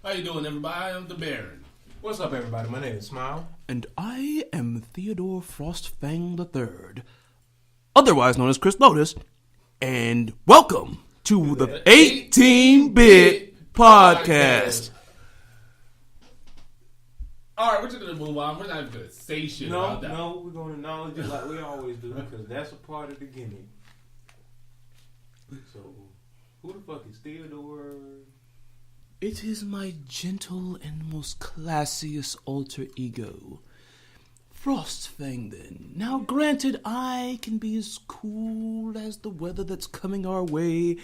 How you doing, everybody? I am the Baron. What's up, everybody? My name is Smile. And I am Theodore Frostfang III, otherwise known as Chris Lotus, and welcome to the 18-Bit Podcast. Alright, we're just going to move on. We're not even going to say shit about that. No, we're going to acknowledge it like we always do, because that's a part of the gimmick. So, who the fuck is Theodore? It is my gentle and most classiest alter ego, Frostfang then. Now granted, I can be as cool as the weather that's coming our way.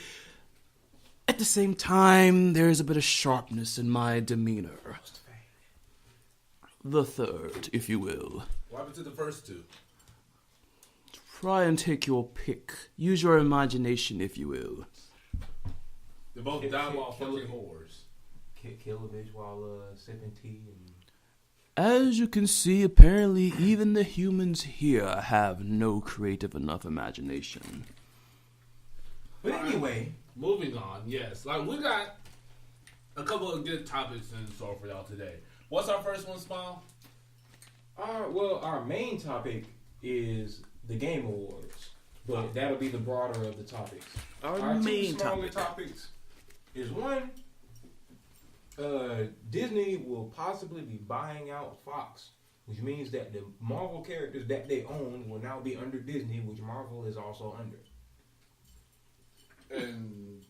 At the same time, there's a bit of sharpness in my demeanor. The third, if you will. What happened to the first two? Try and take your pick. Use your imagination, if you will. They both died while fucking whores. Kill a bitch while sipping tea. As you can see, apparently even the humans here have no creative enough imagination. But anyway, moving on. Yes, like we got a couple of good topics in store for y'all today. What's our first one, Smile? Our main topic is the Game Awards, but that'll be the broader of the topics. Our main two smaller topics is one. Disney will possibly be buying out Fox, which means that the Marvel characters that they own will now be under Disney, which Marvel is also under. And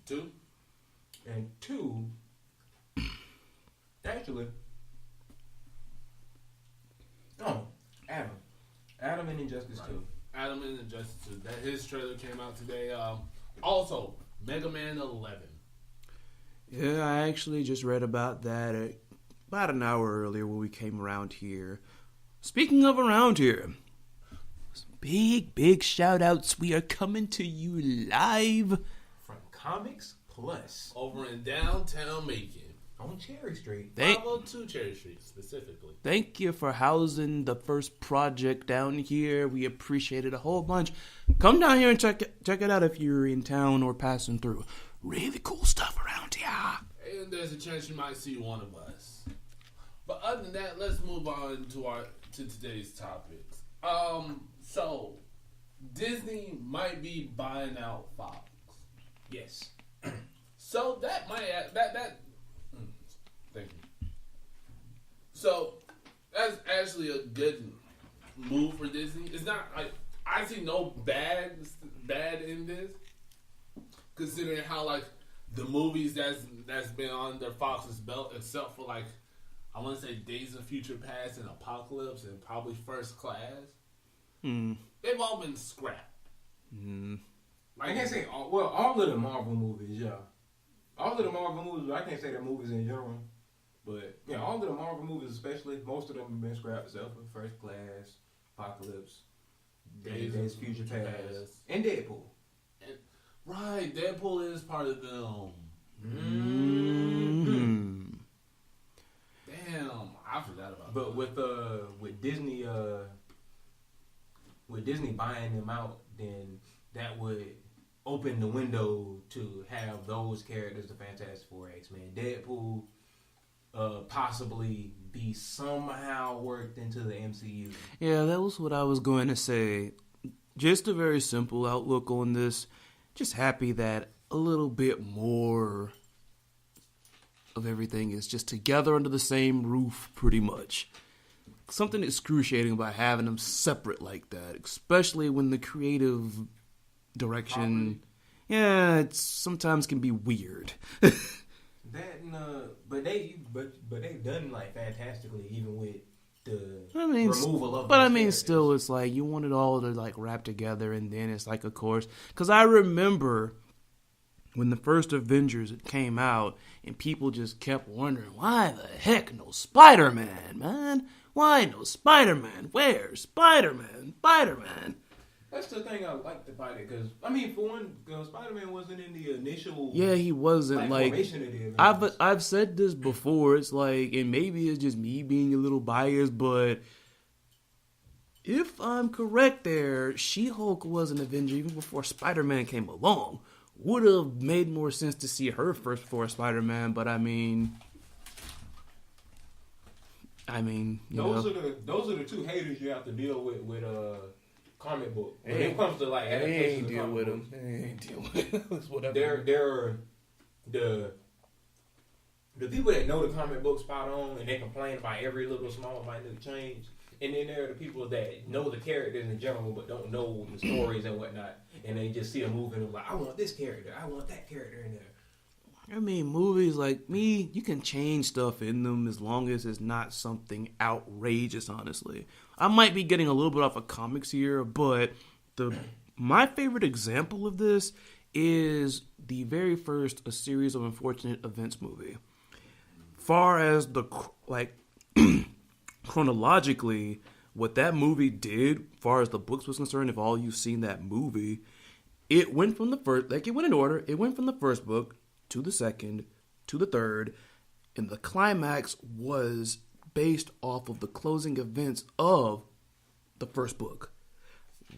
two, actually, Adam and Injustice 2. Adam and Injustice 2. His trailer came out today. Also, Mega Man 11. Yeah, I actually just read about that about an hour earlier when we came around here. Speaking of around here, big shout outs. We are coming to you live from Comics Plus over in downtown Macon. On Cherry Street. 502 Cherry Street, specifically. Thank you for housing the first project down here. We appreciate it a whole bunch. Come down here and check it out if you're in town or passing through. Really cool stuff around here. And there's a chance you might see one of us. But other than that, let's move on to today's topics. So Disney might be buying out Fox. Yes. So that might thank you. So that's actually a good move for Disney. It's not like I see no bad in this, considering how like the movies that's been under Fox's belt, except for like I want to say Days of Future Past and Apocalypse and probably First Class. They've all been scrapped. Like, I can't say all of the Marvel movies, yeah. All of the Marvel movies, I can't say they're movies in general. But, yeah, all of the Marvel movies especially, most of them have been scrapped except for First Class, Apocalypse, Days of Future Past, and Deadpool. Right, Deadpool is part of them. Damn, I forgot about that. But with Disney buying them out, then that would open the window to have those characters, the Fantastic Four, X-Men, Deadpool, possibly be somehow worked into the MCU. Yeah, that was what I was going to say. Just a very simple outlook on this. Just happy that a little bit more of everything is just together under the same roof, pretty much. Something excruciating about having them separate like that, especially when the creative direction, it sometimes can be weird. But they've done like fantastically, even with the removal of. But I mean, still, it's like you want it all to like wrap together, and then it's like, of course, because I remember when the first Avengers came out, and people just kept wondering why the heck no Spider-Man, man. Why no Spider-Man? Where's Spider-Man? Spider-Man. That's the thing I liked about it, because I mean, for one, Spider-Man wasn't in the initial. Yeah, he wasn't like. I've said this before. It's like, and maybe it's just me being a little biased, but if I'm correct, there, She-Hulk was an Avenger even before Spider-Man came along. Would have made more sense to see her first before Spider-Man, but I mean, I mean, those are the two haters you have to deal with comic book. When it comes to like they ain't adaptations deal of with comic them. They ain't deal with them. Whatever. They're the people that know the comic book spot on and they complain about every little small minute change. And then there are the people that know the characters in general but don't know the stories and whatnot. And they just see a movie and they're like, I want this character, I want that character in there. I mean, movies like me, you can change stuff in them as long as it's not something outrageous, honestly. I might be getting a little bit off of comics here, but my favorite example of this is the very first A Series of Unfortunate Events movie. Far as the, like, chronologically, what that movie did, far as the books was concerned, if all you've seen that movie, it went from the first, like, it went in order. It went from the first book to the second to the third, and the climax was based off of the closing events of the first book.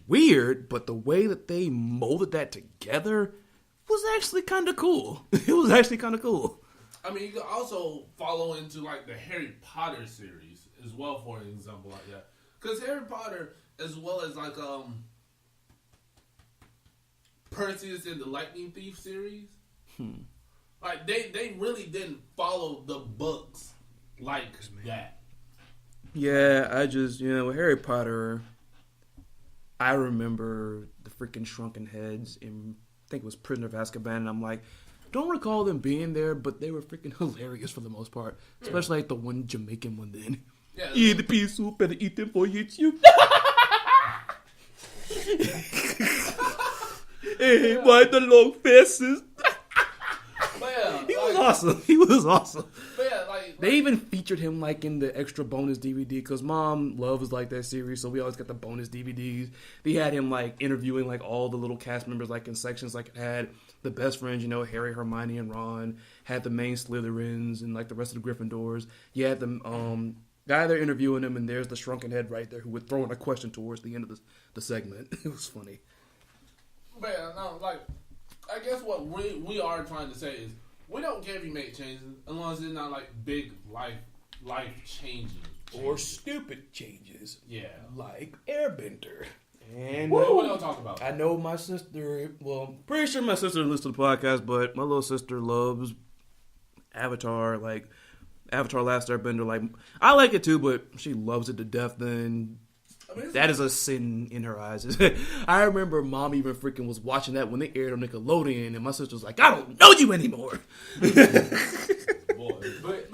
Weird, but the way that they molded that together was actually kind of cool. It was actually kind of cool. I mean, you could also follow into like the Harry Potter series as well, for an example like that. Because Harry Potter, as well as like Perseus and the Lightning Thief series, like they really didn't follow the books like that. Yeah, I just, with Harry Potter, I remember the freaking shrunken heads in, I think it was Prisoner of Azkaban, and I'm like, don't recall them being there, but they were freaking hilarious for the most part. Especially like the one Jamaican one then. Yeah, Eat the pea soup, better eat them before you eat you. Hey, why the long faces? He was awesome. He was awesome. They even featured him like in the extra bonus DVD because Mom loves like that series, so we always got the bonus DVDs. They had him like interviewing like all the little cast members like in sections. Like it had the best friends, Harry, Hermione, and Ron. Had the main Slytherins and like the rest of the Gryffindors. You had the guy there interviewing him, and there's the shrunken head right there who would throw in a question towards the end of the segment. It was funny. But no, like I guess what we are trying to say is, we don't care if you make changes, as long as it's not like big life changing or stupid changes. Yeah, like Airbender. And what else talk about? I know my sister. Well, pretty sure my sister listens to the podcast, but my little sister loves Avatar. Like Avatar: Last Airbender. Like I like it too, but she loves it to death. Then. That is a sin in her eyes. I remember Mom even freaking was watching that when they aired on Nickelodeon, and my sister was like, I don't know you anymore. But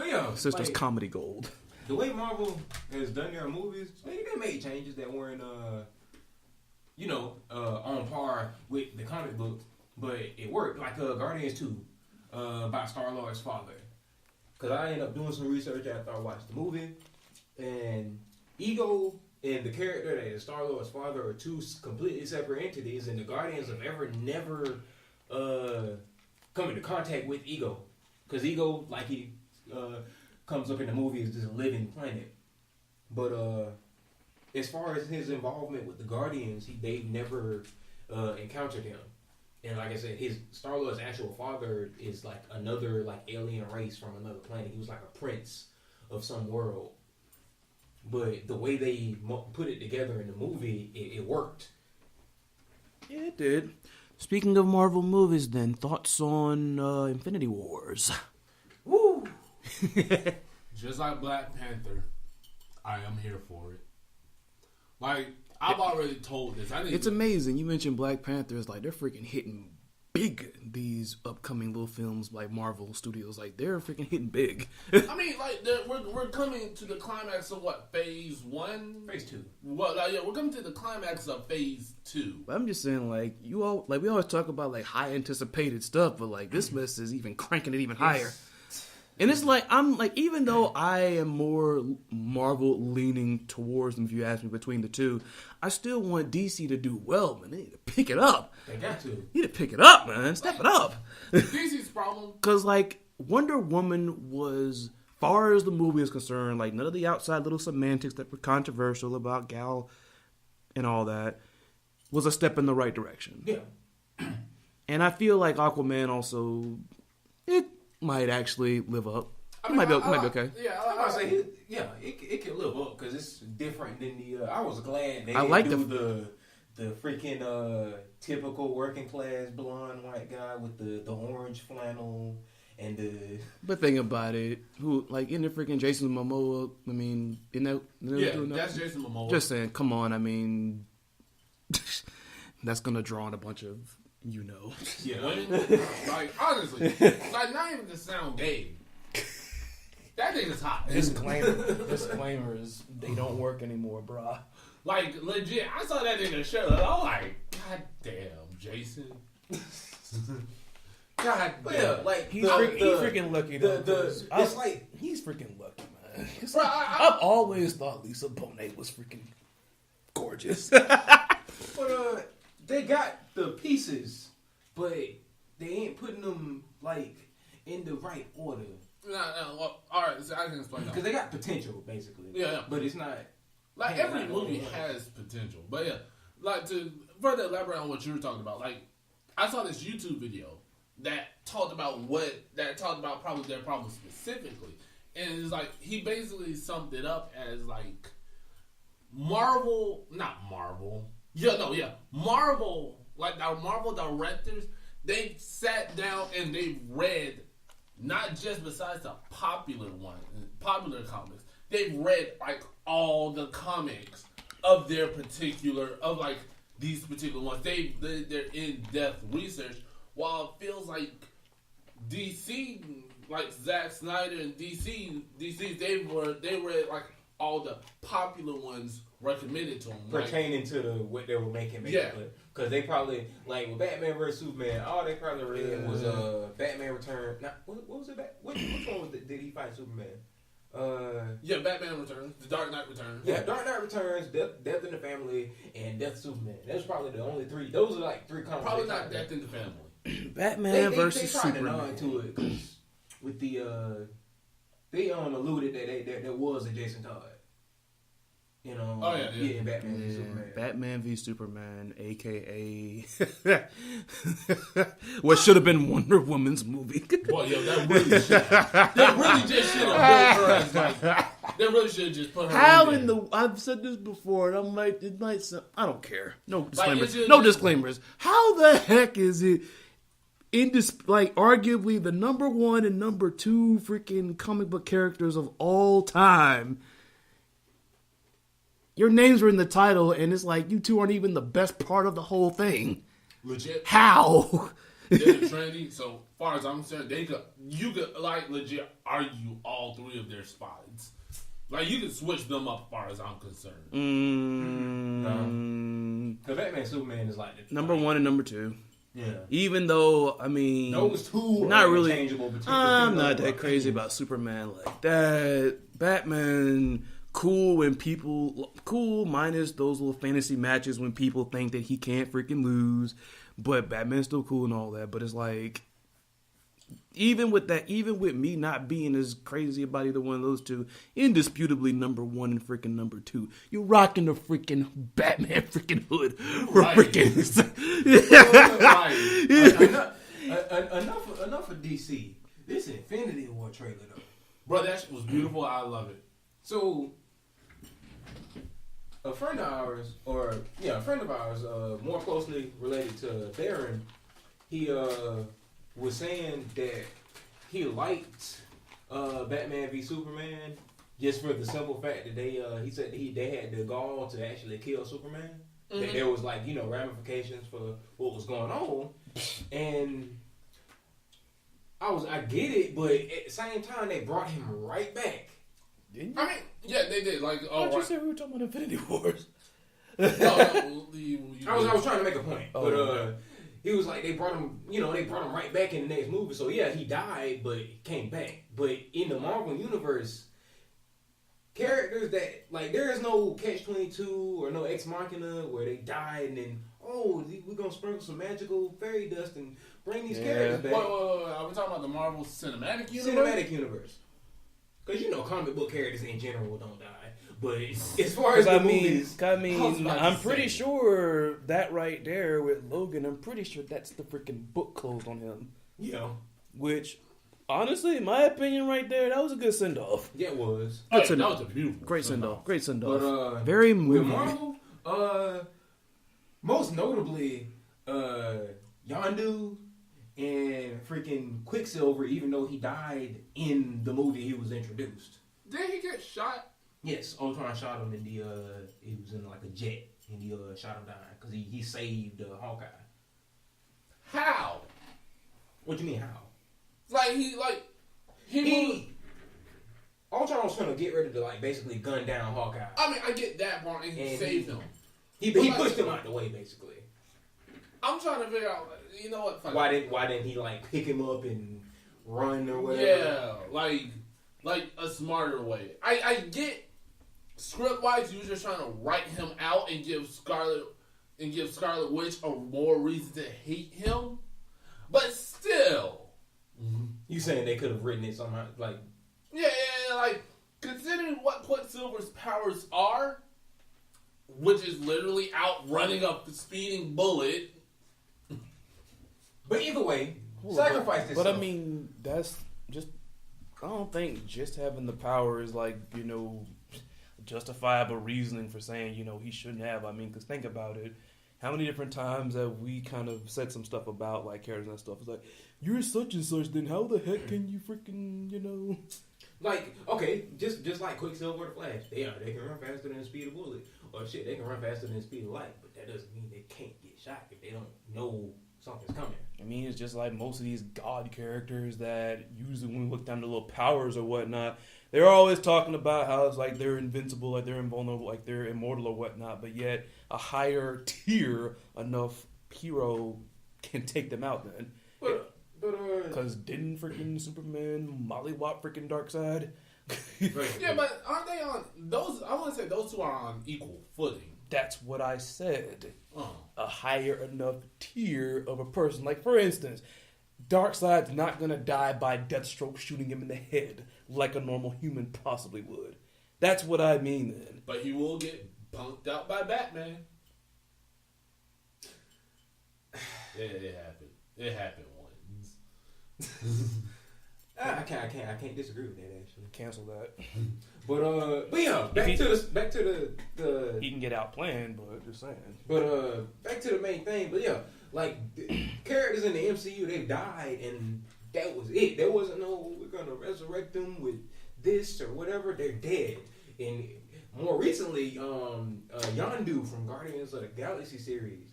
yeah, sister's like, comedy gold. The way Marvel has done their movies, they made changes that weren't, on par with the comic books, but it worked. Like Guardians 2 about Star-Lord's father. Because I ended up doing some research after I watched the movie, and Ego and the character that is Star-Lord's father are two completely separate entities, and the Guardians have never come into contact with Ego. Because Ego, like he comes up in the movie, is just a living planet. But as far as his involvement with the Guardians, they've never encountered him. And like I said, his Star-Lord's actual father is like another like alien race from another planet. He was like a prince of some world. But the way they put it together in the movie, it worked. Yeah, it did. Speaking of Marvel movies, then, thoughts on Infinity Wars? Woo! Just like Black Panther, I am here for it. Like, I've already told this. It's amazing. You mentioned Black Panther. It's like they're freaking hitting big, these upcoming little films like Marvel Studios. Like, they're freaking hitting big. I mean, like, we're coming to the climax of what, phase 1? Phase 2. Well, we're coming to the climax of phase 2. But I'm just saying, like, we always talk about, like, high anticipated stuff, but, like, this mess is even cranking it even higher. And it's like, I'm like, even though I am more Marvel leaning towards them, if you ask me, between the two, I still want DC to do well, man. They need to pick it up. They got to. You need to pick it up, man. Step it up. DC's problem. Because, like, Wonder Woman was, far as the movie is concerned, like, none of the outside little semantics that were controversial about Gal and all that was a step in the right direction. Yeah. And I feel like Aquaman also, it might actually live up. I might be okay. Yeah, I say, it can live up because it's different than the. I was glad they didn't do the freaking typical working class blonde white guy with the orange flannel and the. But think about it, who like in the freaking Jason Momoa? I mean, that's Jason Momoa. Just saying, come on. I mean, that's gonna draw on a bunch of women. Like honestly, like not even to sound gay. That nigga's hot. Disclaimers, they don't work anymore, brah. Like legit, I saw that nigga show. I'm like, God damn, Jason. God damn. Yeah, like he's freaking lucky though. It's like he's freaking lucky, man. Bro, I've always thought Lisa Bonet was freaking gorgeous. But they got the pieces, but they ain't putting them like in the right order. No, well, all right. So I can explain that because they got potential, basically. Yeah. But it's not like every movie has potential. But yeah, like to further elaborate on what you were talking about, like I saw this YouTube video that talked about probably their problem specifically, and it's like he basically summed it up as like Marvel, like our Marvel directors, they sat down and they read not just besides the popular comics, they've read like all the comics of these particular ones. They're in-depth research. While it feels like DC, like Zack Snyder and DC, they read like all the popular ones recommended to them pertaining to what they were making. Because they probably like with Batman vs Superman, all they probably read was Batman Returns. What was it? Which one did he fight Superman? Batman Returns, The Dark Knight Returns. Yeah, Dark Knight Returns, Death in the Family, and Death Superman. That's probably the only three. Those are like three comics. Probably not Death in the Family. Batman versus Superman. They tried to nod to it because with the they alluded that there was a Jason Todd. You know, Batman v Superman. Batman v Superman, aka what should have been Wonder Woman's movie. Well, that really just should have built her as like. They really should have just put her. I've said this before, and I'm like, it might sound, I don't care. No disclaimers. Like, disclaimers. How the heck is it? Arguably the number 1 and number 2 freaking comic book characters of all time. Your names were in the title, and it's like you two aren't even the best part of the whole thing. Legit. How? They're the Trinity, so far as I'm concerned, you could like legit argue all 3 of their spots. Like you could switch them up, as far as I'm concerned. The Batman Superman is like the number 1 and number 2. Yeah. Even though, I mean, those two not are really. interchangeable. I'm not that crazy about Superman like that. Batman. Cool minus those little fantasy matches when people think that he can't freaking lose, but Batman's still cool and all that. But it's like, even with me not being as crazy about either one of those two, indisputably number 1 and freaking number 2, you're rocking the freaking Batman freaking hood, right? Enough of DC. This Infinity War trailer though, bro, that shit was beautiful. I love it. So. A friend of ours, more closely related to Theron, he was saying that he liked Batman v Superman just for the simple fact that they had the gall to actually kill Superman. Mm-hmm. That there was ramifications for what was going on, and I get it, but at the same time they brought him right back. Didn't you? I mean, yeah, they did. Like, you say we were talking about Infinity Wars? I was trying to make a point, but he was like they brought him right back in the next movie. So yeah, he died, but he came back. But in the Marvel universe, characters that there is no Catch-22 or no Ex Machina where they died and then we're gonna sprinkle some magical fairy dust and bring these characters back. Wait, are we talking about the Marvel Cinematic Universe? Because comic book characters in general don't die. But as far as movies, I'm pretty sure that right there with Logan, I'm pretty sure that's the freaking book closed on him. Yeah. Which, Honestly, in my opinion, right there, that was a good send off. Yeah, it was. That was a beautiful. Great send off. Great send off. But very with moving. Marvel, most notably, Yondu and freaking Quicksilver, even though he died in the movie he was introduced. Did he get shot? Yes, Ultron shot him in the he was in like a jet and he shot him down because he saved Hawkeye. How? What do you mean how? He Ultron was trying to get ready to like basically gun down Hawkeye. I mean, I get that part, and he saved him. He pushed him out the way basically. I'm trying to figure out, you know what? Why didn't he like pick him up and run or whatever? Yeah, like a smarter way. I get script wise, you were just trying to write him out and give Scarlet Witch a more reason to hate him, but still. You saying they could have written it somehow like? Yeah, like considering what Quicksilver's powers are, which is literally outrunning a speeding bullet. But either way, sacrifice this. But I mean, that's just. I don't think just having the power is like, you know, justifiable reasoning for saying, you know, he shouldn't have. I mean, because think about it. How many different times have we kind of said some stuff about like characters and stuff? It's like, you're such and such, then how the heck can you freaking, you know? Like, okay, just like Quicksilver or the Flash. They can run faster than the speed of bullet. Or shit, they can run faster than the speed of light. But that doesn't mean they can't get shot if they don't know something's coming. I mean, it's just like most of these god characters that usually when we look down to little powers or whatnot, they're always talking about how it's like they're invincible, like they're invulnerable, like they're immortal or whatnot. But yet a higher tier enough hero can take them out then. Because didn't freaking Superman mollywop freaking Darkseid? Yeah, but aren't they on those? I want to say those two are on equal footing. That's what I said. Oh. A higher enough tier of a person. Like, for instance, Darkseid's not going to die by Deathstroke shooting him in the head like a normal human possibly would. That's what I mean then. But he will get punked out by Batman. Yeah, it happened. It happened once. I can't disagree with that actually. Cancel that. But yeah, back to the He can get outplanned, but just saying. But back to the main thing. But yeah, like characters in the MCU, they died and that was it. There wasn't no we're gonna resurrect them with this or whatever. They're dead. And more recently, Yondu from Guardians of the Galaxy series,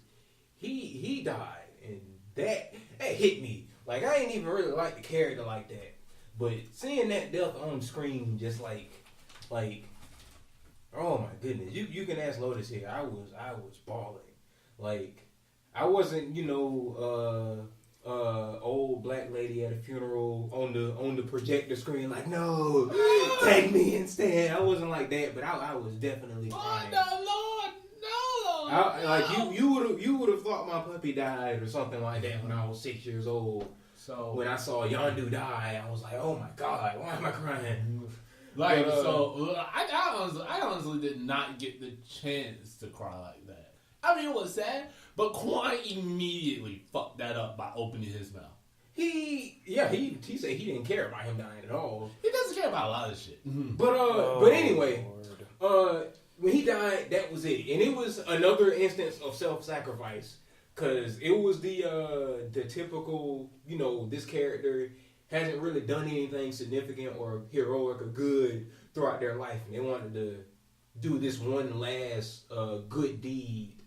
he died, and that hit me. Like I ain't even really like the character like that. But seeing that death on screen, just like, oh my goodness, you can ask Lotus here. I was bawling, like I wasn't, old black lady at a funeral on the projector screen, like no, take me instead. I wasn't like that, but I was definitely crying. Oh no, Lord, no. Like you would have thought my puppy died or something like that when I was 6 years old. So when I saw Yondu die, I was like, "Oh my God, why am I crying?" Like I honestly did not get the chance to cry like that. I mean, it was sad, but Quan immediately fucked that up by opening his mouth. He said he didn't care about him dying at all. He doesn't care about a lot of shit. Mm-hmm. But anyway, when he died, that was it, and it was another instance of self-sacrifice. Cause it was the typical, this character hasn't really done anything significant or heroic or good throughout their life, and they wanted to do this one last good deed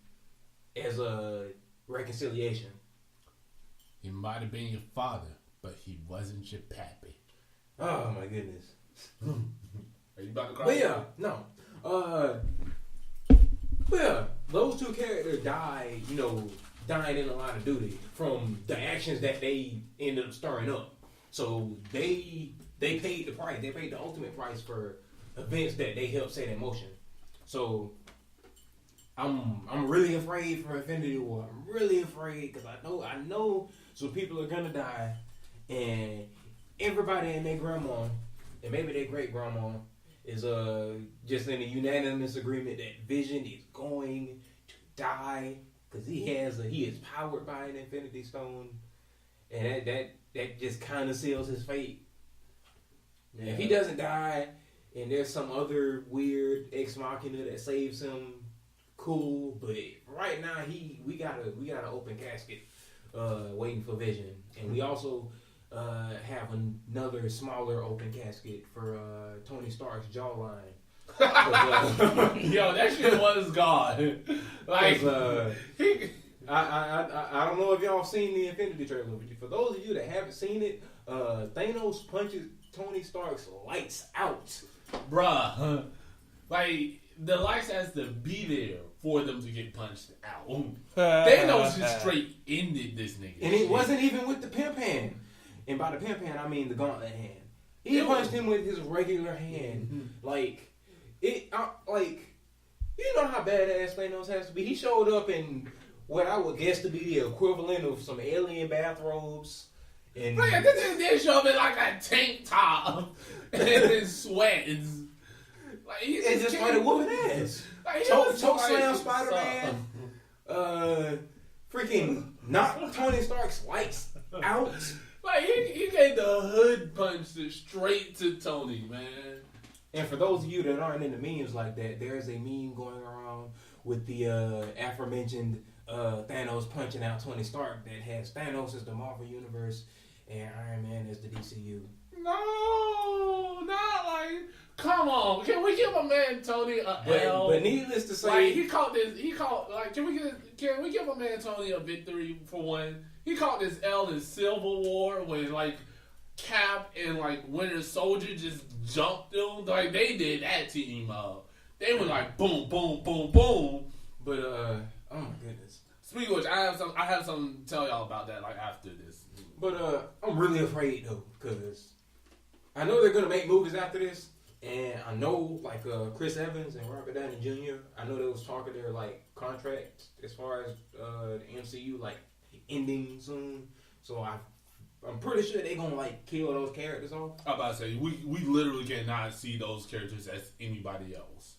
as a reconciliation. He might have been your father, but he wasn't your pappy. Oh my goodness. Are you about to cry? But yeah, no. But yeah, those two characters died, dying in the line of duty from the actions that they ended up stirring up. So they paid the price. They paid the ultimate price for events that they helped set in motion. So I'm really afraid for Infinity War. I'm really afraid because I know some people are gonna die, and everybody and their grandma and maybe their great grandma is just in a unanimous agreement that Vision is going to die. Because he is powered by an Infinity Stone, and that just kind of seals his fate. Yeah. If he doesn't die, and there's some other weird ex machina that saves him, cool. But right now, we got an open casket waiting for Vision, and we also have another smaller open casket for Tony Stark's jawline. Yo, that shit was gone. Like, I don't know if y'all seen the Infinity trailer, but for those of you that haven't seen it, Thanos punches Tony Stark's lights out. Bruh. Like, the lights has to be there for them to get punched out. Thanos just straight ended this nigga. And it wasn't even with the pimp hand. And by the pimp hand, I mean the gauntlet hand. He punched him with his regular hand. Like, you know how badass Thanos has to be? He showed up in what I would guess to be the equivalent of some alien bathrobes. And this is did show up in like a tank top and in sweats. Like, he's just started whooping ass. Like, choke slam Spider-Man. Freaking knock Tony Stark's lights out. Like, he gave the hood punch straight to Tony, man. And for those of you that aren't into memes like that, there's a meme going around with the aforementioned Thanos punching out Tony Stark that has Thanos as the Marvel Universe and Iron Man as the DCU. No, not like. Come on, can we give a man Tony a L? But needless to say, like, he called. Like, can we give a man Tony a victory for one? He called this L in Civil War when like Cap and like Winter Soldier just jumped them. Like, they did that team up. They were like boom, boom, boom, boom. But oh my goodness. Speaking of which, I have something to tell y'all about that like after this. But I'm really afraid though, because I know they're gonna make movies after this, and I know like Chris Evans and Robert Downey Jr. I know they was talking their like contract as far as the MCU like ending soon. So I'm pretty sure they're gonna like kill those characters off. I'm about to say we literally cannot see those characters as anybody else.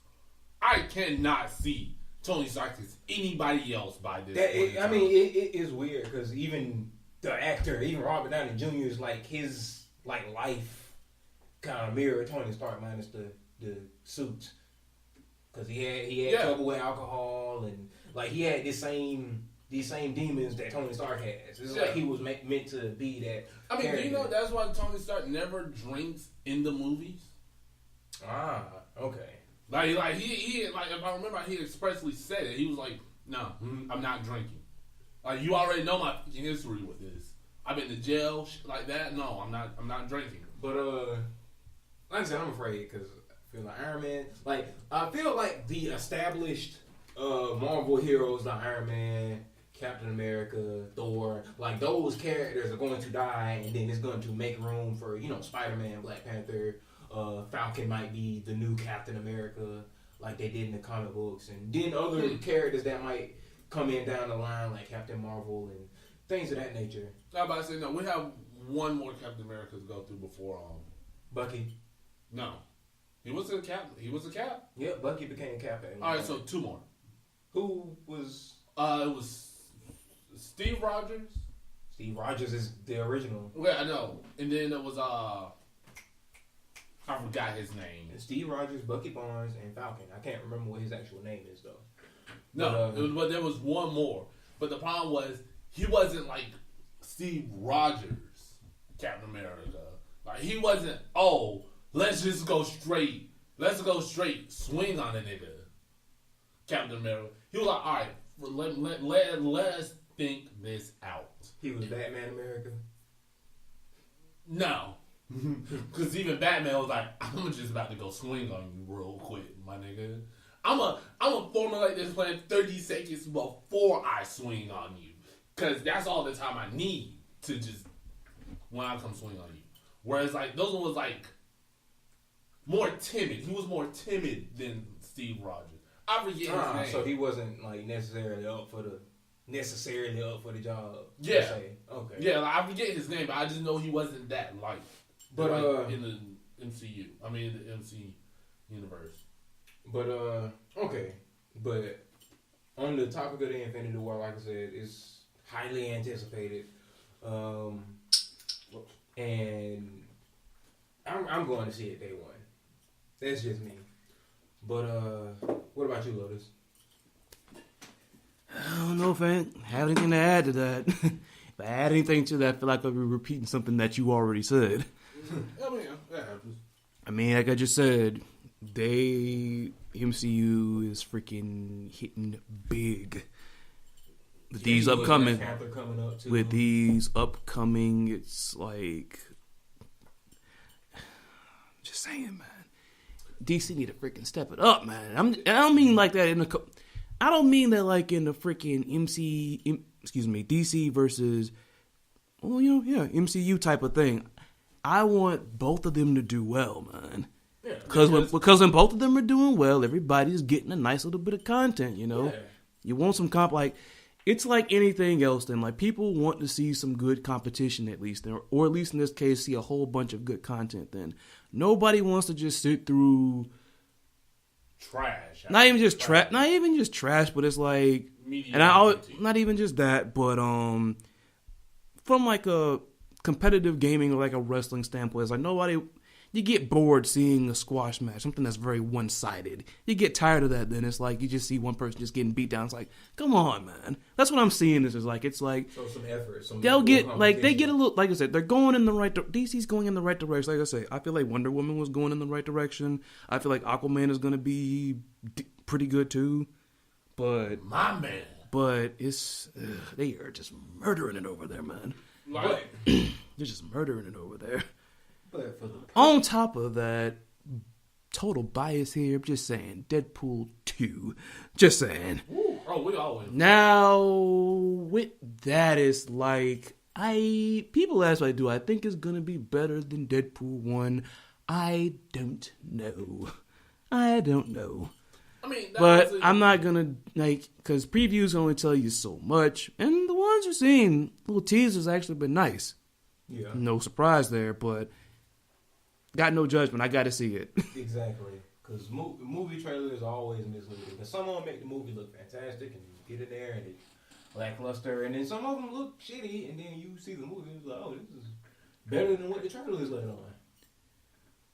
I cannot see Tony Stark as anybody else by this point. I mean, it is weird because even the actor, even Robert Downey Jr. is like his like life kind of mirrored Tony Stark minus the suit, because he had trouble with alcohol and like he had these same demons that Tony Stark has. It's like he was meant to be that. I mean, do you know that's why Tony Stark never drinks in the movies? Ah, okay. Like he like if I remember, he expressly said it. He was like, "No, I'm not drinking." Like, you already know my history with this. I've been to jail, shit like that. No, I'm not drinking. But like I said, I'm afraid because I feel like Iron Man. Like, I feel like the established Marvel heroes like Iron Man, Captain America, Thor, like those characters are going to die, and then it's going to make room for, you know, Spider-Man, Black Panther, Falcon might be the new Captain America, like they did in the comic books, and then other characters that might come in down the line, like Captain Marvel and things of that nature. I was about to say, no, we have one more Captain America to go through before Bucky. No, he was a cap. He was a cap. Yep, Bucky became Captain. All right, so two more. Who was? It was Steve Rogers. Steve Rogers is the original. Yeah, I know. And then it was I forgot his name. Steve Rogers, Bucky Barnes, and Falcon. I can't remember what his actual name is though. No, but there was one more. But the problem was he wasn't like Steve Rogers, Captain America. Like, he wasn't. Oh, let's just go straight. Let's go straight. Swing on a nigga, Captain America. He was like, all right, let's think this out. He was Batman America. No. Because even Batman was like, I'm just about to go swing on you real quick, my nigga. I'm a formulate this plan 30 seconds before I swing on you. Because that's all the time I need to just, when I come swing on you. Whereas, like, those one was, like, more timid. He was more timid than Steve Rogers. I forget his name. So he wasn't, like, necessarily up for the job. Yeah. Okay. Yeah, like, I forget his name, but I just know he wasn't that light. But like, in the MCU. I mean, the MC universe. But, okay. But on the topic of the Infinity War, like I said, it's highly anticipated. and I'm going to see it day one. That's just me. But what about you, Lotus? I don't know if I have anything to add to that. If I add anything to that, I feel like I'll be repeating something that you already said. I mean, that happens. I mean, like I just said, MCU is freaking hitting big. With these upcoming, it's like, just saying, man. DC need to freaking step it up, man. I don't mean like that I don't mean that like in the freaking DC versus, well, MCU type of thing. I want both of them to do well, man. Yeah, because when both of them are doing well, everybody's getting a nice little bit of content, Yeah. You want some it's like anything else then. Like, people want to see some good competition at least, or at least in this case, see a whole bunch of good content then. Nobody wants to just sit through trash. Not even just trash, but it's like, not even just that, but from like a competitive gaming or like a wrestling standpoint, it's like you get bored seeing a squash match, something that's very one-sided. You get tired of that, then it's like you just see one person just getting beat down. It's like, come on, man. That's what I'm seeing. It's like so some effort. They get a little, like I said, they're going in the right. DC's going in the right direction. Like I say, I feel like Wonder Woman was going in the right direction. I feel like Aquaman is going to be pretty good too. But my man. But they are just murdering it over there, man. Like they're just murdering it over there. But on top of that, total bias here. I'm just saying, Deadpool 2. Just saying. Ooh. Oh, we always. Now, with that, it's like, people ask, do I think it's going to be better than Deadpool 1? I don't know. I mean, but I'm not going to, because previews only tell you so much. And the ones you're seeing, little teasers, actually been nice. Yeah. No surprise there, but got no judgment. I got to see it. Exactly. Because movie trailers are always misleading. Because some of them make the movie look fantastic and you get in there and it's lackluster. And then some of them look shitty and then you see the movie and it's like, oh, this is better than what the trailer is letting on.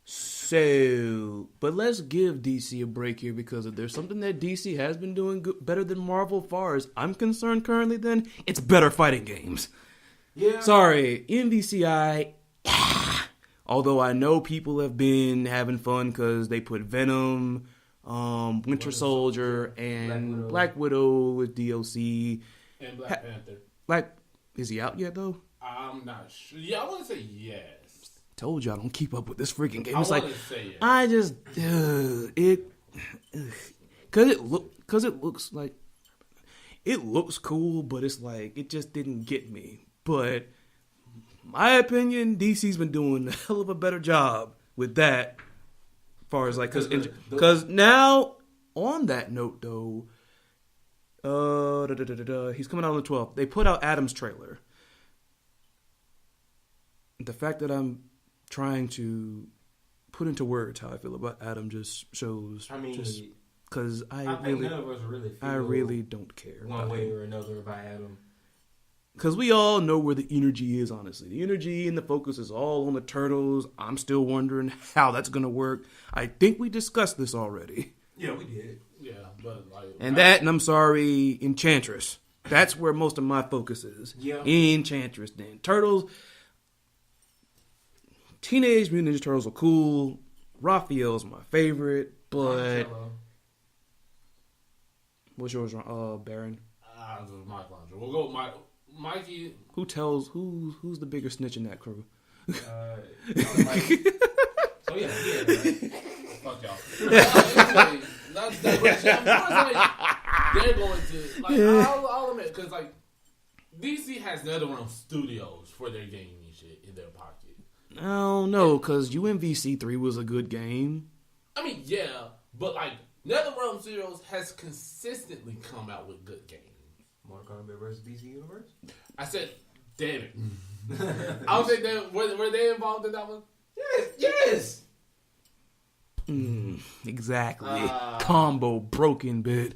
So, but let's give DC a break here, because if there's something that DC has been doing better than Marvel, far as I'm concerned currently, then it's better fighting games. Yeah. Sorry, MVCI. Although I know people have been having fun because they put Venom, Winter Soldier, and Black Widow with DLC. And Black Panther. Is he out yet though? I'm not sure. Yeah, I want to say yes. Told you I don't keep up with this freaking game. It's like, say yes. I just because it looks like it looks cool, but it's like it just didn't get me. But my opinion, DC's been doing a hell of a better job with that. As far as like, because now on that note though, he's coming out on the 12th. They put out Adam's trailer. The fact that I'm trying to put into words how I feel about Adam just shows. I mean, because I think none of us really feel really don't care one way or another about Adam. Because we all know where the energy is, honestly. The energy and the focus is all on the Turtles. I'm still wondering how that's going to work. I think we discussed this already. Yeah, we did. Yeah, but and I'm sorry, Enchantress. That's where most of my focus is. Yeah. Enchantress, then. Turtles. Teenage Mutant Ninja Turtles are cool. Raphael's my favorite, but what's yours, Baron? Michelangelo. We'll go with Mikey. Who's the bigger snitch in that crew? So yeah. Fuck y'all. They're going to I'll admit, because DC has NetherRealm Studios for their gaming shit in their pocket. I don't know, because UMVC 3 was a good game. I mean, yeah, but NetherRealm Studios has consistently come out with good games. Mortal Kombat vs. DC Universe? I said, damn it. I would say were they involved in that one? Yes. Exactly. Combo broken bit.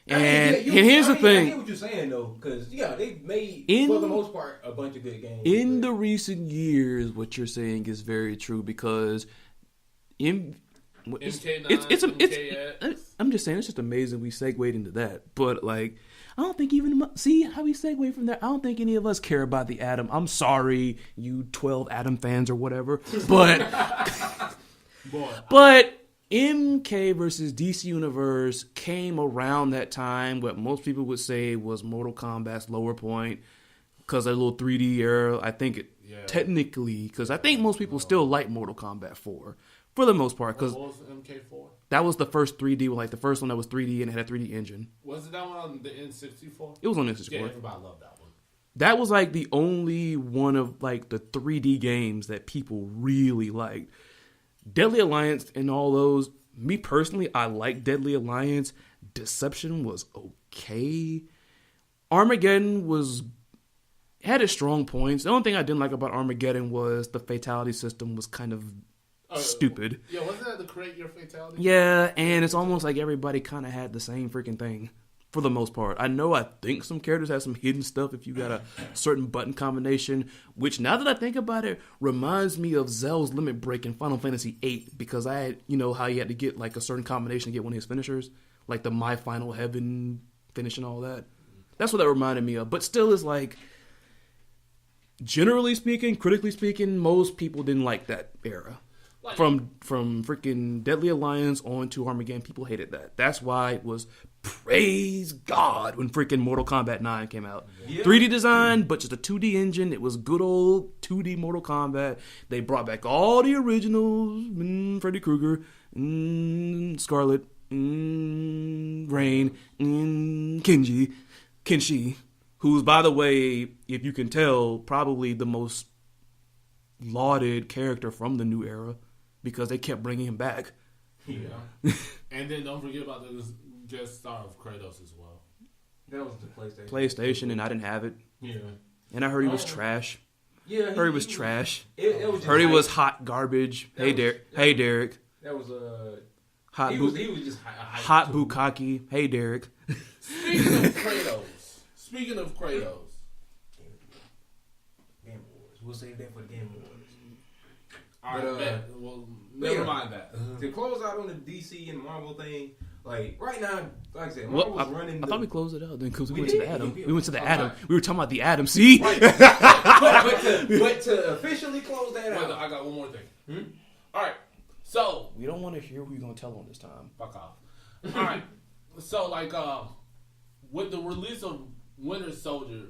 And here's the thing. I get what you're saying though, because they made for the most part a bunch of good games. In the recent years, what you're saying is very true because MK9, I'm just saying it's just amazing we segued into that. But like, I don't think see how we segue from there. I don't think any of us care about the Atom. I'm sorry, you 12 Atom fans or whatever, but but MK versus DC Universe came around that time. What most people would say was Mortal Kombat's lower point because of a little 3D era. I think technically, because I think most people still like Mortal Kombat 4. For the most part, because what was MK4? That was the first 3D, like the first one that was 3D and it had a 3D engine. Was it that one on the N64? It was on N64. Yeah, everybody loved that one. That was like the only one of like the 3D games that people really liked. Deadly Alliance and all those. Me personally, I like Deadly Alliance. Deception was okay. Armageddon had its strong points. The only thing I didn't like about Armageddon was the fatality system was kind of stupid. Yeah, wasn't that to create your fatality? Yeah, and it's almost like everybody kind of had the same freaking thing for the most part. I think some characters have some hidden stuff if you got a certain button combination, which now that I think about it, reminds me of Zell's Limit Break in Final Fantasy VIII because I had, how you had to get like a certain combination to get one of his finishers, like the My Final Heaven finish and all that. That's what that reminded me of. But still, it's like, generally speaking, critically speaking, most people didn't like that era. Like, from freaking Deadly Alliance on to Armageddon, people hated that. That's why it was praise God when freaking Mortal Kombat 9 came out. Yeah. 3D design, but just a 2D engine. It was good old 2D Mortal Kombat. They brought back all the originals. Freddy Krueger, Scarlet, Rain, Kenshi, who's, by the way, if you can tell, probably the most lauded character from the new era. Because they kept bringing him back. Yeah. And then don't forget about the guest star of Kratos as well. That was the PlayStation, and I didn't have it. Yeah. And I heard he was trash. Yeah. Heard he was trash. It was heard he was hot garbage. Hey, Derek. That was hot. He was just hot bukkake. Hey, Derek. Speaking of Kratos. Game Awards. We'll save that for the Game Awards. All right, well, never mind that. To close out on the DC and Marvel thing, like right now, like I said, Marvel's running. I thought we closed it out then because we went to the Atom. We went to the Atom. We were talking about the Atom. See, right. but to officially close that out, I got one more thing. All right, so we don't want to hear who you're gonna tell on this time. Fuck off. All right, so like with the release of Winter Soldier,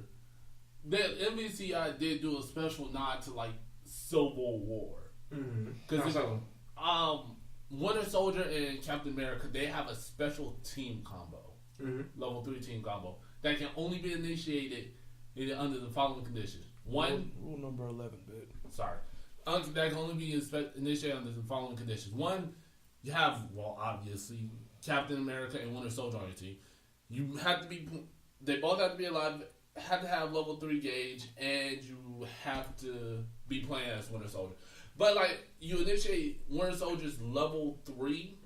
the MVCI did do a special nod to like Civil War. Because Winter Soldier and Captain America, they have a special team combo, level 3 team combo that can only be initiated under the following conditions. One, rule number 11, bit. Sorry, that can only be initiated under the following conditions. One, you have obviously Captain America and Winter Soldier on your team. You have to be, they both have to be alive, have to have level 3 gauge, and you have to be playing as Winter Soldier. But like you initiate Winter Soldier's level 3,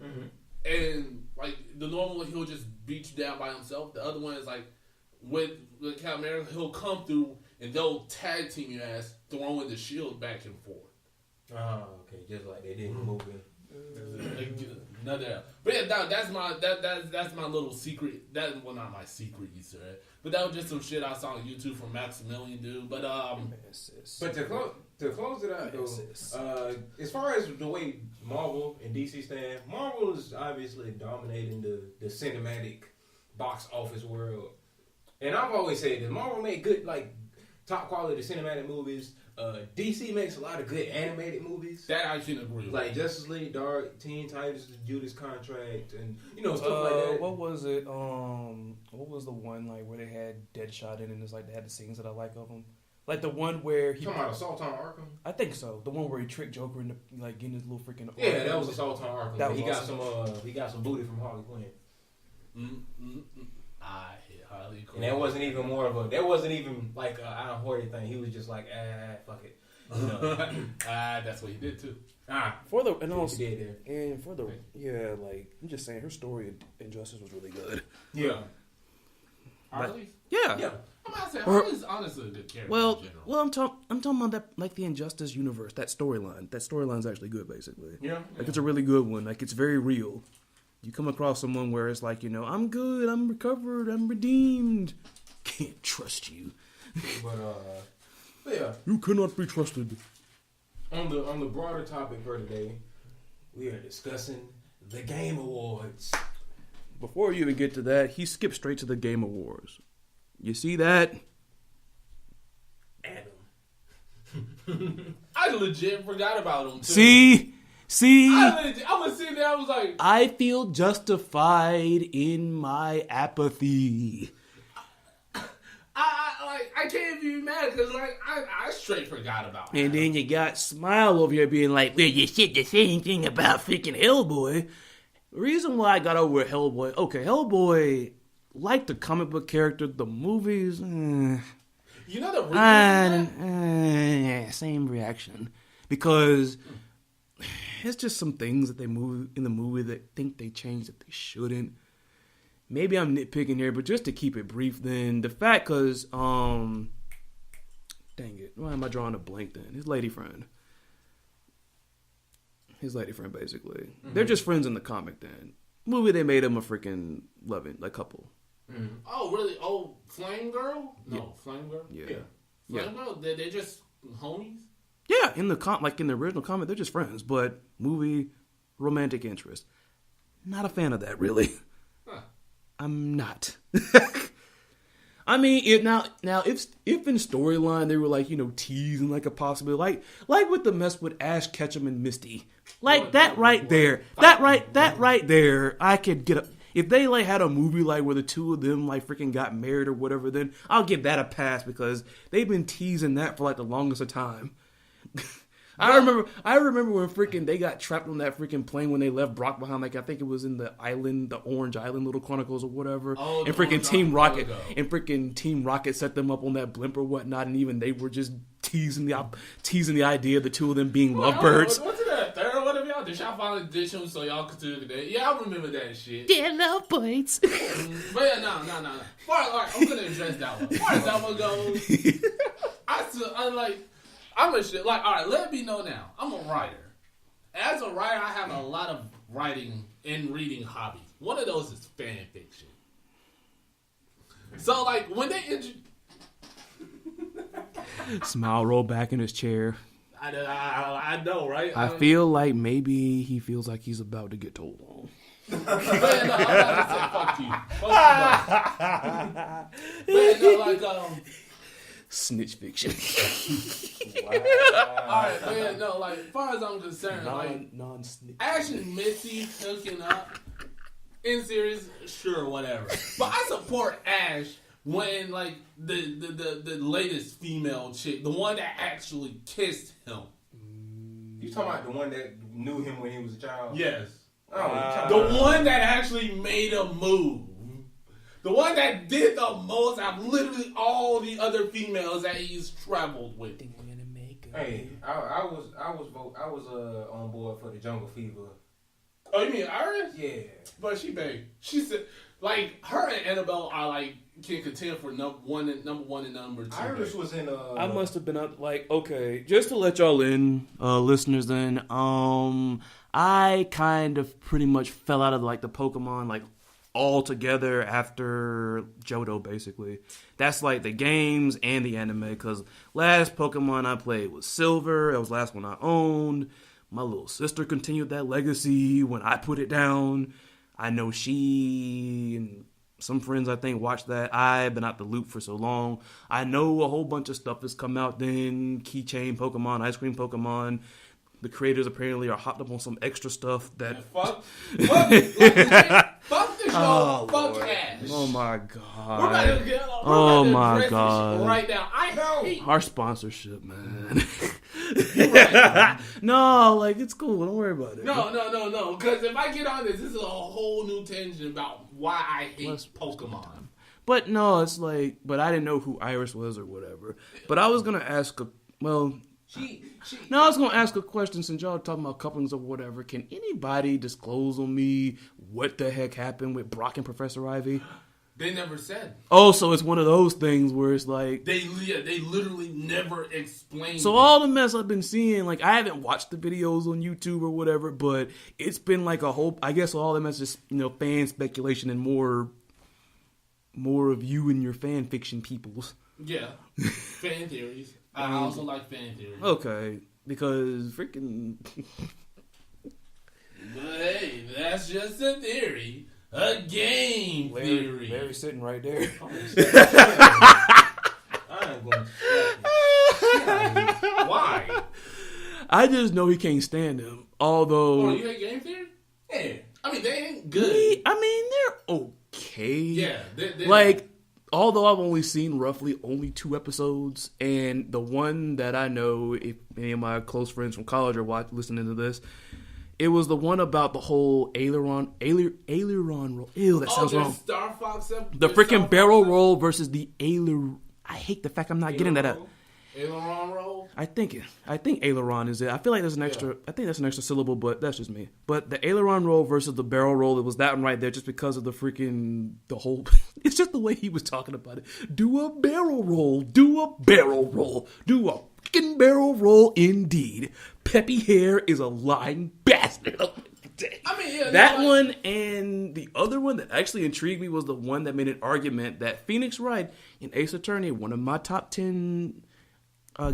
and like the normal one, he'll just beat you down by himself. The other one is like with Captain America, he'll come through and they'll tag team your ass, throwing the shield back and forth. Oh, okay, just like they didn't move in. But yeah, that's my little secret. Not my secret Easter egg, but that was just some shit I saw on YouTube from Maximilian dude. But to close it out though, as far as the way Marvel and DC stand, Marvel is obviously dominating the cinematic box office world, and I've always said that Marvel made good like top quality cinematic movies. DC makes a lot of good animated movies. That I can agree with. Like Justice League, Dark, Teen Titans, Judas Contract, and stuff like that. What was it? What was the one like where they had Deadshot in, and it's like they had the scenes that I like of them. Like the one where he talking about Assault on Arkham. I think so. The one where he tricked Joker into like getting his little freaking. Yeah, that was Assault on Arkham. That was he got some booty from Harley Quinn. I hit Harley Quinn. And that wasn't even like an Adam Hardy thing. He was just like, fuck it. That's what he did too. For the and He also did there. and for the like I'm just saying her story in Injustice was really good. Yeah. Harley? Yeah. I'm not saying Harley's honestly a good character in general. Well, I'm talking about that, like the Injustice universe, that storyline. That storyline's actually good, basically. Yeah. Like it's a really good one. Like it's very real. You come across someone where it's like, I'm good, I'm recovered, I'm redeemed. Can't trust you. But yeah. You cannot be trusted. On the broader topic for today, we are discussing the Game Awards. Before you even get to that, he skipped straight to the Game Awards. You see that? Adam. I legit forgot about him too. See? I was sitting there, I was like, I feel justified in my apathy. I can't be mad because I straight forgot about him. And then you got Smile over here being like, well, you said the same thing about freaking Hellboy. The reason why I got over Hellboy, Hellboy, like the comic book character, the movies, You know the reason? same reaction. Because it's just some things that they move in the movie that think they changed that they shouldn't. Maybe I'm nitpicking here, but just to keep it brief then, the fact because, dang it, why am I drawing a blank then? His lady friend, basically. Mm-hmm. They're just friends in the comic then. Movie, they made them a freaking loving, like, couple. Mm-hmm. Oh, really? Oh, Flame Girl? No, Yeah. Flame Girl? Yeah. Flame Girl? They're just homies? Yeah, in the original comic, they're just friends, but movie, romantic interest. Not a fan of that, really. Huh. I'm not. I mean, if in storyline they were like, teasing like a possibility, like with the mess with Ash Ketchum and Misty, like that right there, I could get a. If they like had a movie like where the two of them like freaking got married or whatever, then I'll give that a pass because they've been teasing that for like the longest of time. I remember when freaking they got trapped on that freaking plane when they left Brock behind. Like I think it was in the Orange Island, Little Chronicles or whatever. Oh, and freaking Team Rocket set them up on that blimp or whatnot, and even they were just teasing the idea of the two of them being lovebirds. What's that? Third one of y'all? Did y'all finally ditch them so y'all could do that? Yeah, I remember that shit. Yeah, lovebirds. But yeah, no. Alright, I'm gonna address that one. As far as that one goes, I'm a shit. Like, all right, let me know now. I'm a writer. As a writer, I have a lot of writing and reading hobbies. One of those is fan fiction. So, like, when they Smile rolled back in his chair. I know, right? I feel like maybe he feels like he's about to get told on. Man, no, I'm not gonna say fuck you. Man, no, like, snitch fiction. Wow. Alright, man, no, like, as far as I'm concerned, non-snitch. Ash and Missy hooking up in series, sure, whatever. But I support Ash when, like, the latest female chick, the one that actually kissed him. You talking about the one that knew him when he was a child? Yes. Oh, the one that actually made a move. The one that did the most out of literally all the other females that he's traveled with. Hey, I was on board for the Jungle Fever. Oh, you mean Iris? Yeah. But she said, like, her and Annabelle are like can contend for number one and number two. Iris was in I must have been out like okay, just to let y'all in, listeners. Then, I kind of pretty much fell out of like the Pokemon like all together after Johto. Basically, that's like the games and the anime. Because last Pokemon I played was Silver. That was the last one I owned. My little sister continued that legacy when I put it down. I know she and some friends, I think, watched that. I've been out the loop for so long. I know a whole bunch of stuff has come out then. Keychain Pokemon, Ice Cream Pokemon. The creators apparently are hopped up on some extra stuff that... Fuck this show. Fuck Ash. Oh my god. We're about to get right now. I know. Our sponsorship, man. Right. No, like, it's cool. Don't worry about it. No. Because if I get on this is a whole new tangent about why I hate Pokemon. But no, it's like... But I didn't know who Iris was or whatever. But I was going to ask... Now I was gonna ask a question since y'all are talking about couplings or whatever. Can anybody disclose on me what the heck happened with Brock and Professor Ivy? They never said. Oh, so it's one of those things where it's like they literally never explained. So all the mess I've been seeing, like I haven't watched the videos on YouTube or whatever, but it's been like a whole. I guess all the mess is fan speculation and more of you and your fan fiction peoples. Yeah, fan theories. I also like fan theories. Okay, because freaking. But hey, that's just a theory. A game theory. Larry's sitting right there. I ain't going to Why? I just know he can't stand him. Although. Oh, you hate game theory? Yeah. I mean, they ain't good. They're okay. Yeah. They're like, although I've only seen roughly only 2 episodes, and the one that I know, if any of my close friends from college are listening to this, it was the one about the whole aileron roll. Ew, that sounds wrong. Star Fox the freaking barrel roll versus the aileron. I hate the fact I'm not getting that out. Aileron roll? I think aileron is it. I feel like there's an extra. Yeah. I think that's an extra syllable, but that's just me. But the aileron roll versus the barrel roll, it was that one right there, just because of the whole. It's just the way he was talking about it. Do a barrel roll. Do a barrel roll. Do a freaking barrel roll, indeed. Peppy hair is a lying bastard. I mean, yeah, that one and the other one that actually intrigued me was the one that made an argument that Phoenix Wright in Ace Attorney, one of my top 10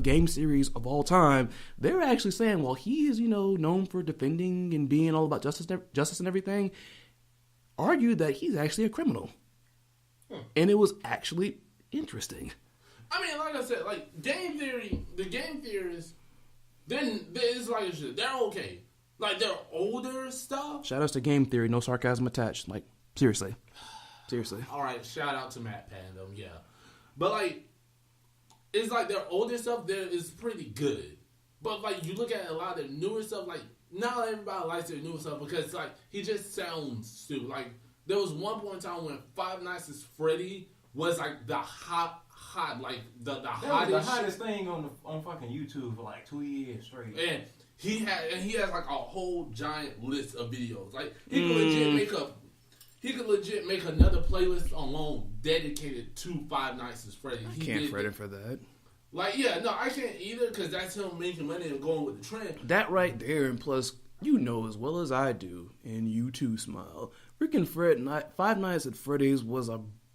game series of all time, they're actually saying, well, he is, known for defending and being all about justice and everything, argued that he's actually a criminal. And it was actually interesting. I mean, like I said, like game theory, the game theorists, then it's like shit. They're okay. Like their older stuff. Shout outs to game theory, no sarcasm attached. Like seriously. All right, shout out to Matt Pandem, yeah. But like, it's like their older stuff there is pretty good. But like you look at a lot of their newer stuff, like not everybody likes their newer stuff because like he just sounds stupid. Like there was one point in time when Five Nights at Freddy was like the hot like the hottest thing on fucking YouTube for like 2 years straight. And he has like a whole giant list of videos. Like he could legit make another playlist alone dedicated to Five Nights at Freddy. I can't fret him for that. Like I can't either because that's him making money and going with the trend. That right there, and plus as well as I do, and you too, Smile. Freaking Five Nights at Freddy's was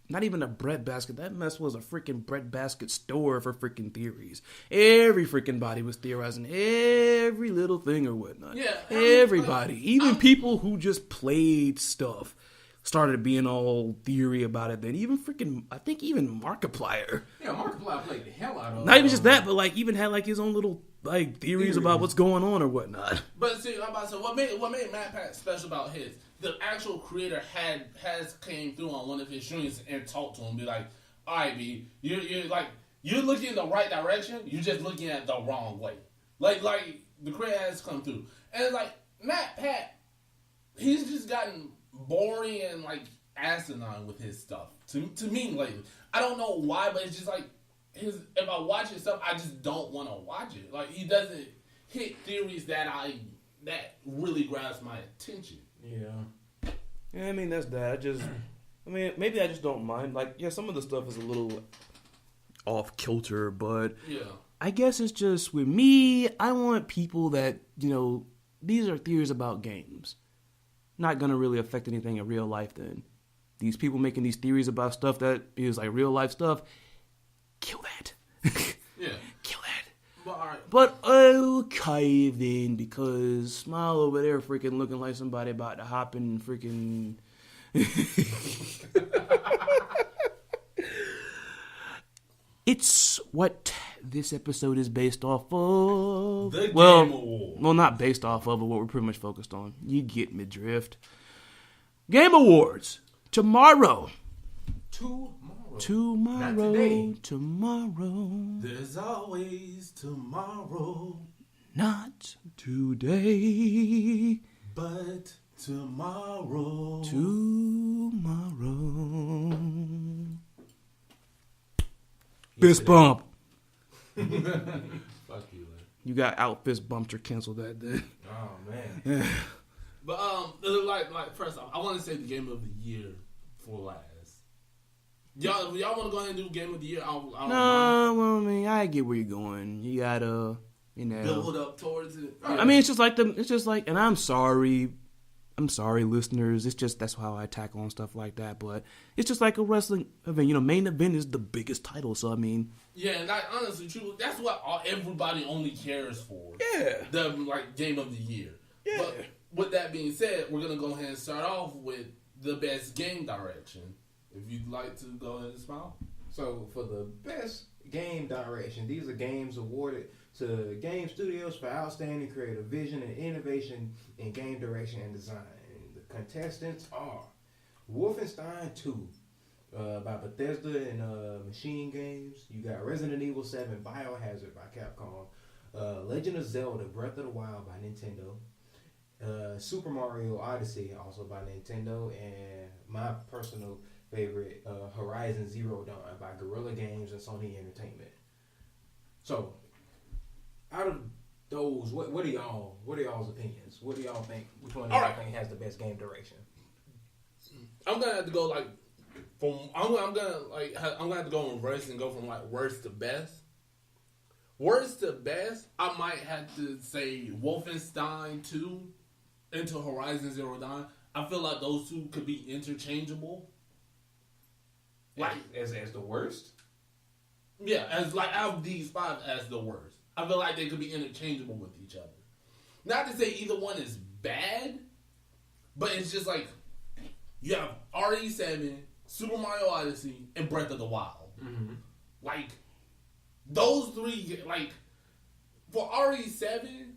not even a bread basket. That mess was a freaking bread basket store for freaking theories. Every freaking body was theorizing every little thing or whatnot. Yeah. Everybody. Even people who just played stuff started being all theory about it. Then even I think even Markiplier. Yeah, Markiplier played the hell out of it. Not even just that, but like even had like his own little like theories about what's going on or whatnot. But see, I'm about to say, what made Matt Pat special about his? The actual creator has came through on one of his streams and talked to him, be like, all right, B, you're looking in the right direction, you're just looking at the wrong way. Like the creator has come through. And it's like Matt Pat, he's just gotten boring and like asinine with his stuff. To me lately. I don't know why, but it's just like if I watch his stuff, I just don't want to watch it. Like he doesn't hit theories that really grabs my attention. Yeah, I mean, that's that. Maybe I just don't mind. Like, yeah, some of the stuff is a little off kilter, but yeah. I guess it's just with me, I want people that, these are theories about games. Not going to really affect anything in real life then. These people making these theories about stuff that is like real life stuff, kill that. Yeah. Kill that. But, all right. But okay then, because Smile over there freaking looking like somebody about to hop in freaking. It's what this episode is based off of. The Game Awards. Well, not based off of, but what we're pretty much focused on. You get me drift. Game Awards tomorrow. Tomorrow. There's always tomorrow. Not today. But tomorrow. Fist bump. Fuck you, man. You got Outfits bumped or canceled that day. Oh man. But like first off, I want to say the game of the year for last. Y'all want to go ahead and do game of the year? I don't mind. Well, I mean, I get where you're going. You gotta, build up towards it. I mean, it's just like, and I'm sorry, listeners. It's just that's how I tackle on stuff like that. But it's just like a wrestling event. Main event is the biggest title, so I mean, yeah, and honestly, truly, that's what everybody only cares for. Yeah, the game of the year. Yeah. But with that being said, we're gonna go ahead and start off with the best game direction. If you'd like to go ahead and smile. So for the best game direction, these are games awarded to game studios for outstanding creative vision and innovation in game direction and design. And the contestants are Wolfenstein 2 by Bethesda and Machine Games. You got Resident Evil 7 Biohazard by Capcom. Legend of Zelda Breath of the Wild by Nintendo. Super Mario Odyssey also by Nintendo. And my personal favorite, Horizon Zero Dawn by Guerrilla Games and Sony Entertainment. So, out of those, what are y'all's opinions? What do y'all think? Which one do y'all think has the best game direction? I'm gonna have to go I'm gonna have to go in reverse and go from worst to best. Worst to best, I might have to say Wolfenstein 2 into Horizon Zero Dawn. I feel like those two could be interchangeable. As the worst? Yeah, as out of these five as the worst. I feel like they could be interchangeable with each other. Not to say either one is bad, but it's just you have RE7, Super Mario Odyssey, and Breath of the Wild. Mm-hmm. Those three, for RE7,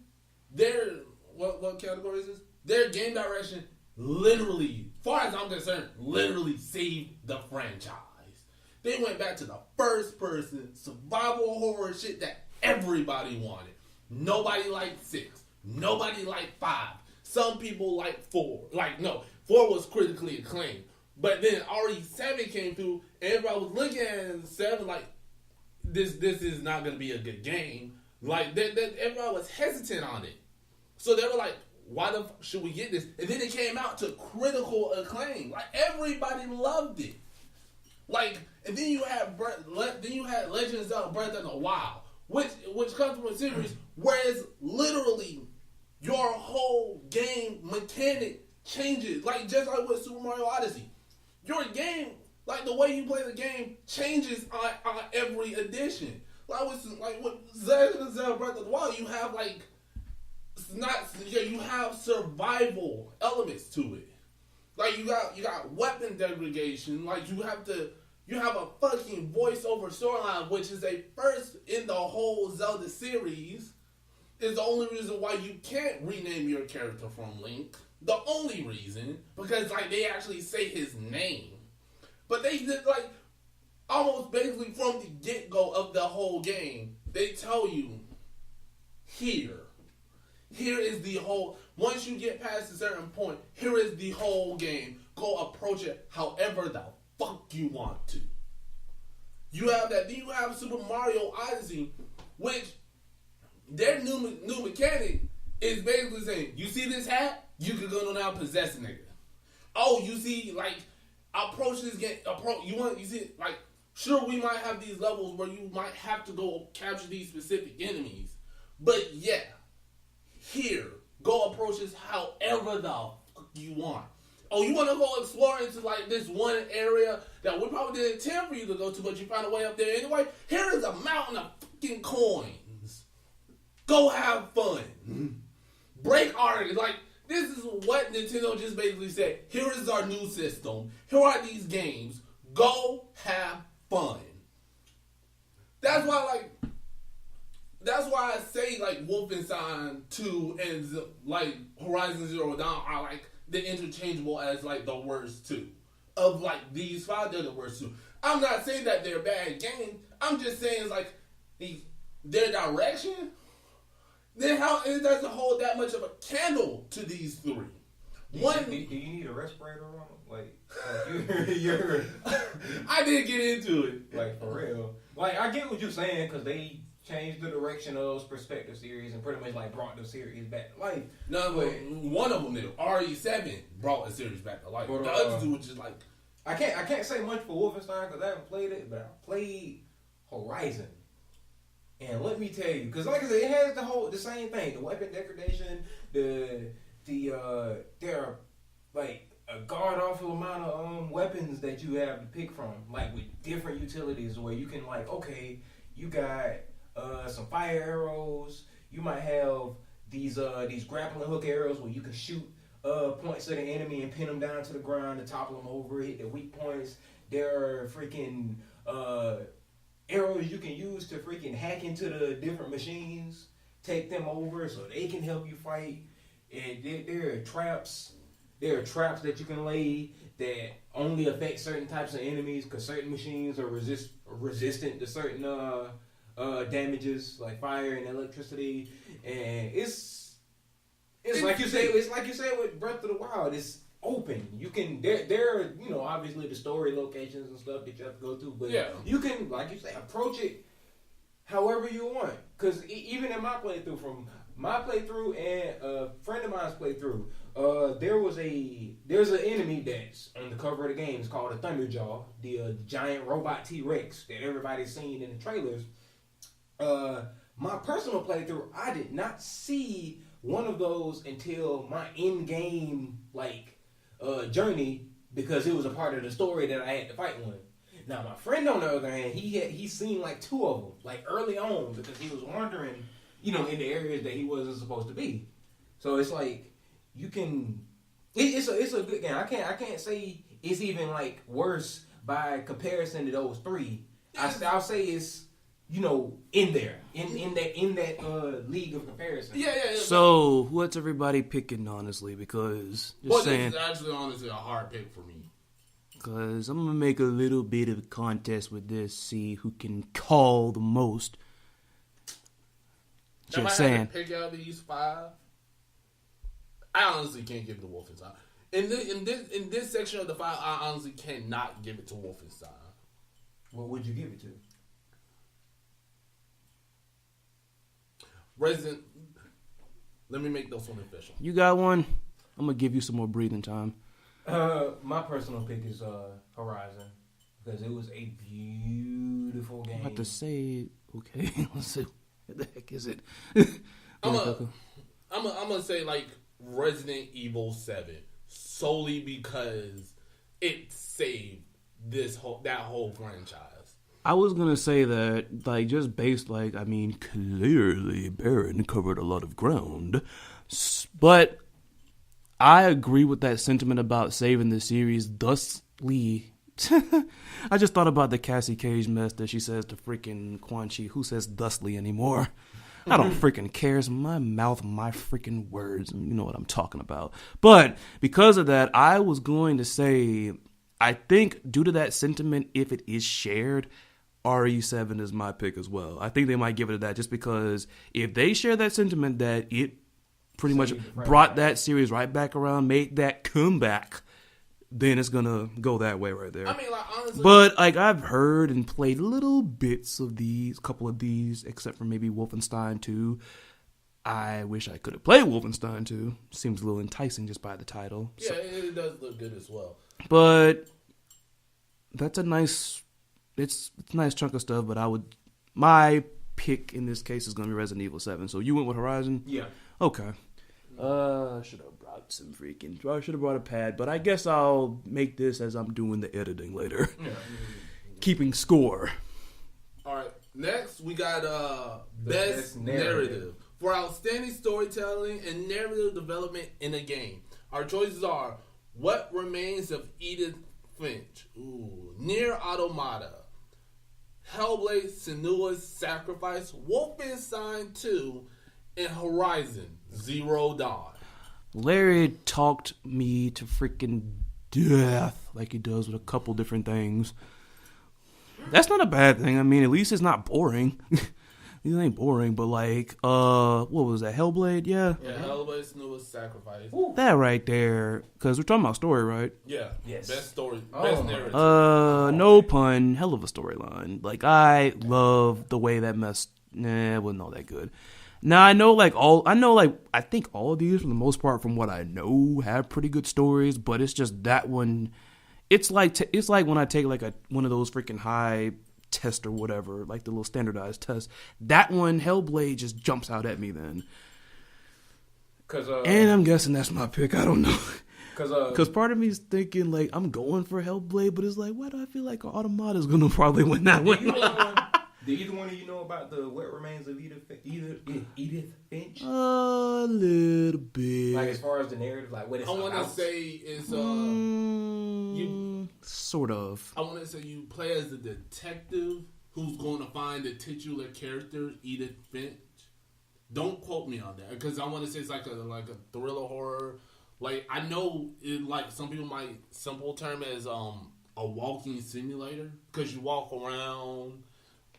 their what category is this? Their game direction literally, far as I'm concerned, literally saved the franchise. They went back to the first person survival horror shit that everybody wanted. Nobody liked 6. Nobody liked 5. Some people liked 4. 4 was critically acclaimed. But then RE7 came through, and everybody was looking at 7 this is not going to be a good game. Everybody was hesitant on it. So they were like, why the should we get this? And then it came out to critical acclaim. Everybody loved it. And then you had Legend of Zelda Breath of the Wild, which comes from a series where it's literally your whole game mechanic changes. Just like with Super Mario Odyssey. Your game, the way you play the game changes on every edition. With Legend of Zelda Breath of the Wild, you have you have survival elements to it. You got weapon degradation. You have a fucking voiceover storyline, which is a first in the whole Zelda series. Is the only reason why you can't rename your character from Link. The only reason, because they actually say his name. But they did almost basically from the get-go of the whole game, they tell you, here is the whole, once you get past a certain point, here is the whole game. Go approach it however the fuck you want to. You have that. Then you have Super Mario Odyssey, which their new mechanic is basically saying, you see this hat? You can go now possess a nigga. Oh, you see, approach this game. Sure, we might have these levels where you might have to go capture these specific enemies, but yeah, here, go approach this however the fuck you want. Oh, you want to go explore into this one area that we probably didn't intend for you to go to, but you found a way up there anyway? Here is a mountain of fucking coins. Go have fun. Break art. This is what Nintendo just basically said. Here is our new system. Here are these games. Go have fun. That's why I say Wolfenstein 2 and Horizon Zero Dawn are the interchangeable as the worst two. Of these 5, they're the worst two. I'm not saying that they're bad games. I'm just saying their direction, then how it doesn't hold that much of a candle to these 3. Do you need a respirator on them? You're I didn't get into it. For real. I get what you're saying because they changed the direction of those perspective series and pretty much like brought the series back to life. No, but one of them did. RE7 brought a series back to life. But, the other two was just like. I can't say much for Wolfenstein because I haven't played it, but I played Horizon. And let me tell you, because like I said, it has the same thing, the weapon degradation, there are like a god awful amount of weapons that you have to pick from, like with different utilities where you can like, okay, you got some fire arrows, you might have these grappling hook arrows where you can shoot points of the enemy and pin them down to the ground to topple them over, hit their weak points. There are freaking arrows you can use to freaking hack into the different machines, take them over so they can help you fight. And there are traps. There are traps that you can lay that only affect certain types of enemies because certain machines are resistant to certain damages like fire and electricity. And it's like you say. It's like you said with Breath of the Wild. It's open. You can there are obviously the story locations and stuff that you have to go to, but you can, like you say, approach it however you want. Because even in my playthrough, from my playthrough and a friend of mine's playthrough, there's an enemy that's on the cover of the game. It's called a Thunderjaw, the giant robot T-Rex that everybody's seen in the trailers. My personal playthrough, I did not see one of those until my in-game journey because it was a part of the story that I had to fight one. Now my friend on the other hand, he's seen like two of them like early on because he was wandering, in the areas that he wasn't supposed to be. So it's like you can, it's a good game. I can't say it's even like worse by comparison to those three. I'll say it's in there, in that league of comparison. Yeah. So, what's everybody picking, honestly? Because, this is actually, honestly, a hard pick for me. Because I'm going to make a little bit of a contest with this, see who can call the most. Just saying. If I had to pick out these five, I honestly can't give it to Wolfenstein. In this section of the five, I honestly cannot give it to Wolfenstein. What would you give it to? Resident. Let me make those one official. You got one? I'm going to give you some more breathing time. My personal pick is Horizon because it was a beautiful game. I'm about to say, okay, let's see. What the heck is it? I'm gonna say like Resident Evil 7 solely because it saved that whole franchise. I was gonna say that, like, just based, clearly Baron covered a lot of ground, but I agree with that sentiment about saving the series thusly. I just thought about the Cassie Cage mess that she says to freaking Quan Chi. Who says thusly anymore? I don't freaking care. It's my mouth, my freaking words. You know what I'm talking about. But because of that, I was going to say, I think due to that sentiment, if it is shared, RE7 is my pick as well. I think they might give it to that just because if they share that sentiment that it pretty much brought that series right back around, made that comeback, then it's gonna go that way right there. I mean, like, honestly, but like I've heard and played little bits of these, couple of these, except for maybe Wolfenstein 2. I wish I could have played Wolfenstein 2. Seems a little enticing just by the title. Yeah, it does look good as well. But that's a nice, it's a nice chunk of stuff. But my pick in this case is gonna be Resident Evil 7. So you went with Horizon? Yeah. Okay. Should have brought some freaking. I should have brought a pad, but I guess I'll make this as I'm doing the editing later. Yeah. Keeping score. All right. Next, we got best narrative for outstanding storytelling and narrative development in a game. Our choices are What Remains of Edith Finch, Nier Automata, Hellblade: Senua's Sacrifice, Wolfenstein 2, and Horizon Zero Dawn. Larry talked me to freaking death like he does with a couple different things. That's not a bad thing. I mean, at least it's not boring. It ain't boring, but like, what was that? Hellblade? Yeah. Yeah, Hellblade: Senua's Sacrifice. That right there, because we're talking about story, right? Yeah. Yes. Best story. Best narrative. No pun. Hell of a storyline. Like, I love the way that it wasn't all that good. Now I think all of these for the most part, from what I know, have pretty good stories. But it's just that one. It's like when I take like one of those freaking high tests or whatever, like the little standardized test. That one, Hellblade, just jumps out at me then. And I'm guessing that's my pick. I don't know. Because part of me is thinking like I'm going for Hellblade, but it's like, why do I feel like Automata's gonna probably win that one? Do either one of you know about the What Remains of Edith Finch? A little bit. Like as far as the narrative, like what it's about. I want to say is you sort of. I want to say you play as the detective who's going to find the titular character Edith Finch. Don't quote me on that because I want to say it's like a thriller horror. Like I know it, like some people might simple term as a walking simulator because you walk around.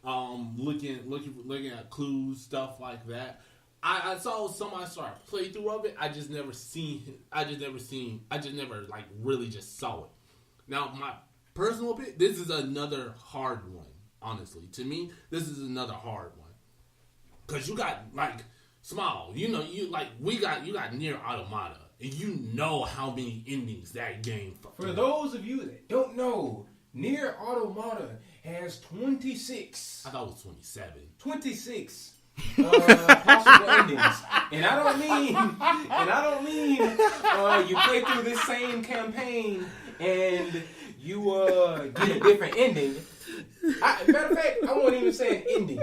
Looking at clues, stuff like that. I saw somebody start a playthrough of it. I just never like really just saw it. Now my personal opinion, this is another hard one. Honestly, to me, this is another hard one because you got like small. You know, you got Nier Automata, and you know how many endings that game. For those of you that don't know, Nier Automata has 26. I thought it was 27. 26 possible endings, and I don't mean you play through this same campaign and you get a different ending. Matter of fact, I won't even say an ending.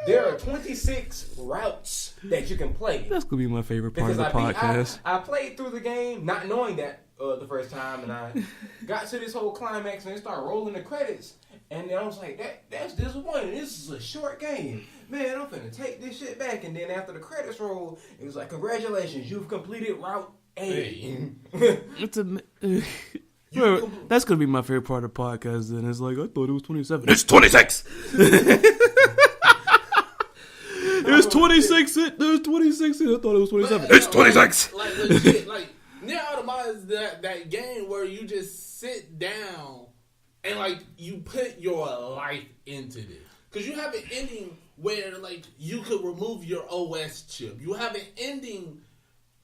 There are 26 routes that you can play. That's gonna be my favorite part of the podcast. I played through the game not knowing that the first time, and I got to this whole climax and they started rolling the credits. And then I was like, that's disappointing. This is a short game. Man, I'm finna take this shit back. And then after the credits roll, it was like, congratulations, you've completed Route A. That's going to be my favorite part of the podcast then. It's like, I thought it was 27. It's 26! It was 26. It was 26. I thought it was 27. It's 26! Like, legit, like, Nier Automata is that game where you just sit down and, like, you put your life into this. Because you have an ending where, like, you could remove your OS chip. You have an ending,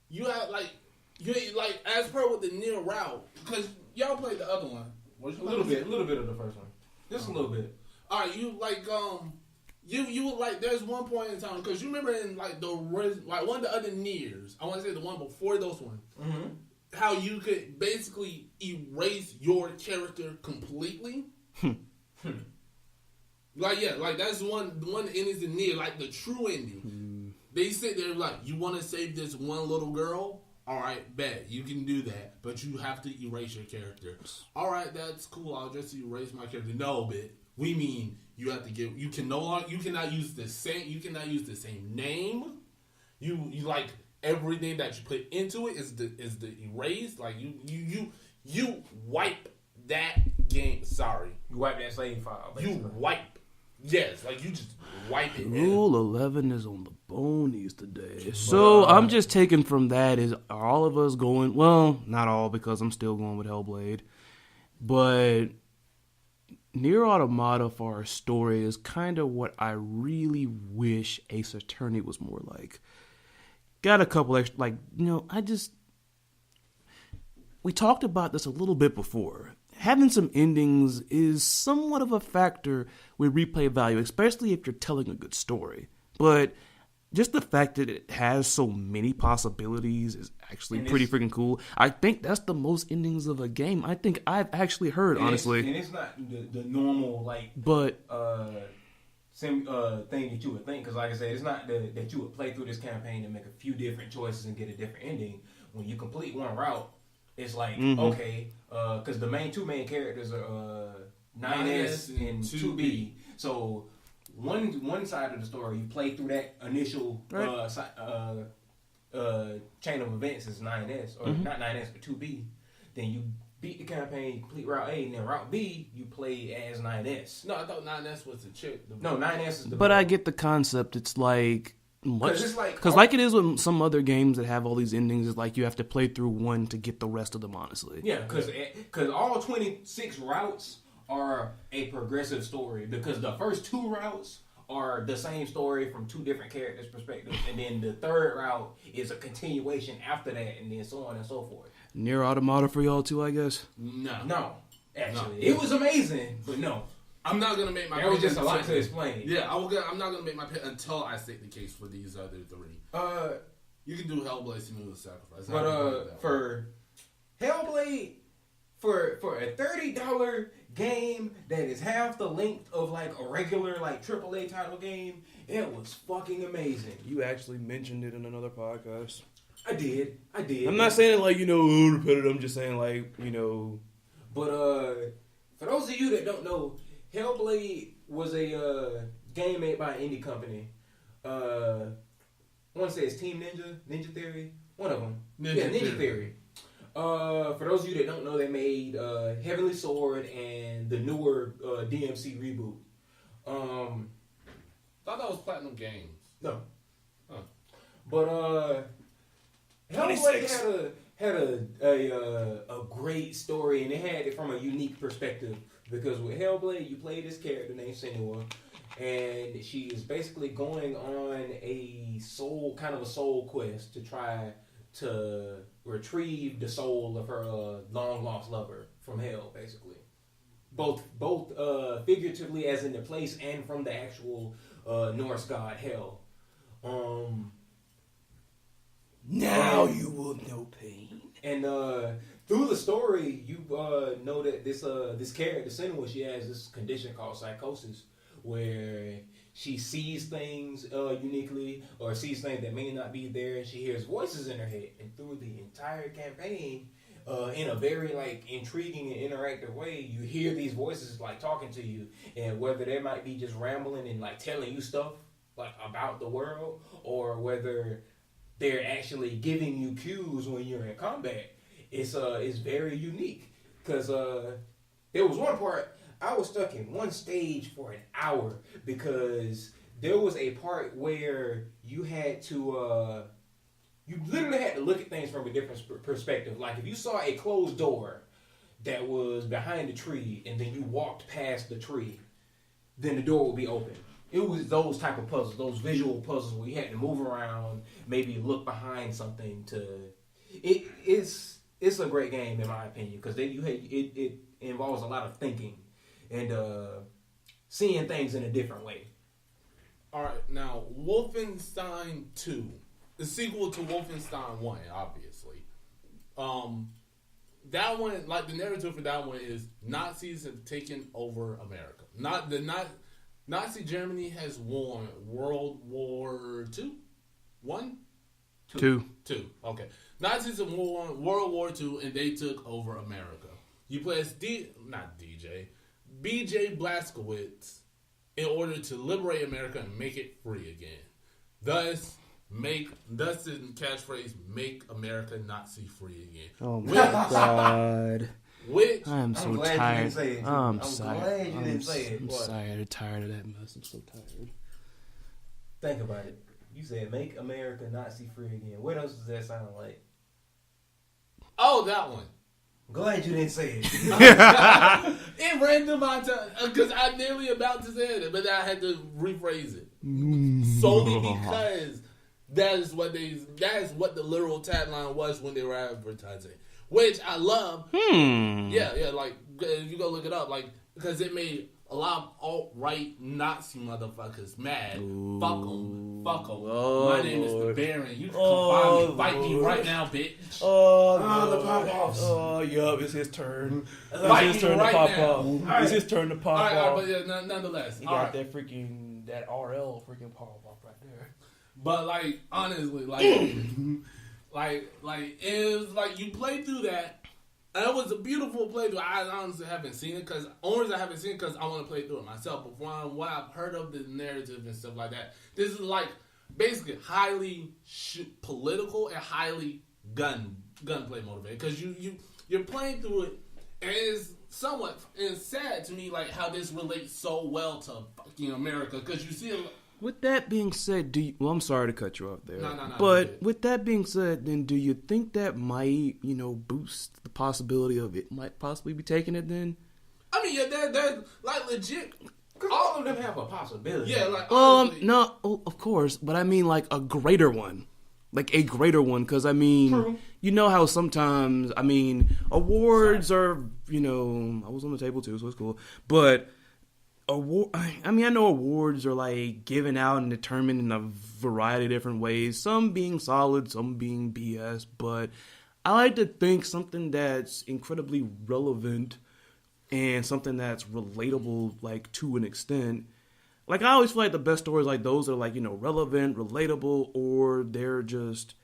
you have, like, as per with the Nier route. Because y'all played the other one. A little bit of the first one. Just a little bit. Alright, you, like, you like, there's one point in time, because you remember in, like, one of the other Niers, I want to say the one before those ones, how you could basically erase your character completely. Like, yeah, like that's one ending in Nier, like the true ending. They sit there like, you want to save this one little girl? All right, bet you can do that, but you have to erase your character. All right, that's cool. I'll just erase my character. No, but we mean you have to give. You cannot use the same name. You like. Everything that you put into it is the erase. Like you wipe that game. Sorry, you wipe that save file. Basically. You wipe. Yes, like you just wipe it. Rule 11 is on the bonies today. So I'm just taking from that is, are all of us going? Well, not all, because I'm still going with Hellblade, but Nier Automata for our story is kind of what I really wish Ace Attorney was more like. Got a couple extra, like, you know, we talked about this a little bit before. Having some endings is somewhat of a factor with replay value, especially if you're telling a good story. But just the fact that it has so many possibilities is actually pretty freaking cool. I think that's the most endings of a game I think I've actually heard, honestly. And it's not the normal, like, thing that you would think, because like I said, it's not that you would play through this campaign and make a few different choices and get a different ending. When you complete one route, it's like, okay, because the two main characters are 9S and 2B. So one side of the story, you play through that initial chain of events is 9S, or not 9S, but 2B. Then you beat the campaign, complete Route A, and then Route B, you play as 9S. No, I thought 9S was the chick. No, 9S is the... But I get the concept. It's like... Because like it is with some other games that have all these endings, it's like you have to play through one to get the rest of them, honestly. Yeah, because all 26 routes are a progressive story, because the first two routes are the same story from two different characters' perspectives, and then the third route is a continuation after that, and then so on and so forth. Near Automata for y'all too, I guess. No, actually, it was amazing, but no. I'm not gonna make my. That was just a lot to explain. Yeah, I'm not gonna make my pick until I state the case for these other three. You can do Hellblade: Senua's Sacrifice, but for Hellblade, for a $30 game that is half the length of like a regular like AAA title game, it was fucking amazing. You actually mentioned it in another podcast. I did. I'm not saying it like, repetitive. I'm just saying like, But for those of you that don't know, Hellblade was a game made by an indie company. I want to say it's Team Ninja Theory, one of them. Ninja Theory. For those of you that don't know, they made Heavenly Sword and the newer DMC reboot. Thought that was Platinum Games. No. Huh. But Hellblade had a great story, and it had it from a unique perspective. Because with Hellblade, you play this character named Senua, and she is basically going on a soul quest to try to retrieve the soul of her long lost lover from hell, basically. Both figuratively as in the place and from the actual Norse god Hel. Now you will know pain. And through the story, you know that this character, Senua, she has this condition called psychosis, where she sees things uniquely, or sees things that may not be there, and she hears voices in her head. And through the entire campaign, in a very like intriguing and interactive way, you hear these voices like talking to you, and whether they might be just rambling and like telling you stuff like about the world, or whether they're actually giving you cues when you're in combat. It's very unique, because there was one part I was stuck in one stage for an hour, because there was a part where you had to you literally had to look at things from a different perspective. Like if you saw a closed door that was behind the tree, and then you walked past the tree, then the door would be open. It was those type of puzzles, those visual puzzles where you had to move around, maybe look behind something to. It's a great game in my opinion, because it involves a lot of thinking and seeing things in a different way. All right, now Wolfenstein 2, the sequel to Wolfenstein 1, obviously. That one, like the narrative for that one is Nazis have taken over America. Nazi Germany has won World War II? One? Two. Okay. Nazis have won World War II, and they took over America. You play as BJ Blazkowicz in order to liberate America and make it free again. Thus the catchphrase, make America Nazi free again. Oh my God. I'm so tired. I'm glad you didn't say it. I'm tired of that mess. I'm so tired. Think about it. You said make America Nazi free again. What else does that sound like? Oh, that one. Glad you didn't say it. It ran through my tongue because I nearly about to say it, but I had to rephrase it solely because that is what the literal tagline was when they were advertising, which I love. Yeah, like if you go look it up, like because it made a lot of alt-right Nazi motherfuckers mad. Ooh. Fuck them. Oh, my name is the Baron. You can fight me right now, bitch. The pop-offs. Oh, yup, it's his turn. Fight It's his turn right to pop now. off. It's his turn to pop off. All right, but yeah, nonetheless. He got that RL freaking pop off right there. But like honestly, like it was like you play through that, and it was a beautiful playthrough. I honestly haven't seen it because I want to play through it myself. But from what I've heard of the narrative and stuff like that, this is like basically highly political and highly gunplay motivated because you're playing through it, and it's sad to me like how this relates so well to fucking America because you see it. With that being said, I'm sorry to cut you off there. No, but with that being said, then do you think that might, boost the possibility of it might possibly be taking it then? I mean, yeah, they're like legit. Because all of them have a possibility. Yeah, like no, of course, but I mean like a greater one. Like a greater one, because I mean, True. You know how sometimes, I mean, awards are, you know, I was on the table too, so it's cool. But I know awards are like given out and determined in a variety of different ways. Some being solid, some being BS. But I like to think something that's incredibly relevant and something that's relatable, like to an extent. Like, I always feel like the best stories like those are, like, you know, relevant, relatable, or they're just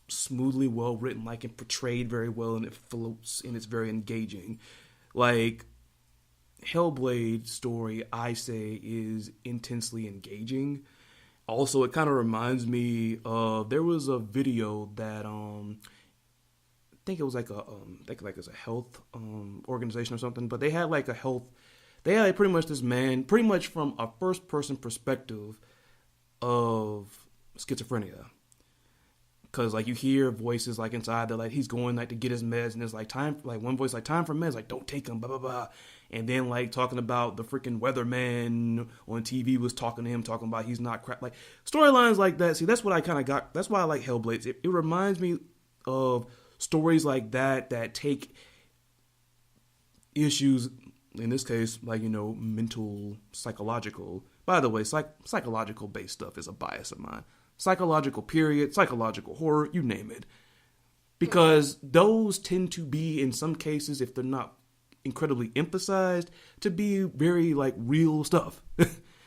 smoothly well written, like, and portrayed very well, and it floats, and it's very engaging. Like, Hellblade story, I say, is intensely engaging. Also, it kind of reminds me of, there was a video that, I think it was like it's a health organization or something, but they had like a health. They had pretty much this man, pretty much from a first-person perspective of schizophrenia. Because, like, you hear voices, like, inside that, like, he's going, like, to get his meds, and there's, like, time, like, one voice, like, time for meds, like, don't take them, blah, blah, blah. And then, like, talking about the freaking weatherman on TV was talking to him, talking about he's not crap. Like, storylines like that, see, that's what I kind of got. That's why I like Hellblades. It reminds me of stories like that take issues, in this case, like, you know, mental, psychological. By the way, psychological based stuff is a bias of mine. Psychological period, psychological horror, you name it. Because those tend to be, in some cases, if they're not incredibly emphasized, to be very, like, real stuff.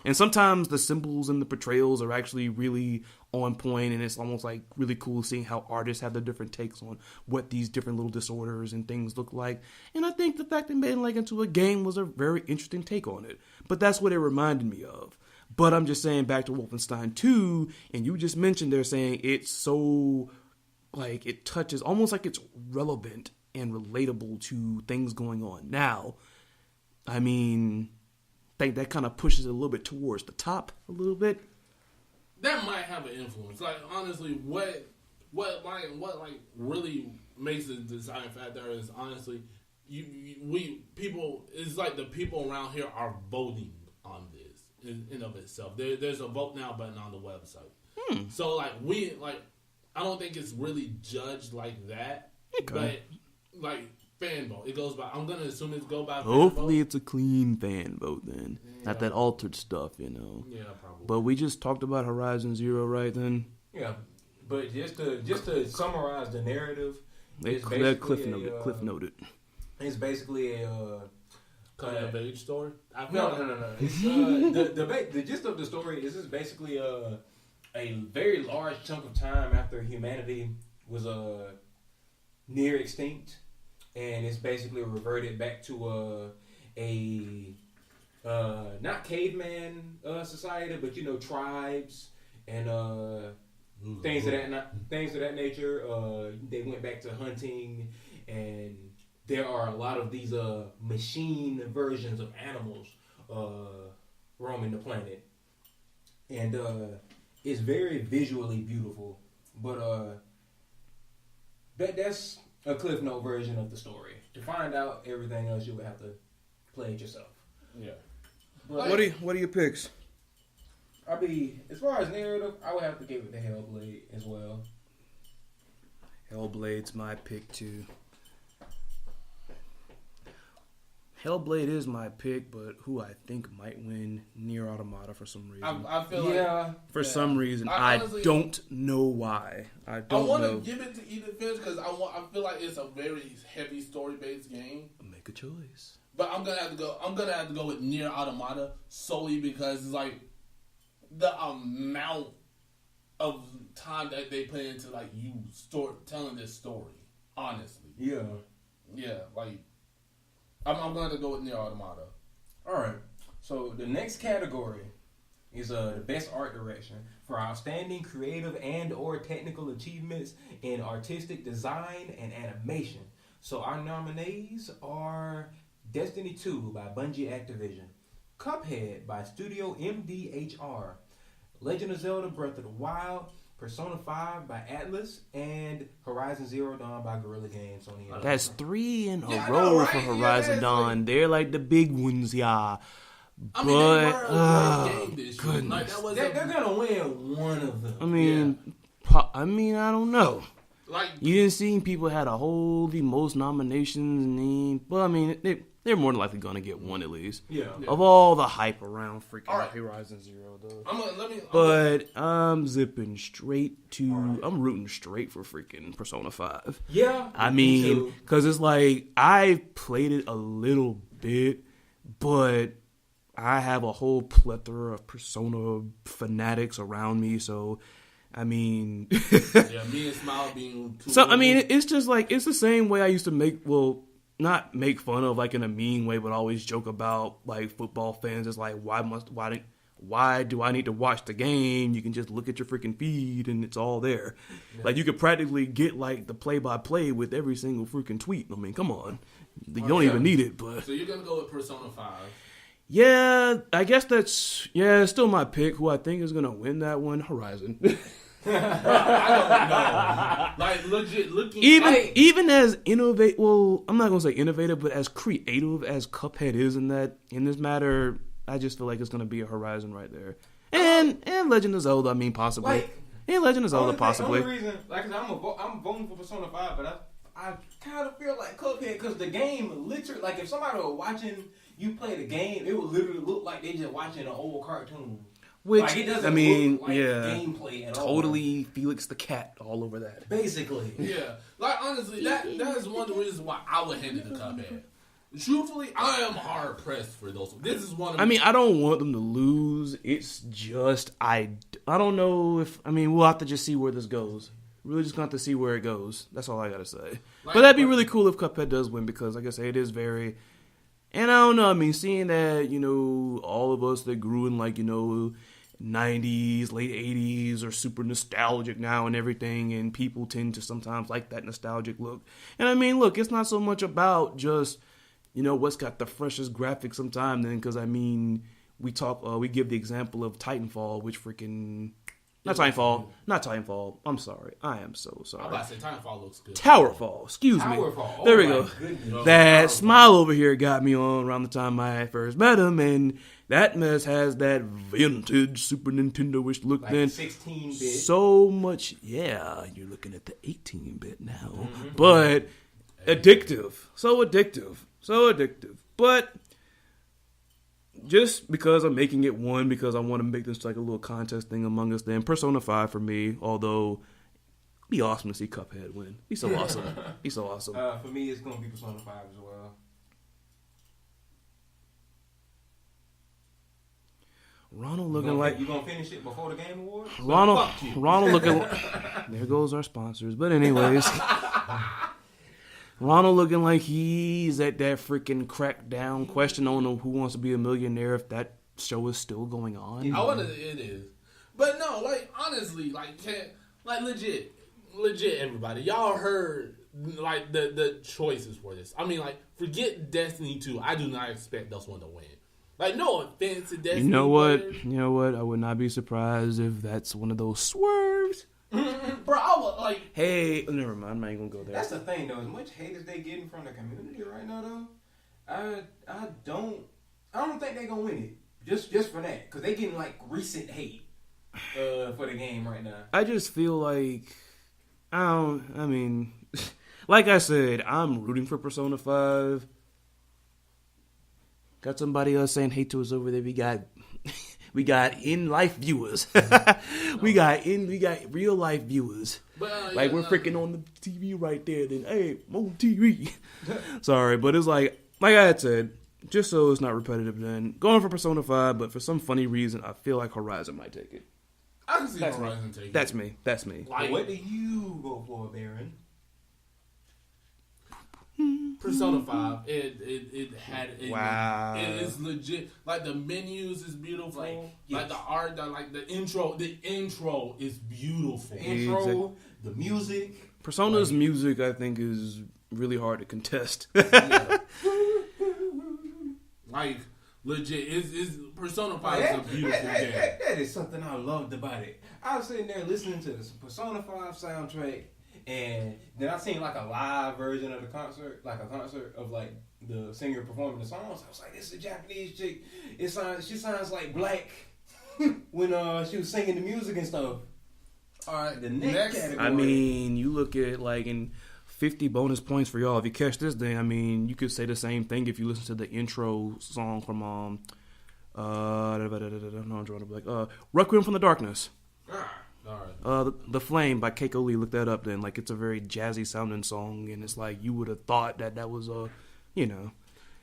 And sometimes the symbols and the portrayals are actually really on point, and it's almost like really cool seeing how artists have their different takes on what these different little disorders and things look like. And I think the fact they made it like into a game was a very interesting take on it. But that's what it reminded me of. But I'm just saying, back to Wolfenstein 2, and you just mentioned they're saying it's so, like, it touches, almost like it's relevant and relatable to things going on now. I mean, I think that kind of pushes it a little bit towards the top a little bit. That might have an influence. Like, honestly, what really makes the deciding factor is, honestly, it's like the people around here are voting on this in of itself. There's a vote now button on the website. So, like, I don't think it's really judged like that. Okay. But, like, fan vote. It goes by, I'm going to assume it's go by fan Hopefully vote. It's a clean fan vote then. Yeah. Not that altered stuff, you know. Yeah, probably. But we just talked about Horizon Zero, right then? Yeah. But just to summarize the narrative, it's Cliff noted. It's basically a coming of age story? No. It's the gist of the story is basically a very large chunk of time after humanity was near extinct, and it's basically reverted back to a not caveman society, but, you know, tribes and things of that nature. They went back to hunting, and there are a lot of these machine versions of animals roaming the planet, and it's very visually beautiful. But that's a Cliff Note version of the story. To find out everything else, you would have to play it yourself. Yeah. But what are your picks? As far as narrative, I would have to give it to Hellblade as well. Hellblade's my pick too. Hellblade is my pick, but who I think might win, Nier Automata for some reason. I feel like... For some reason. I honestly don't know why. I want to give it to Edith Finch because I feel like it's a very heavy story-based game. Make a choice. But I'm gonna have to go with Nier Automata solely because it's like the amount of time that they put into like telling this story. Honestly. Yeah. Yeah, like I'm going to go with Nier Automata. All right. So the next category is the best art direction for outstanding creative and or technical achievements in artistic design and animation. So our nominees are Destiny 2 by Bungie Activision, Cuphead by Studio MDHR, Legend of Zelda Breath of the Wild, Persona 5 by Atlas, and Horizon Zero Dawn by Guerrilla Games on the That's 3 in a Yeah, I row know, right? for Yeah, Horizon that's Dawn. They're like the big ones, yeah. I mean, they were a great game this year. goodness. Like, that was They're gonna win one of them. I mean, I don't know. like You didn't see people had a whole the most nominations, well, I mean, they're more than likely gonna get one at least. Yeah. Of all the hype around freaking Alright. Horizon Zero, though. I'm zipping straight to. I'm rooting straight for freaking Persona 5. Yeah. I me mean, too. because it's like I played it a little bit, but I have a whole plethora of Persona fanatics around me, so. I mean, yeah, me and Smile being two. so I mean, it's just like it's the same way I used to not make fun of like in a mean way, but always joke about like football fans. It's like why do I need to watch the game? You can just look at your freaking feed and it's all there. Yeah. Like you could practically get like the play-by-play with every single freaking tweet. I mean, come on, you don't even need it. But so you're gonna go with Persona 5. Yeah, I guess it's still my pick. Who I think is gonna win that one, Horizon. I don't know. Like legit looking. Even as innovative. Well, I'm not gonna say innovative, but as creative as Cuphead is in this matter, I just feel like it's gonna be a Horizon right there. And Legend of Zelda. I mean, possibly. Legend of Zelda, possibly. The only reason, like, I'm voting for Persona 5, but I kind of feel like Cuphead because the game literally, like, if somebody were watching you play the game, it would literally look like they just watching an old cartoon. Which, like, it doesn't I mean, look like gameplay at all. Totally Felix the Cat all over that. Basically. Yeah. Like, honestly, that is one of the reasons why I would hand it to Cuphead. Truthfully, I am hard pressed for those. This is one of I don't want them to lose. It's just, I don't know if, we'll have to just see where this goes. Really just going to have to see where it goes. That's all I got to say. But that'd be really cool if Cuphead does win because, like I say, it is very... And I don't know, seeing that, all of us that grew in, 90s, late 80s are super nostalgic now and everything, and people tend to sometimes like that nostalgic look. And look, it's not so much about just, what's got the freshest graphics sometime then, because, we give the example of Titanfall, which freaking... Not Titanfall. I'm sorry. I am so sorry. I'm about to say Titanfall looks good. Towerfall. Excuse me. Oh, there we go. Goodness. That Towerfall. Smile over here got me on around the time I first met him, and that mess has that vintage Super Nintendo-ish look. Like then 16-bit. So much. Yeah, you're looking at the 18-bit now, but addictive. So addictive. But. Just because I'm making it one, because I want to make this like a little contest thing among us, then Persona 5 for me, although it'd be awesome to see Cuphead win. Be so awesome. For me, it's going to be Persona 5 as well. Ronald looking like... You going to finish it before the Game Awards? Ronald looking like... There goes our sponsors. But anyways... Ronald looking like he's at that freaking crackdown question on Who Wants to Be a Millionaire if that show is still going on. It is. But no, honestly, legit everybody. Y'all heard, the choices for this. Forget Destiny 2. I do not expect this one to win. No offense to Destiny. You know what? I would not be surprised if that's one of those swerves. Bro, I was hey, never mind. I'm not even gonna go there. That's the thing, though. As much hate as they getting from the community right now, though, I don't think they're gonna win it. Just for that, because they getting recent hate for the game right now. I just feel like like I said, I'm rooting for Persona 5. Got somebody else saying hate to us over there. We got in-life viewers. we got real-life viewers. But, we're freaking on the TV right there. Then, hey, on TV. Sorry, but it's like I had said, just so it's not repetitive then, going for Persona 5, but for some funny reason, I feel like Horizon might take it. I can see Horizon take it. That's me. What do you go for, Baron? Persona 5, it had a, wow. It is legit. The menus is beautiful. Yes. The art, the intro is beautiful. The music. Persona's music, I think, is really hard to contest. legit. It's Persona 5 is a beautiful game. That is something I loved about it. I was sitting there listening to the Persona 5 soundtrack, and then I seen like a live version of the concert, like a concert of like the singer performing the songs. I was like, this is a Japanese chick. She sounds like Black when she was singing the music and stuff. All right, the next category. I mean, you look at like in 50 bonus points for y'all. If you catch this thing, I mean, you could say the same thing if you listen to the intro song from Requiem from the Darkness. All right. The Flame by Keiko Lee. Look that up then. Like, it's a very jazzy sounding song, and it's like you would have thought that was a, you know.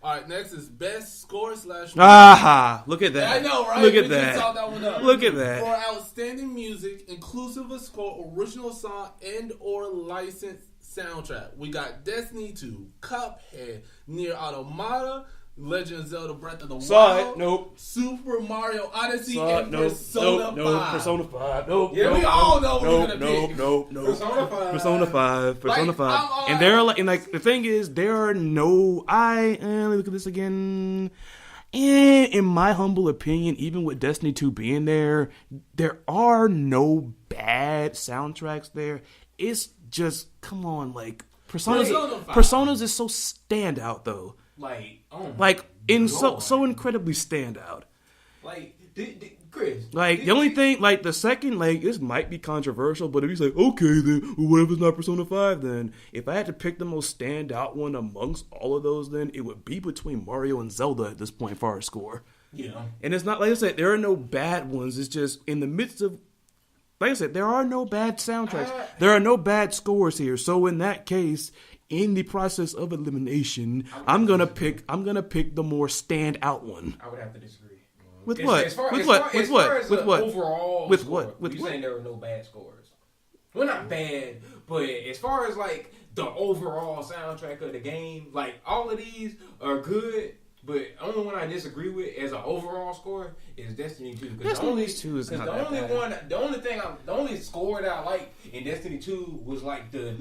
All right, next is best score / Aha! Look at that. I know, right? Look at We that. just saw that one up. Look at that. For outstanding music, inclusive of score, original song, and or licensed soundtrack, we got Destiny 2, Cuphead, Nier Automata, Legend of Zelda: Breath of the Saw Wild, it. Nope. Super Mario Odyssey, Saw and it. Nope. Persona 5. Nope. Persona 5. Nope. Yeah, nope, we all know what we're nope, gonna nope, pick. nope, nope. Persona 5. Persona 5. Persona Like, 5. And there are like the thing is there are no let me look at this again. In my humble opinion, even with Destiny 2 being there are no bad soundtracks there. It's just come on, like Personas is so standout though. Like, oh Like God. so incredibly standout. Like, Chris. Like, the only thing, like, the second, like, this might be controversial, but if you say, okay, then, well, what if it's not Persona 5, then? If I had to pick the most standout one amongst all of those, then it would be between Mario and Zelda at this point for our score. Yeah. And it's not, like I said, there are no bad ones. It's just, in the midst of, like I said, there are no bad soundtracks. There are no bad scores here. So, in that case, in the process of elimination, I'm gonna pick the more standout one. I would have to disagree. With what? With what? With what? Overall With score, what? With you what? saying there were no bad scores? Well, not bad, but as far as like the overall soundtrack of the game, like all of these are good. But only one I disagree with as an overall score is Destiny 2. Destiny 2 is not that bad. The only score that I like in Destiny 2 was like the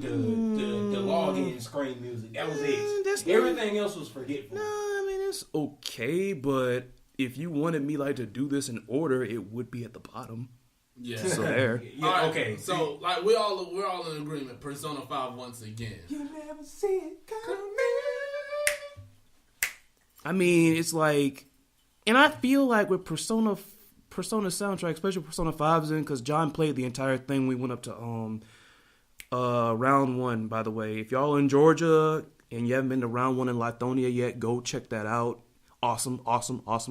login screen music. That was it. Everything else was forgetful. No, I mean it's okay, but if you wanted me like to do this in order, it would be at the bottom. Yeah. So there. Yeah, Right, okay. So like we're all in agreement. Persona 5 once again. You never see it coming. I mean, it's like, and I feel like with Persona soundtrack, especially Persona 5's in, because John played the entire thing. We went up to round 1. By the way, if y'all in Georgia and you haven't been to round 1 in Lithonia yet, go check that out. Awesome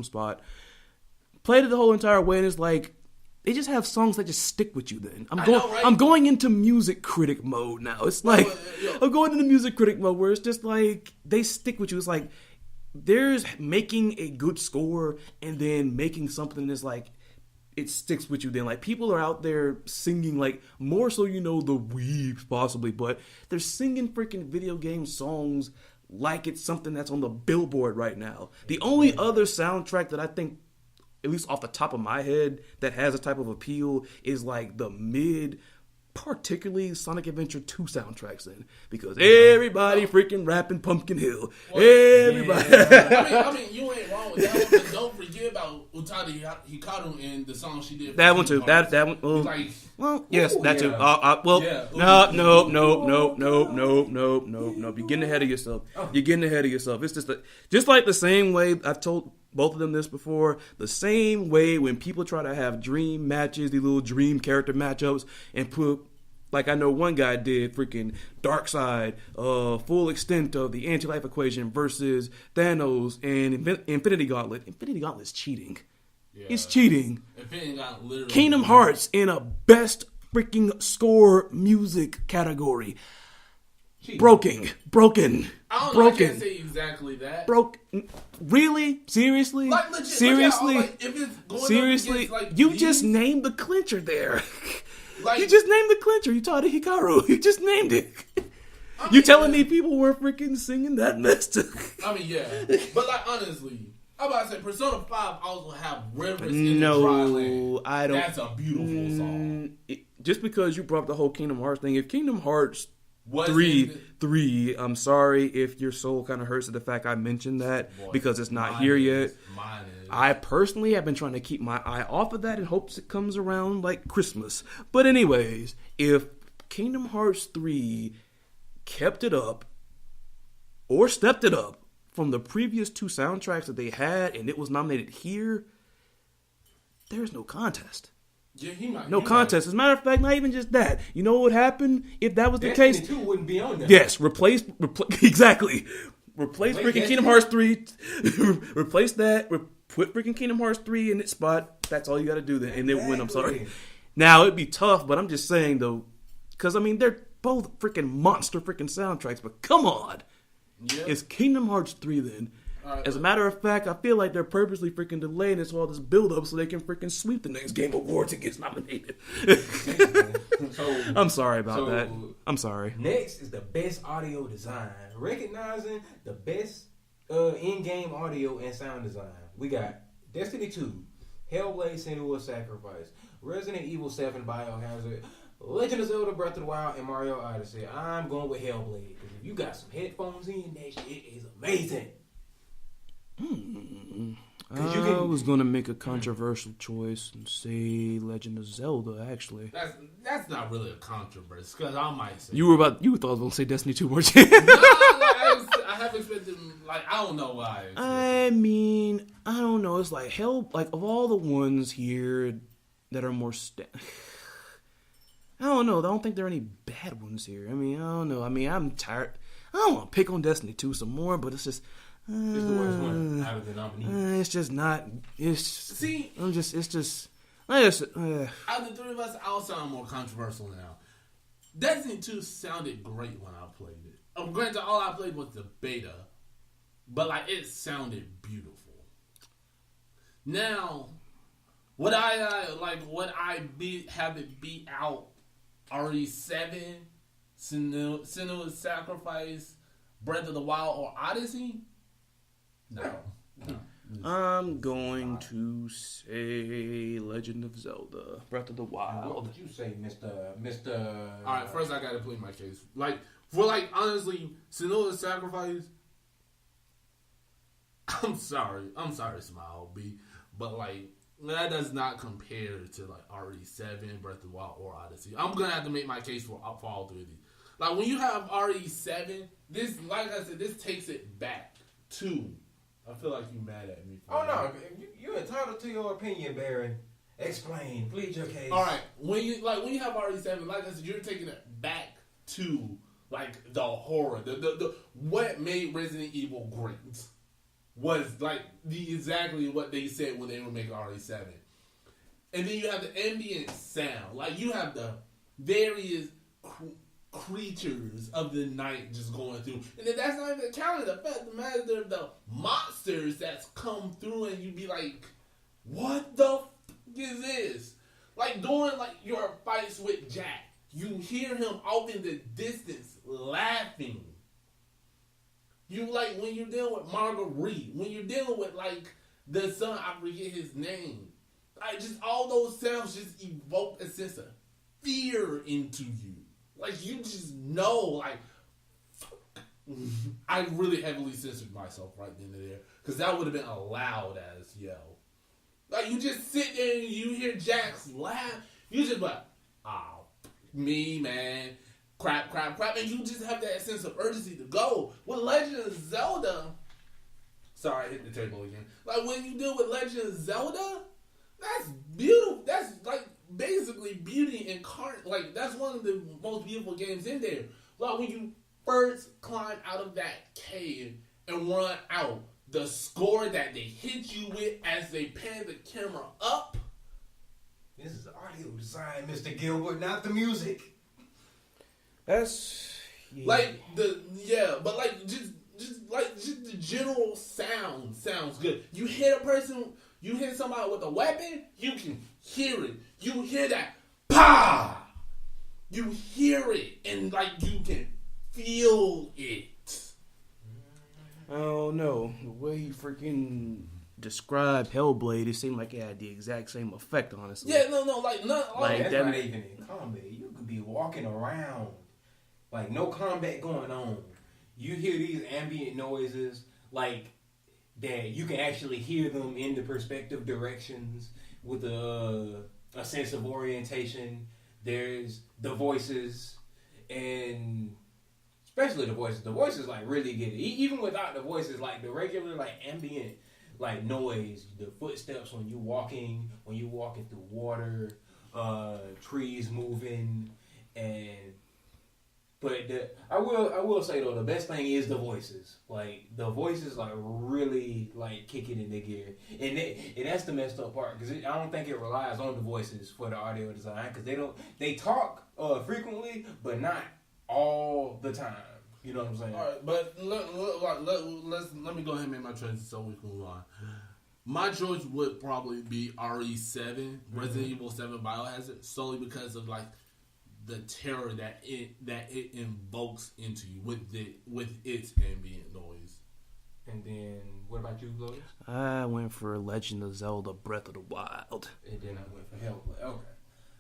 spot. Played it the whole entire way, and it's like they just have songs that just stick with you. Then I'm going into music critic mode now. It's like I'm going into music critic mode where it's just like they stick with you. It's like there's making a good score and then making something that's like it sticks with you. Then like people are out there singing like more so the weebs possibly, but they're singing freaking video game songs like it's something that's on the billboard right now. The only other soundtrack that I think, at least off the top of my head, that has a type of appeal is like the particularly Sonic Adventure 2 soundtracks in. Because everybody freaking rapping Pumpkin Hill. Everybody. Yeah. I mean, you ain't wrong with that one, but don't forget about Utada Hikaru and the song she did. That one too. That one. Well, yes, that too. No. You're getting ahead of yourself. You're getting ahead of yourself. It's just like the same way I've told both of them this before. The same way when people try to have dream matches, these little dream character matchups, and put, like I know one guy did, freaking Darkseid, full extent of the anti-life equation versus Thanos and Infinity Gauntlet. Infinity Gauntlet's cheating. Yeah. It's cheating. Infinity Gauntlet literally. Kingdom Hearts in a best freaking score music category. Broken. I can't say exactly that. Really? Seriously? Like, legit, seriously? like, if it's going seriously? Up against, you just named the clincher there. Like, you just named the clincher. You taught it Hikaru. You just named it. You telling me people were freaking singing that mess? I mean, yeah. But like, honestly, I'm about to say Persona 5 also have Rivers in the Dry Land. I don't. That's a beautiful song. Just because you brought up the whole Kingdom Hearts thing, if Kingdom Hearts Three. I'm sorry if your soul kind of hurts at the fact I mentioned that because it's not here yet. I personally have been trying to keep my eye off of that in hopes it comes around like Christmas. But anyways, if Kingdom Hearts 3 kept it up or stepped it up from the previous 2 soundtracks that they had and it was nominated here, there's no contest. Yeah, no contest. As a matter of fact, not even just that. You know what would happen if that was the Destiny case? 2 wouldn't be on there. Yes, exactly. Replace freaking Kingdom Hearts 3. Replace that. Put freaking Kingdom Hearts 3 in its spot. That's all you got to do then. And then win. I'm sorry. Now, it'd be tough, but I'm just saying, though, because, I mean, they're both freaking monster freaking soundtracks, but come on. Yep. It's Kingdom Hearts 3 then. As a matter of fact, I feel like they're purposely freaking delaying this all this build up so they can freaking sweep the next Game Awards and get nominated. I'm sorry about that. I'm sorry. Next is the best audio design. Recognizing the best in-game audio and sound design. We got Destiny 2, Hellblade: Senua's Sacrifice, Resident Evil 7 Biohazard, Legend of Zelda Breath of the Wild, and Mario Odyssey. I'm going with Hellblade because if you got some headphones in, that shit is amazing. I was gonna make a controversial choice and say Legend of Zelda. Actually, that's not really a controversy because I might say you thought I was gonna say Destiny 2, weren't you? I haven't expected I don't know why. I mean, I don't know. It's like like of all the ones here that are more. I don't know. I don't think there are any bad ones here. I mean, I don't know. I mean, I'm tired. I don't want to pick on Destiny 2 some more, but it's just. It's the worst one out of the nominees. It's just not. It's see. It's just. Out of the 3 of us, I'll sound more controversial now. Destiny 2 sounded great when I played it. Granted, all I played was the beta, but like it sounded beautiful. Now, would I have it beat out RE7, Senua's Sacrifice, Breath of the Wild, or Odyssey? No. I'm going to say Legend of Zelda, Breath of the Wild. What would you say, Mr. All right, first I gotta plead my case. Honestly, Senua's Sacrifice. I'm sorry, Smile B, but that does not compare to RE7, Breath of the Wild, or Odyssey. I'm gonna have to make my case for all 3 of these. Like when you have RE7, this, like I said, this takes it back to. I feel like you mad at me. Oh no, you're entitled to your opinion, Baron. Explain, plead your case. All right, when you have RE7, like I said, you're taking it back to the horror, the what made Resident Evil great was exactly what they said when they were making RE7, and then you have the ambient sound, you have the various creatures of the night just going through, and then that's not even counting the fact the monsters that's come through, and you be like, what the f is this? During your fights with Jack, you hear him off in the distance laughing. You when you're dealing with Marguerite, when you're dealing with the son, I forget his name. Just all those sounds just evoke a sense of fear into you. You just know, I really heavily censored myself right then and there, because that would have been a loud ass yell. You just sit there and you hear Jack's laugh, you just oh, me, man, crap, and you just have that sense of urgency to go. With Legend of Zelda, sorry, I hit the table again. When you deal with Legend of Zelda, that's beautiful. That's basically beauty incarnate. That's one of the most beautiful games in there. When you first climb out of that cave and run out, the score that they hit you with as they pan the camera up. This is audio design, Mr. Gilbert, not the music. That's just the general sounds good. You hit a person. You hit somebody with a weapon, you can hear it. You hear that, pa! You hear it, and you can feel it. I don't know. The way you freaking described Hellblade, it seemed like it had the exact same effect, honestly. Yeah, no, that's not even in combat. You could be walking around, like no combat going on. You hear these ambient noises, like that you can actually hear them in the perspective directions with a sense of orientation. There's the voices, and especially the voices. The voices like really get it. Even without the voices, like the regular like ambient like noise, the footsteps when you walking through water, trees moving, but I will say though, the best thing is the voices. Like the voices like really like kick it into gear, and that's the messed up part because I don't think it relies on the voices for the audio design because they talk frequently but not all the time. You know what I'm saying? All right, but let me go ahead and make my choice so we can move on. My choice would probably be RE7, Resident Evil 7 Biohazard, solely because of like the terror that it invokes into you with its ambient noise. And then what about you, Lotus? I went for Legend of Zelda: Breath of the Wild. And then I went for Hellblade. Okay.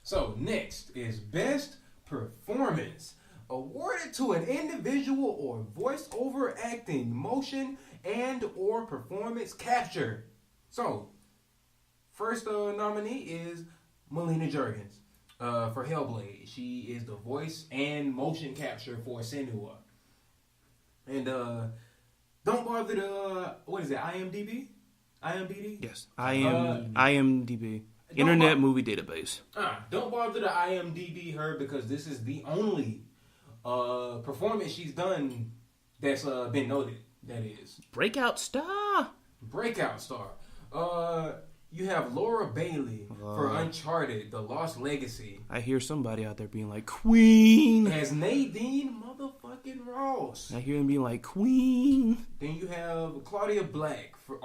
So next is Best Performance, awarded to an individual or voiceover acting, motion, and or performance capture. So, first nominee is Melina Juergens for Hellblade. She is the voice and motion capture for Senua. And don't bother to what is it? IMDb? Yes, IMDb. Internet Movie Database. Don't bother to IMDb her because this is the only performance she's done that's been noted. That is Breakout star. You have Laura Bailey for Uncharted: The Lost Legacy. I hear somebody out there being like Queen. As Nadine motherfucking Ross. I hear them being like Queen. Then you have Claudia Black for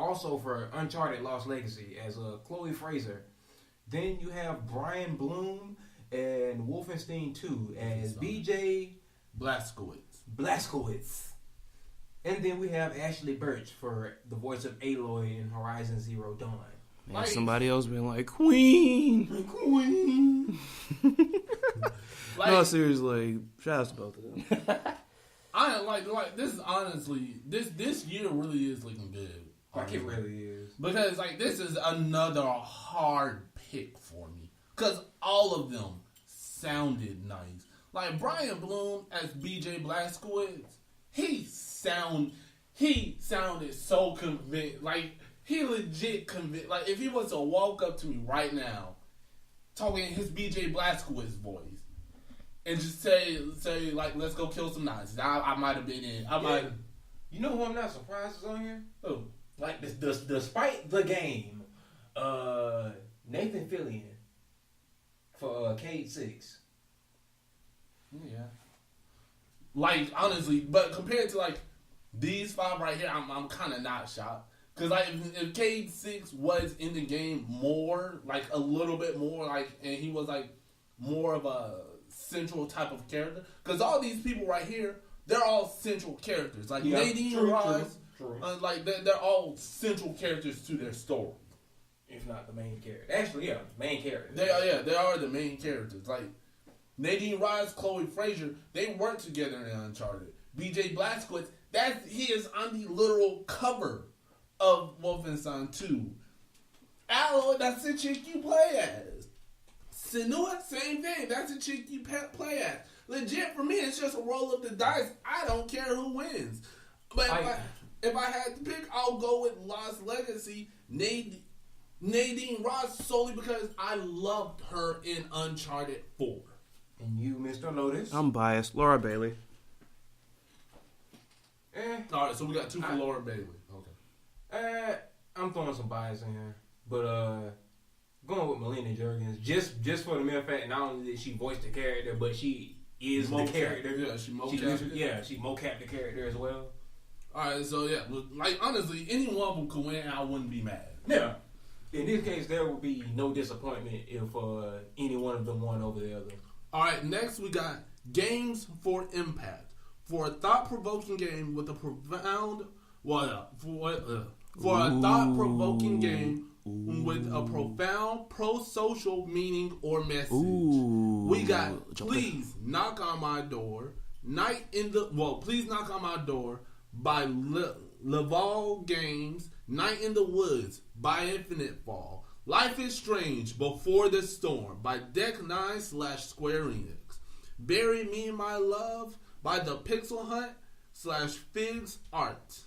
Uncharted: Lost Legacy as Chloe Fraser. Then you have Brian Bloom and Wolfenstein 2 as BJ Blazkowicz. And then we have Ashley Birch for the voice of Aloy in Horizon Zero Dawn. And somebody else being like Queen. No, seriously, shout out to both of them. I like this is honestly this year really is looking good. Like it really is. Because like this is another hard pick for me. Because all of them sounded nice. Like Brian Bloom as BJ Blazkowicz, he sounded so convinced. Like he legit convinced. Like if he was to walk up to me right now, talking in his BJ Blazkowicz voice, and just say like, let's go kill some Nazis. I might have been in. You know who I'm not surprised is on here? Who? Like despite the game, Nathan Fillion for Cade 6. Yeah. Like honestly, but compared to like these 5 right here, I'm kind of not shocked. Cause like if Cade 6 was in the game more, like a little bit more, like, and he was like more of a central type of character. Cause all these people right here, they're all central characters. Like Nadine Ross, like they're all central characters to their story. If not the main character. Actually, yeah, main character. They are the main characters. Like Nadine Ross, Chloe Fraser, they work together in Uncharted. BJ Blazkowicz, he is on the literal cover of Wolfenstein 2. Aloy, that's the chick you play as. Senua, same thing. That's the chick you play as. Legit, for me, it's just a roll of the dice. I don't care who wins. But if I had to pick, I'll go with Lost Legacy, Nadine Ross, solely because I loved her in Uncharted 4. And you, Mr. Lotus? I'm biased. Laura Bailey. Alright, so we got 2 for Laura Bailey. Okay. I'm throwing some bias in here. But going with Melina Juergens, just for the mere fact not only did she voice the character, but she is the character. Yeah, she mocapped the character as well. Alright, so yeah, like honestly, any one of them could win and I wouldn't be mad. Yeah. In this case, there would be no disappointment if any one of them won over the other. Alright, next we got Games for Impact. For a thought-provoking game with a profound... For a thought-provoking game with a profound pro-social meaning or message. We got Please Knock on My Door, Please Knock on My Door by Laval Games, Night in the Woods by Infinite Fall, Life is Strange Before the Storm by Deck 9 / Square Enix, Bury Me My Love by The Pixel Hunt / Figs Art,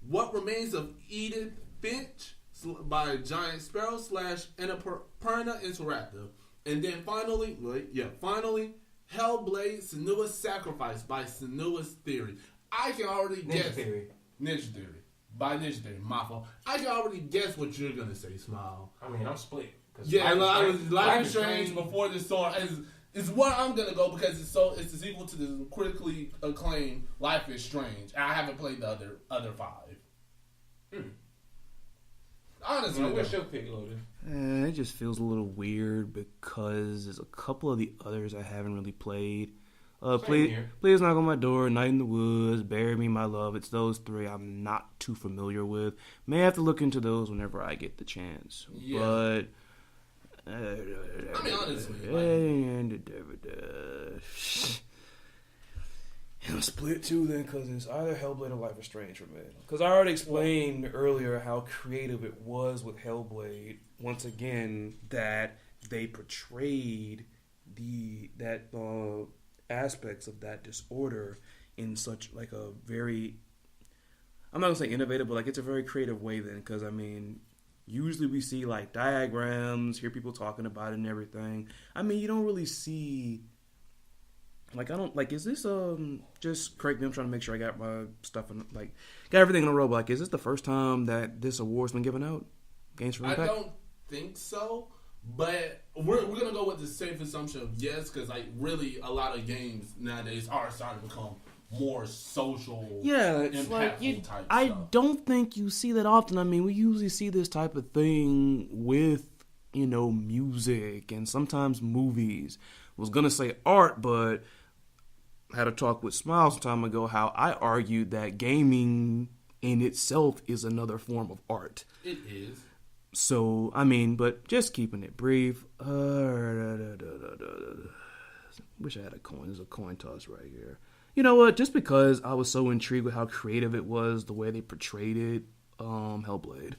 What Remains of Edith Finch by Giant Sparrow / Annapurna Interactive, and then finally, Hellblade Senua's Sacrifice by Senua's Theory. I can already guess. Ninja Theory. By Ninja Theory. My fault. I can already guess what you're going to say, Smile. I mean, I'm split. Yeah, Life is Strange Before the Storm is where I'm going to go because it's the sequel to the critically acclaimed Life is Strange. I haven't played the other 5. Honestly, what's your pick, Lotus? It just feels a little weird because there's a couple of the others I haven't really played. Please Knock on My Door, Night in the Woods, Bury Me My Love. It's those 3 I'm not too familiar with. May have to look into those whenever I get the chance. Yeah. But I mean, honestly, I'm split too then because it's either Hellblade or Life is Strange for me. Because I already explained earlier how creative it was with Hellblade. Once again, that they portrayed that aspects of that disorder in such like a very, I'm not gonna say innovative, but like it's a very creative way then. Because I mean, usually we see like diagrams, hear people talking about it and everything. I mean, you don't really see. Like, I don't, like, is this, just correct me, I'm trying to make sure I got my stuff, got everything in a row, but, like, is this the first time that this award's been given out? Games for Impact? I don't think so, but we're going to go with the safe assumption of yes, because, like, really, a lot of games nowadays are starting to become more social, it's like, type stuff. I don't think you see that often. I mean, we usually see this type of thing with, music and sometimes movies. I was going to say art, but I had a talk with Smile some time ago how I argued that gaming in itself is another form of art. It is. So, I mean, but just keeping it brief. Wish I had a coin. There's a coin toss right here. You know what? Just because I was so intrigued with how creative it was, the way they portrayed it, Hellblade.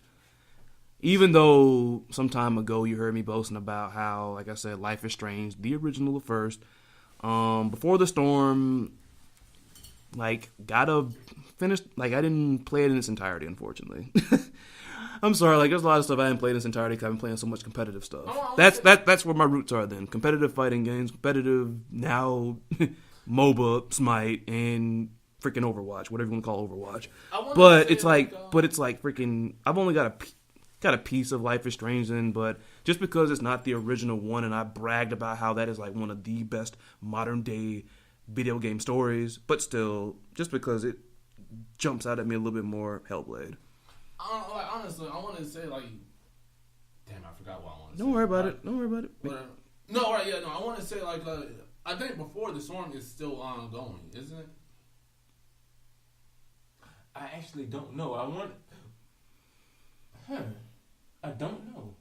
Even though some time ago you heard me boasting about how, like I said, Life is Strange, the original first, Before the Storm, like, gotta finish, like, I didn't play it in its entirety, unfortunately. I'm sorry, like, there's a lot of stuff I haven't played in its entirety because I've been playing so much competitive stuff. That's where my roots are then. Competitive fighting games, competitive, now, MOBA, Smite, and freaking Overwatch, whatever you want to call Overwatch. But it's like freaking, I've only got a piece of Life is Strange in, but just because it's not the original one, and I bragged about how that is like one of the best modern day video game stories, but still, just because it jumps out at me a little bit more, Hellblade. Honestly, I want to say like, damn, I forgot what I want to say. Don't worry about it. I want to say like, I think Before the Storm is still ongoing, isn't it? I actually don't know. I don't know.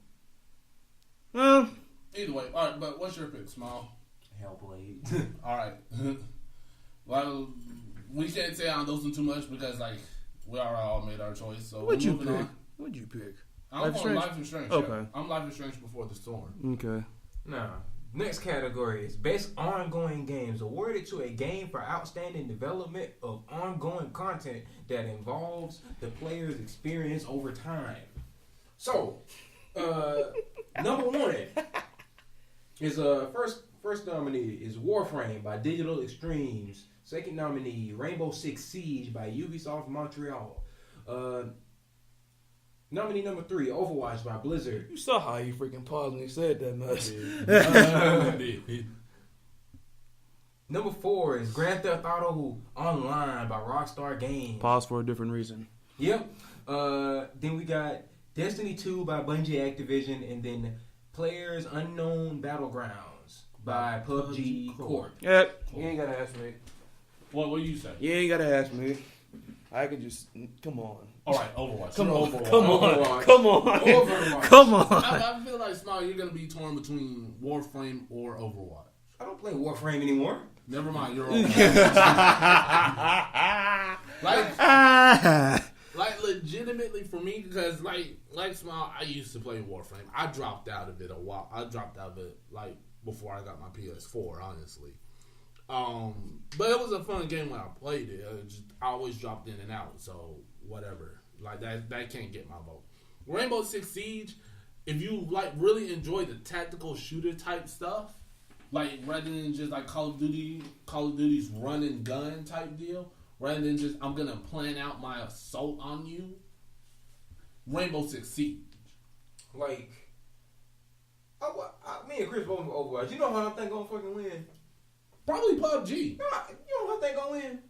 Well, either way, all right. But what's your pick, Small? Hellblade. All right. Well, we can't say on those two too much because like we all made our choice. So what'd you pick? I'm on Life is Strange. Okay. Yeah. I'm Life is Strange Before the Storm. Okay. Nah. Next category is Best Ongoing Games, awarded to a game for outstanding development of ongoing content that involves the player's experience over time. So, number 1 is first nominee is Warframe by Digital Extremes. Second nominee, Rainbow Six Siege by Ubisoft Montreal. Nominee number 3, Overwatch by Blizzard. You saw how you freaking paused when you said that much. Number 4 is Grand Theft Auto Online by Rockstar Games. Pause for a different reason. Yep. Then we got Destiny 2 by Bungie Activision, and then Players Unknown Battlegrounds by PUBG Corp. Yep. You ain't gotta ask me. What do you say? You ain't gotta ask me. I could just come on. All right, Overwatch. Come on. I feel like, Smile, you're going to be torn between Warframe or Overwatch. I don't play Warframe anymore. Never mind, you're wrong. like legitimately for me, because like Smile, I used to play Warframe. I dropped out of it a while. I dropped out of it like before I got my PS4, honestly. But it was a fun game when I played it. I always dropped in and out, so whatever. Like that can't get my vote. Rainbow Six Siege, if you like really enjoy the tactical shooter type stuff, like rather than just like Call of Duty's run and gun type deal, rather than just I'm gonna plan out my assault on you, Rainbow Six Siege. Like, me and Chris both Overwatch. You know how I think gonna fucking win? Probably PUBG. You know how I think gonna win?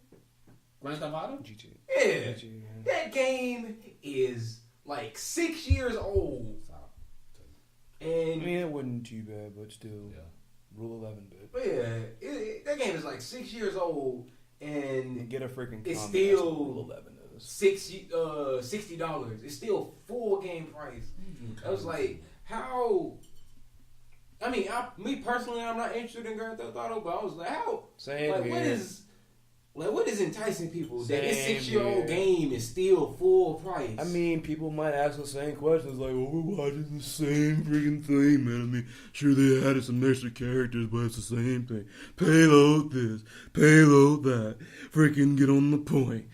Grand Theft Auto? GTA. Yeah. GTA, yeah. That game is like 6 years old. And I mean, it wasn't too bad, but still, yeah. Rule 11 bit. But yeah, that game is like 6 years old, and Get a freaking. It's comment, still that's what Rule 11 is. $60. It's still full game price. I was like, how? I mean, me personally, I'm not interested in Grand Theft Auto, but I was like, how? Same like, here. what is enticing people that this Same 6-year-old here. game is still full price? I mean, people might ask the same questions like, Overwatch is the same freaking thing, man. I mean, sure they added some extra characters, but it's the same thing. Payload this, payload that. Freaking get on the point.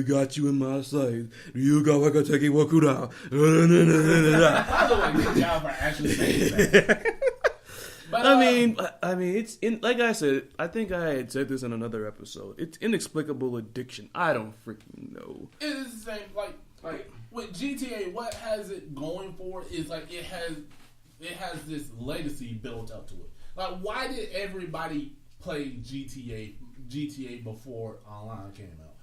Got you in my sight. You got Wakateki Wakura. I don't like good job for actually saying that. But, I mean, it's in. Like I said, I think I had said this in another episode. It's inexplicable addiction. I don't freaking know. It is the same. Like with GTA, what has it going for is like it has this legacy built up to it. Like, why did everybody play GTA before online came out?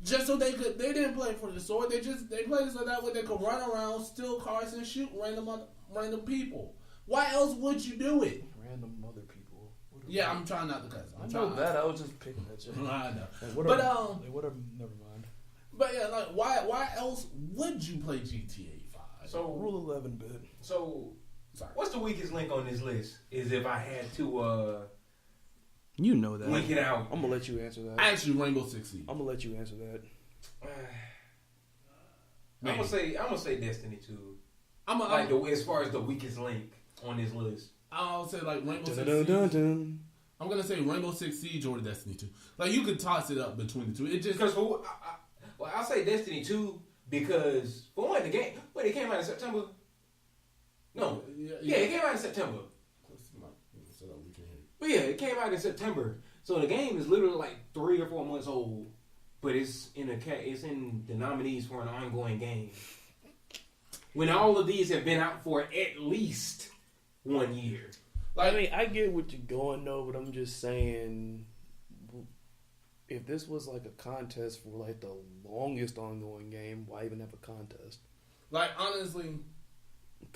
Just so they didn't play for the sword. They played so that way they could run around, steal cars, and shoot random people. Why else would you do it? Random other people. Yeah, I'm trying not to cuss. I know that. I was just picking that shit. I know. Never mind. But yeah, like why else would you play GTA 5? So Rule 11 bit. So Sorry. what's the weakest link on this list? Is if I had to You know that. link it out. I'm gonna let you answer that. Actually, Rainbow Six Siege. I'm gonna let you answer that. I'm gonna say Destiny 2. As far as the weakest link on this list. I'll say like Rainbow Six Siege. Dun-dun-dun-dun. I'm gonna say Rainbow Six Siege or Destiny 2. Like you could toss it up between the two. It just Because I'll say Destiny 2 because for one, it came out in September. No, yeah, it came out in September. So that we can hear. But yeah, it came out in September. So the game is literally like 3 or 4 months old, but it's in the nominees for an ongoing game. When all of these have been out for at least 1 year. I mean, I get what you're going though, but I'm just saying, if this was like a contest for like the longest ongoing game, why even have a contest? Like honestly,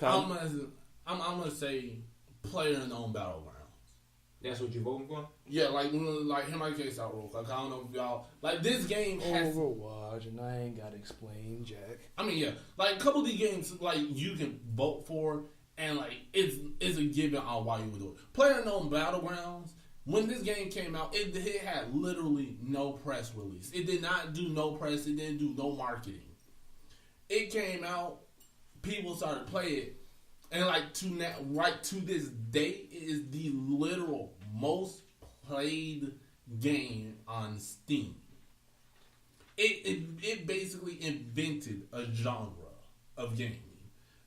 I'm gonna say player-unknown battlegrounds. That's what you're voting for? Yeah, like hear my case out real quick. I don't know if y'all like this game has Overwatch, and I ain't gotta explain, Jack. I mean, yeah, like a couple of these games, like you can vote for, and like it's a given on why you would do it. PlayerUnknown Battlegrounds. When this game came out, it had literally no press release. It did not do no press. It didn't do no marketing. It came out, people started playing it, and like to this day, it is the literal most played game on Steam. It basically invented a genre of gaming.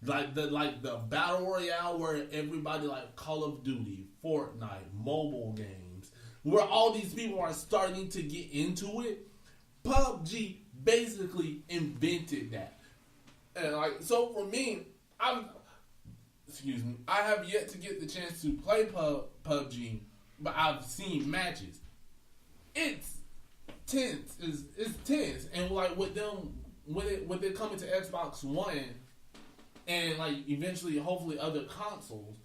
Like the battle royale where everybody like Call of Duty, Fortnite, mobile games, where all these people are starting to get into it. PUBG basically invented that, and like so for me, I have yet to get the chance to play PUBG, but I've seen matches. It's tense. It's tense, and like with them with it coming to Xbox One. And like eventually, hopefully, other consoles.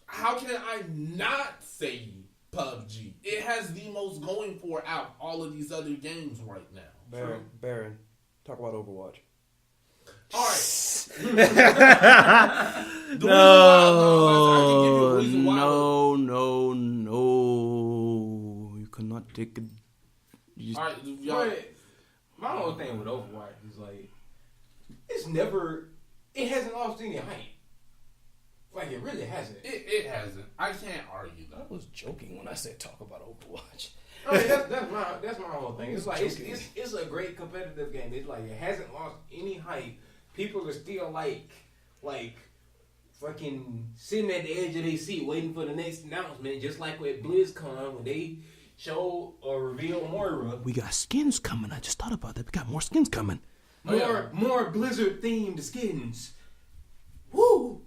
How can I not say PUBG? It has the most going for out all of these other games right now. Baron, talk about Overwatch. All right. No. my dick. All right, y'all. But my whole thing with Overwatch is like, it hasn't lost any hype. Like, it really hasn't. It hasn't. I can't argue though. I was joking when I said talk about Overwatch. I mean, that's my whole thing. It's like it's a great competitive game. It's like it hasn't lost any hype. People are still like fucking sitting at the edge of their seat waiting for the next announcement, just like with BlizzCon when they show or reveal Moira. We got skins coming. I just thought about that. We got more skins coming. More Blizzard themed skins. Woo!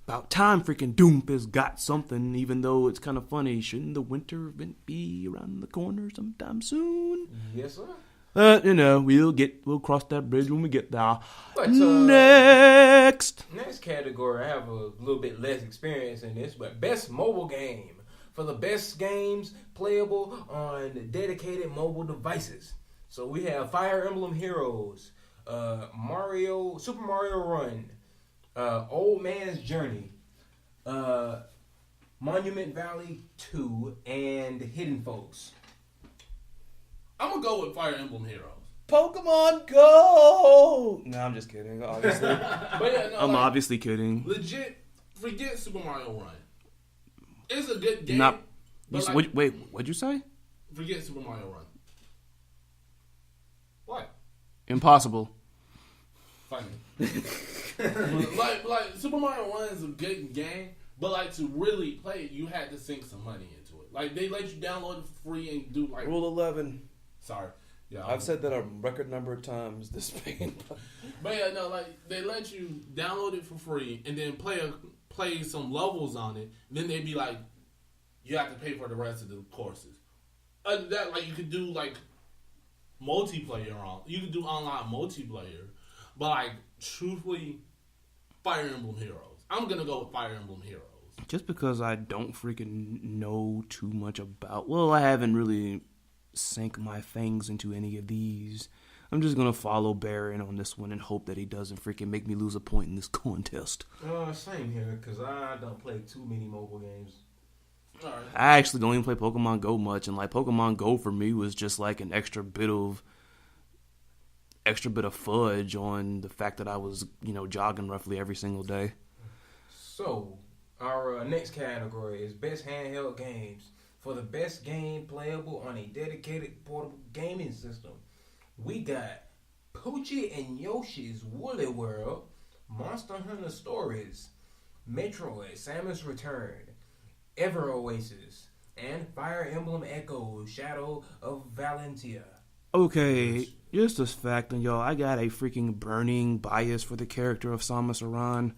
About time freaking Doom has got something, even though it's kind of funny. Shouldn't the winter event be around the corner sometime soon? Yes, sir. We'll cross that bridge when we get there. But, next category, I have a little bit less experience in this, but best mobile game. For the best games playable on dedicated mobile devices. So we have Fire Emblem Heroes, Super Mario Run, Old Man's Journey, Monument Valley 2, and Hidden Folks. I'm gonna go with Fire Emblem Heroes. Pokemon Go! No, I'm just kidding, obviously. But yeah, no, I'm obviously kidding. Legit, forget Super Mario Run. It's a good game. Wait, what'd you say? Forget Super Mario Run. What? Impossible. Funny. like Super Mario Run is a good game, but like to really play it, you had to sink some money into it. Like they let you download it for free and do like Rule 11. Sorry. Yeah, I've said that a record number of times this pain. But yeah, no, like they let you download it for free and then play some levels on it. And then they'd be like, you have to pay for the rest of the courses. Other than that, like you could do like multiplayer you could do online multiplayer, but like truthfully, Fire Emblem Heroes. I'm gonna go with Fire Emblem Heroes. Just because I don't freaking know too much about. Well, I haven't really sank my fangs into any of these. I'm just gonna follow Baron on this one and hope that he doesn't freaking make me lose a point in this contest. Same here, because I don't play too many mobile games. All right. I actually don't even play Pokemon Go much, and like Pokemon Go for me was just like an extra bit of fudge on the fact that I was, jogging roughly every single day. So, our next category is best handheld games. For the best game playable on a dedicated portable gaming system, we got Poochie and Yoshi's Woolly World, Monster Hunter Stories, Metroid Samus Return, Ever Oasis, and Fire Emblem Echoes Shadow of Valentia. Okay, just this fact, and y'all, I got a freaking burning bias for the character of Samus Aran.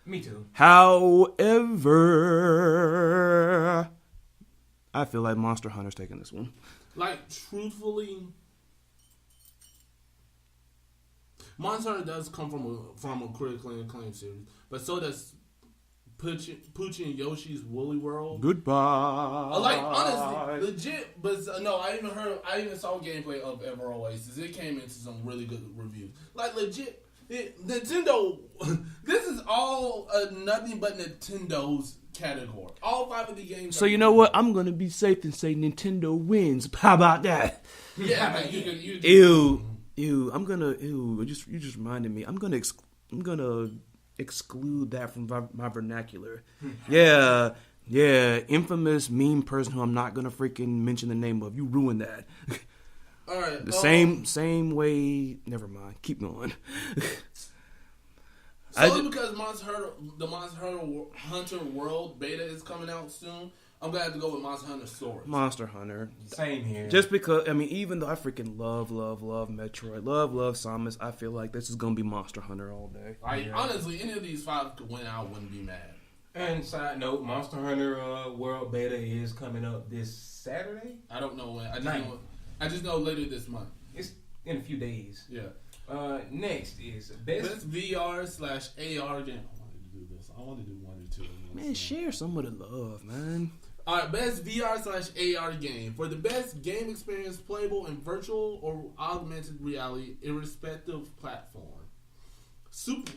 Me too. However, I feel like Monster Hunter's taking this one. Like, truthfully, Monster Hunter does come from a critically acclaimed series, but so does Poochie and Yoshi's Woolly World. Goodbye. Like, honestly, legit, but no, I even saw gameplay of Ever Oasis. It came into some really good reviews. Like, legit, Nintendo, this is all nothing but Nintendo's category. All 5 of the games. So you know what? I'm gonna be safe and say Nintendo wins. How about that? Yeah, like you Ew. You just reminded me. I'm gonna exclude that from my vernacular. Yeah. Infamous meme person who I'm not gonna freaking mention the name of. You ruined that. All right. The same way. Never mind. Keep going. Because the Monster Hunter World beta is coming out soon, I'm gonna have to go with Monster Hunter Stories. Monster Hunter. Same here. Just because, even though I freaking love Metroid, love Samus, I feel like this is gonna be Monster Hunter all day. Honestly, any of these 5 could win, I wouldn't be mad. And side note, Monster Hunter World Beta is coming up this Saturday. I don't know when. I just know later this month. It's in a few days. Yeah. Next is best VR/AR game. I wanted to do this. I want to do 1 or 2. Man, share some of the love, man. Alright, best VR/AR game. For the best game experience playable in virtual or augmented reality, irrespective platform.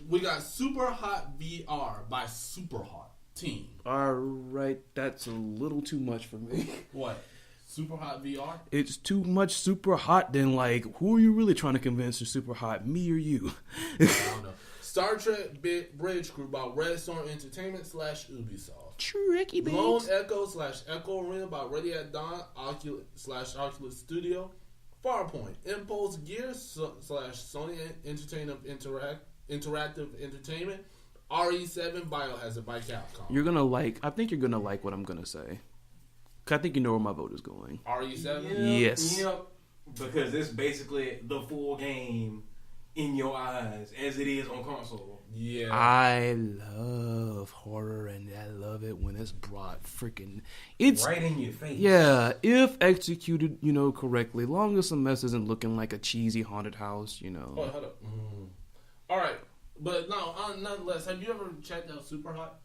We got Super Hot VR by Super Hot Team. Alright, that's a little too much for me. What? Super Hot VR? It's too much super hot. Then, like, who are you really trying to convince is super hot? Me or you? I don't know. Star Trek Bridge Crew by Red Storm Entertainment / Ubisoft. Tricky bitch. Lone Echo / Echo Arena by Ready at Dawn Oculus / Oculus Studio. Farpoint Impulse Gear / Sony Entertainment Interactive Entertainment. RE7 Biohazard by Capcom. You're gonna like. I think you're gonna like what I'm gonna say. 'Cause I think you know where my vote is going. RE7. Yes. Yep. Because it's basically the full game in your eyes as it is on console. Yeah. I love horror, and I love it when it's brought freaking. It's right in your face. Yeah, if executed, correctly. Long as the mess isn't looking like a cheesy haunted house, Oh, hold up. All right, but no, nonetheless, have you ever checked out Super Hot?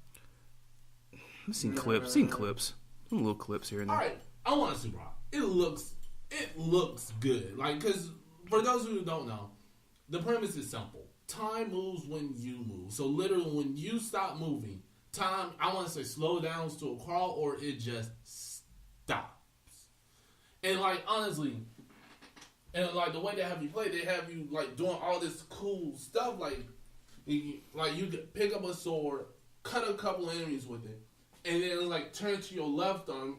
I've seen clips, some little clips here and there. All right, I want a Super Hot. It looks good. Like, because for those who don't know, the premise is simple. Time moves when you move. So literally, when you stop moving, time, I want to say, slow down to a crawl, or it just stops. And like, honestly, and like the way they have you play, they have you like doing all this cool stuff. Like you could pick up a sword, cut a couple enemies with it, and then like turn to your left or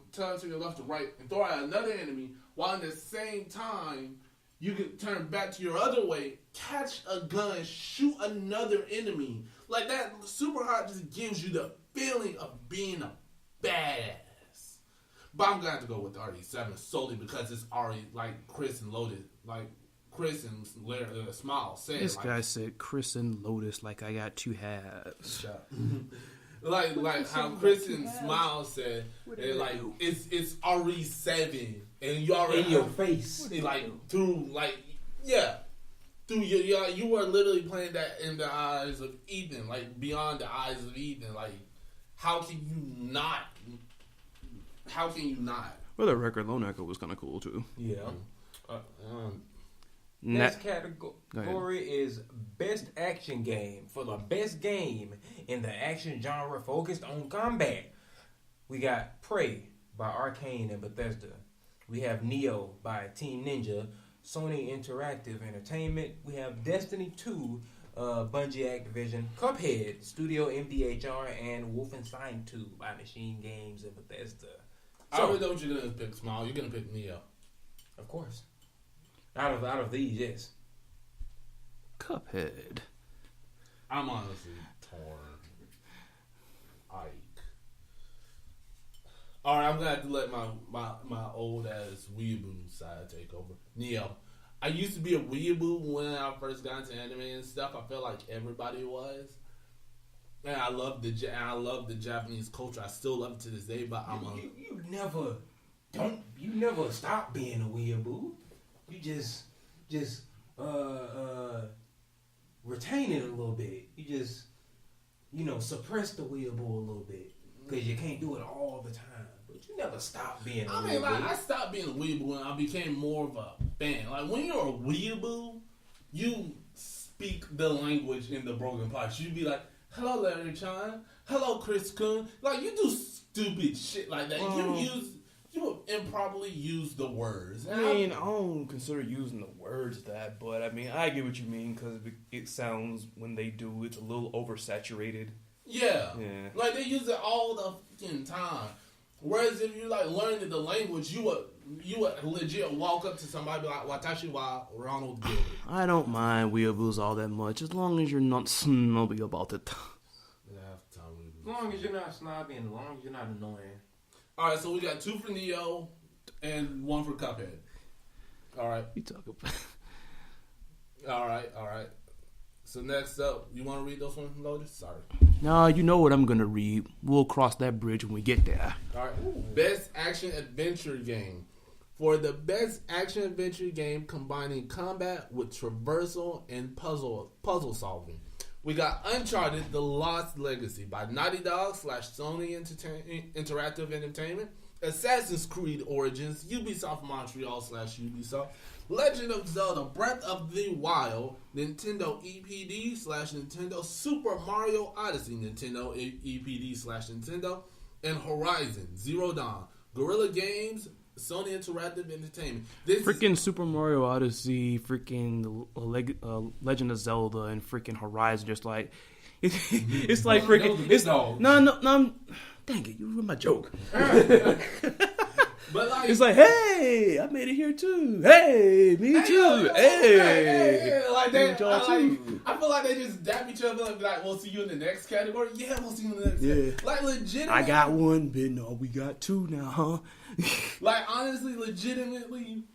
right, and throw out another enemy. While at the same time, you can turn back to your other way, catch a gun, shoot another enemy. Like that, Super Hot just gives you the feeling of being a badass. But I'm going to go with RE7 solely because it's already like Chris and Lotus, like Chris and Smile said. This guy said Chris and Lotus like I got two halves. like how Chris and Smile said, like it's RE7, and you already in your face, like through you are literally playing that in the eyes of Ethan, like beyond the eyes of Ethan. Like how can you not? Well, the record Lone Echo was kind of cool too. Yeah. Next category is Best Action Game. For the best game in the action genre focused on combat, we got Prey by Arcane and Bethesda. We have Neo by Team Ninja, Sony Interactive Entertainment. We have Destiny 2, Bungie Activision, Cuphead, Studio MDHR, and Wolfenstein 2 by Machine Games and Bethesda. I already know what you're gonna pick, Smile. You're gonna pick Neo, of course. Out of these, yes. Cuphead. I'm honestly torn. All right, I'm gonna have to let my old ass weeaboo side take over. Neo. I used to be a weeaboo when I first got into anime and stuff. I felt like everybody was, and I love the Japanese culture. I still love it to this day. But you never stop being a weeaboo. You just retain it a little bit. You just suppress the weeaboo a little bit because you can't do it all the time. But you never stop being a weeaboo. Like, I stopped being a weeaboo and I became more of a fan. Like when you're a weeaboo, you speak the language in the broken parts. You be like, "Hello, Larry-chan. Hello, Chris-kun." Like you do stupid shit like that. You improperly use the words. I mean, I don't consider using the words that, but I mean, I get what you mean because it sounds when they do it's a little oversaturated. Yeah, like they use it all the fucking time. Whereas if you like learning the language, you would legit walk up to somebody and be like, "Watashi wa Ronald did." I don't mind weeaboos all that much as long as you're not snobby about it. As long as you're not snobby and as long as you're not annoying. All right, so we got 2 for Neo and 1 for Cuphead. All right. You talk about. All right. So next up, you want to read those ones, Lotus? Sorry. No, you know what I'm gonna read. We'll cross that bridge when we get there. All right. Best action adventure game. For the best action adventure game combining combat with traversal and puzzle solving, we got Uncharted: The Lost Legacy by Naughty Dog / Sony Interactive Entertainment, Assassin's Creed Origins, Ubisoft Montreal / Ubisoft, Legend of Zelda: Breath of the Wild, Nintendo EPD / Nintendo, Super Mario Odyssey, Nintendo EPD / Nintendo, and Horizon Zero Dawn. Guerrilla Games Sony Interactive Entertainment. This freaking Super Mario Odyssey, freaking Legend of Zelda, and freaking Horizon. Just like it's like freaking. It's no. Dang it! You ruined my joke. But like, it's like, hey, I made it here too. Hey, me too. Hey, like that. I feel like they just dap each other and be like, "We'll see you in the next category." Yeah, we'll see you in the next. Category. Like legitimately, I got one, but no, we got two now, huh? Like honestly, legitimately,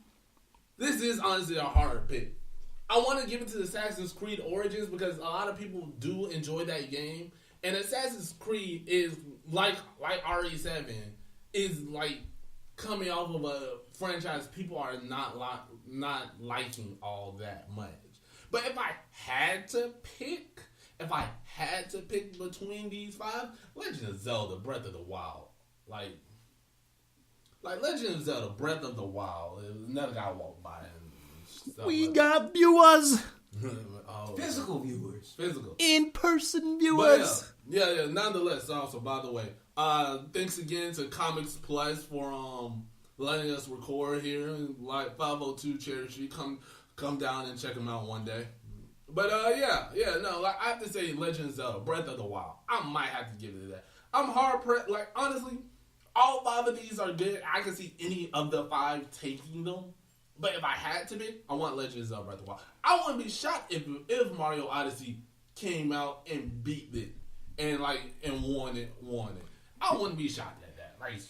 this is honestly a hard pick. I want to give it to Assassin's Creed Origins because a lot of people do enjoy that game, and Assassin's Creed is like RE7 is like coming off of a franchise people are not liking all that much. But if I had to pick between these five, Legend of Zelda: Breath of the Wild, like Legend of Zelda: Breath of the Wild, another guy walked by and stuff. We got viewers, physical viewers, in-person viewers. Yeah. Nonetheless, also by the way. Thanks again to Comics Plus for letting us record here in like 502 Cherry Street. Come down and check them out one day. But like I have to say Legend of Zelda: Breath of the Wild. I might have to give it to that. I'm hard pressed. Like honestly, all five of these are good. I can see any of the five taking them. But if I had to pick, I want Legend of Zelda: Breath of the Wild. I wouldn't be shocked if Mario Odyssey came out and beat it and won it. I wouldn't be shocked at that. Like,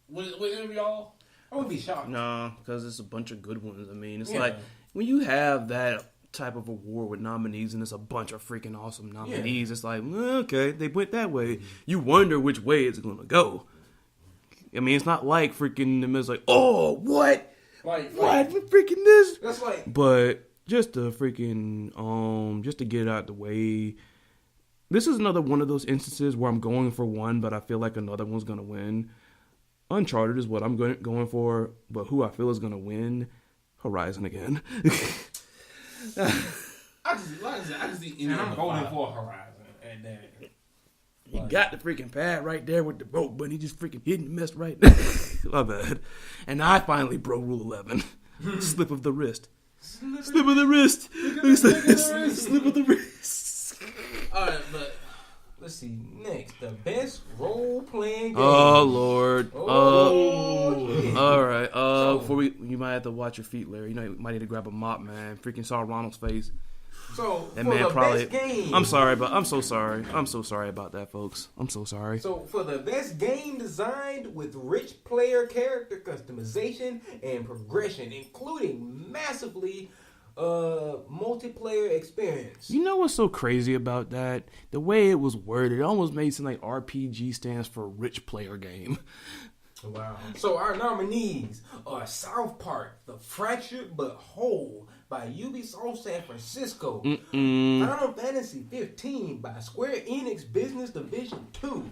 would any of y'all? I wouldn't be shocked. No, because it's a bunch of good ones. I mean, it's like when you have that type of award with nominees and it's a bunch of freaking awesome nominees, it's like, okay, they went that way. You wonder which way it's going to go. I mean, it's not like freaking them is like, oh, what? What? Freaking this? That's like. But just to freaking, just to get it out the way. This is another one of those instances where I'm going for one, but I feel like another one's going to win. Uncharted is what I'm going for, but who I feel is going to win, Horizon again. I can see any. And I'm voting for Horizon at that. He got the freaking pad right there with the rope, but he just freaking hit and missed right there. My bad. And I finally broke Rule 11. Slip of the wrist. Slip of the wrist. Slip of the wrist. Alright, but let's see. Next, the best role-playing game. Oh, Lord. Oh. All right. Before you might have to watch your feet, Larry. You might need to grab a mop, man. Freaking saw Ronald's face. So, that for man the probably. Best game. I'm sorry, but I'm so sorry. I'm so sorry about that, folks. I'm so sorry. So, for the best game designed with rich player character customization and progression, including massively multiplayer experience. You know what's so crazy about that? The way it was worded, it almost made it seem like RPG stands for rich player game. Wow. So our nominees are South Park: The Fractured But Whole by Ubisoft San Francisco, Final Fantasy 15 by Square Enix Business Division 2,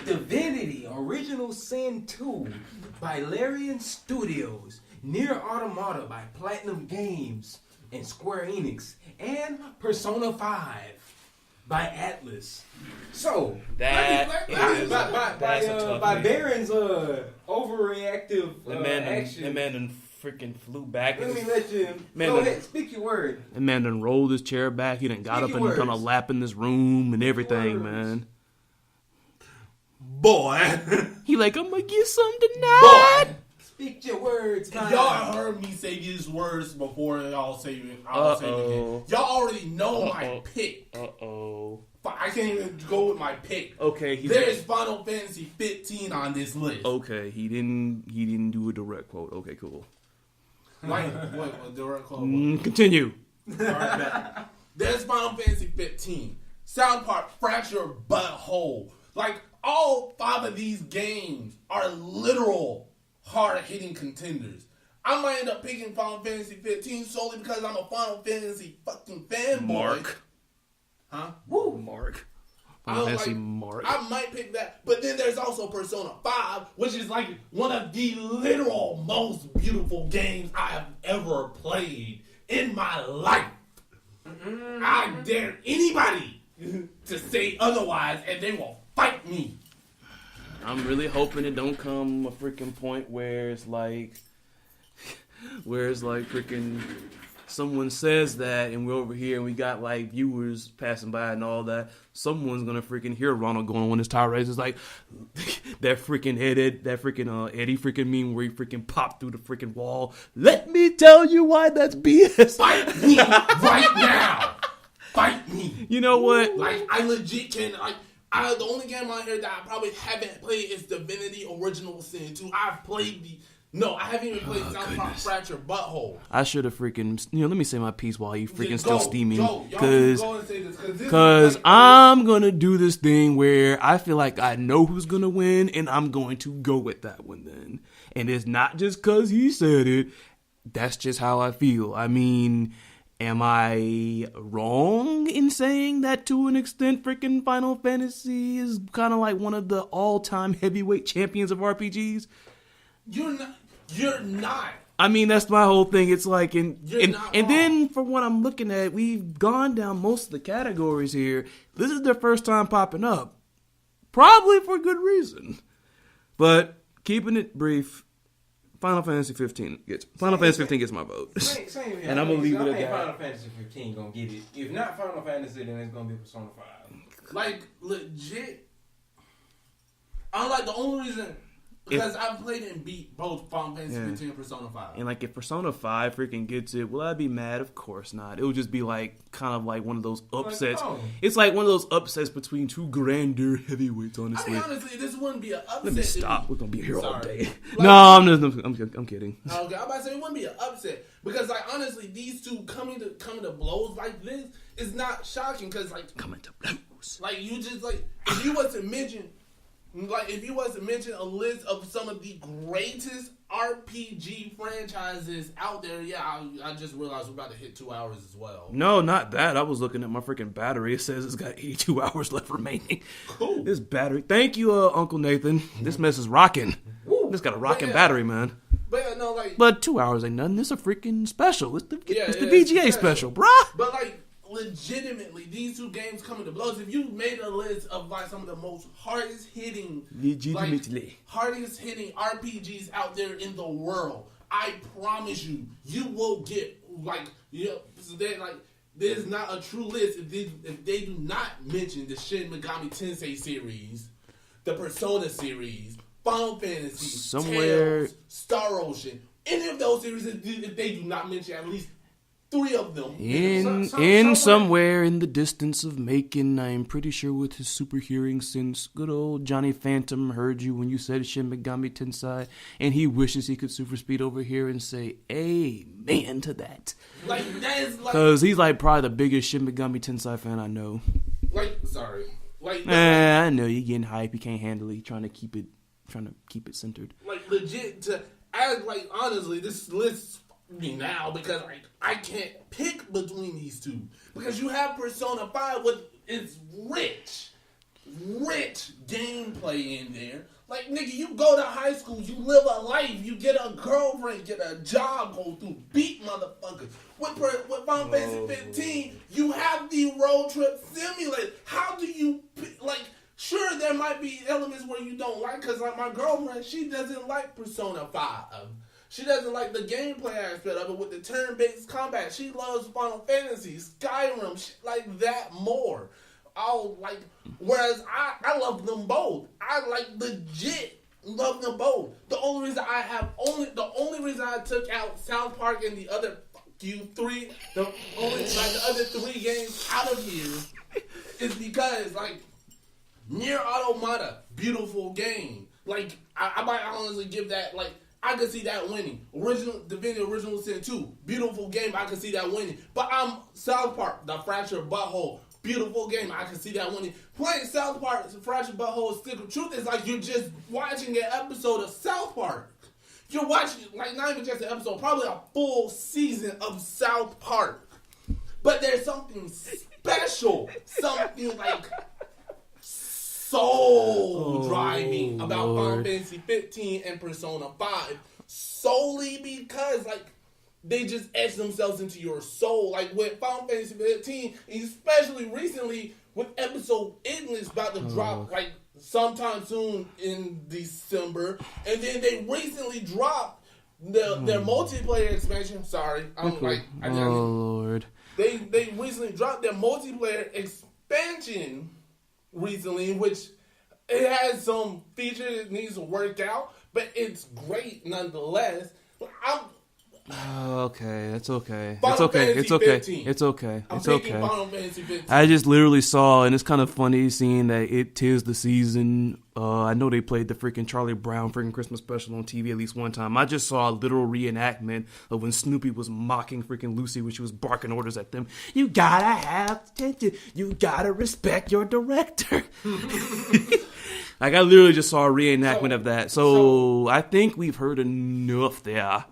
Divinity: Original Sin 2 by Larian Studios, Nier Automata by Platinum Games and Square Enix, and Persona 5 by Atlas. So that's by Baron's overreactive action. That man done freaking flew back. Let me let you go ahead, speak your word. That man done rolled his chair back. He done got up and done a lap in this room and everything, man. Boy. He like, I'm gonna get some tonight. Boy. Speak your words, man. Y'all heard me say these words before y'all say it. I'll say it again. Y'all already know my pick. I can't even go with my pick. Okay, there's Final Fantasy 15 on this list. Okay, he didn't do a direct quote. Okay, cool. Like what a direct quote? Continue. All right, there's Final Fantasy 15. South Park: Fractured But Whole. Like all five of these games are literal hard-hitting contenders. I might end up picking Final Fantasy 15 solely because I'm a Final Fantasy fucking fanboy. Mark. Huh? Woo, Mark. Final Fantasy Mark. I might pick that, but then there's also Persona 5, which is like one of the literal most beautiful games I have ever played in my life. I dare anybody to say otherwise, and they will fight me. I'm really hoping it don't come a freaking point where it's like freaking someone says that and we're over here and we got like viewers passing by and all that. Someone's gonna freaking hear Ronald going on his tirade. It's like that freaking Eddie freaking meme where he freaking popped through the freaking wall. Let me tell you why that's BS. Fight me right now. Fight me. You know what? Like I legit can. The only game out here that I probably haven't played is Divinity Original Sin 2. I've played I haven't even played South Park Fracture Butthole. I should have freaking, let me say my piece while you freaking still steaming. Because I'm going to do this thing where I feel like I know who's going to win and I'm going to go with that one then. And it's not just because he said it. That's just how I feel. I mean, am I wrong in saying that to an extent freaking Final Fantasy is kind of like one of the all-time heavyweight champions of RPGs? You're not. I mean, that's my whole thing. It's like, and then from what I'm looking at, we've gone down most of the categories here. This is their first time popping up. Probably for good reason. But keeping it brief, Final Fantasy 15 gets my vote. Same here. And I'm going to leave it at that. Final Fantasy 15 going to get it. If not Final Fantasy, then it's going to be Persona 5. Like, legit. I'm like, the only reason... Because I've played and beat both Final Fantasy 15 and Persona 5. And like if Persona 5 freaking gets it, will I be mad? Of course not. It would just be like kind of like one of those upsets. Like, It's like one of those upsets between two grander heavyweights, honestly. I mean, honestly, this wouldn't be an upset. Let me stop. We're going to be here all day. Like, no, I'm kidding. Okay, I'm about to say it wouldn't be an upset. Because like honestly, these two coming to blows like this is not shocking. Because like... Coming to blows. Like you just like... If you was to mention a list of some of the greatest RPG franchises out there, I just realized we're about to hit 2 hours as well. No, not that. I was looking at my freaking battery. It says it's got 82 hours left remaining. Cool. This battery. Thank you, Uncle Nathan. This mess is rocking. Woo. This got a rocking battery, man. But 2 hours ain't nothing. It's a freaking special. It's the VGA special, bruh. But like, legitimately, these two games coming to blows. If you made a list of like some of the most hardest hitting RPGs out there in the world, I promise you will get there's not a true list if they do not mention the Shin Megami Tensei series, the Persona series, Final Fantasy, Tales, Star Ocean, any of those series. If they do not mention at least 3 of them. Somewhere in the distance of Macon, I'm pretty sure with his super hearing sense, good old Johnny Phantom heard you when you said Shin Megami Tensei, and he wishes he could super speed over here and say amen to that. Like, that is like... Because he's like probably the biggest Shin Megami Tensei fan I know. I know you're getting hype, you can't handle it, you're trying to keep it centered. Like, legit, honestly, this list... me now because like I can't pick between these two because you have Persona 5 with its rich gameplay in there. Like nigga, you go to high school, you live a life, you get a girlfriend, get a job, go through beat motherfuckers. With Final Fantasy 15, you have the road trip simulator. How do you like? Sure, there might be elements where you don't like because like my girlfriend, she doesn't like Persona 5. She doesn't like the gameplay aspect of it with the turn-based combat. She loves Final Fantasy, Skyrim, shit like that more. Whereas I love them both. I legit love them both. The only reason I took out South Park and the other the other 3 games out of here is because Nier Automata, beautiful game. I might honestly give that I could see that winning. Divinity Original Sin 2, beautiful game. I could see that winning. But I'm South Park, the Fractured Butthole, beautiful game. I could see that winning. Playing South Park, the Fractured Butthole, Stick of Truth is like you're just watching an episode of South Park. You're watching not even just an episode, probably a full season of South Park. But there's something special, something soul driving about Final Fantasy 15 and Persona 5 solely because they just etch themselves into your soul. With Final Fantasy 15, especially recently with episode endless about to drop sometime soon in December, and then they recently dropped their multiplayer expansion. Sorry, Lord. They recently dropped their multiplayer expansion recently, which it has some features it needs to work out, but it's great nonetheless. Okay, it's okay. Final It's okay. Fantasy It's okay. 15. It's okay. I'm It's picking okay. Final Fantasy 15. I just literally saw, and it's kind of funny seeing that it tis the season. I know they played the freaking Charlie Brown freaking Christmas special on TV at least one time. I just saw a literal reenactment of when Snoopy was mocking freaking Lucy when she was barking orders at them. You gotta have attention. You gotta respect your director. Like, I literally just saw a reenactment of that. So I think we've heard enough there.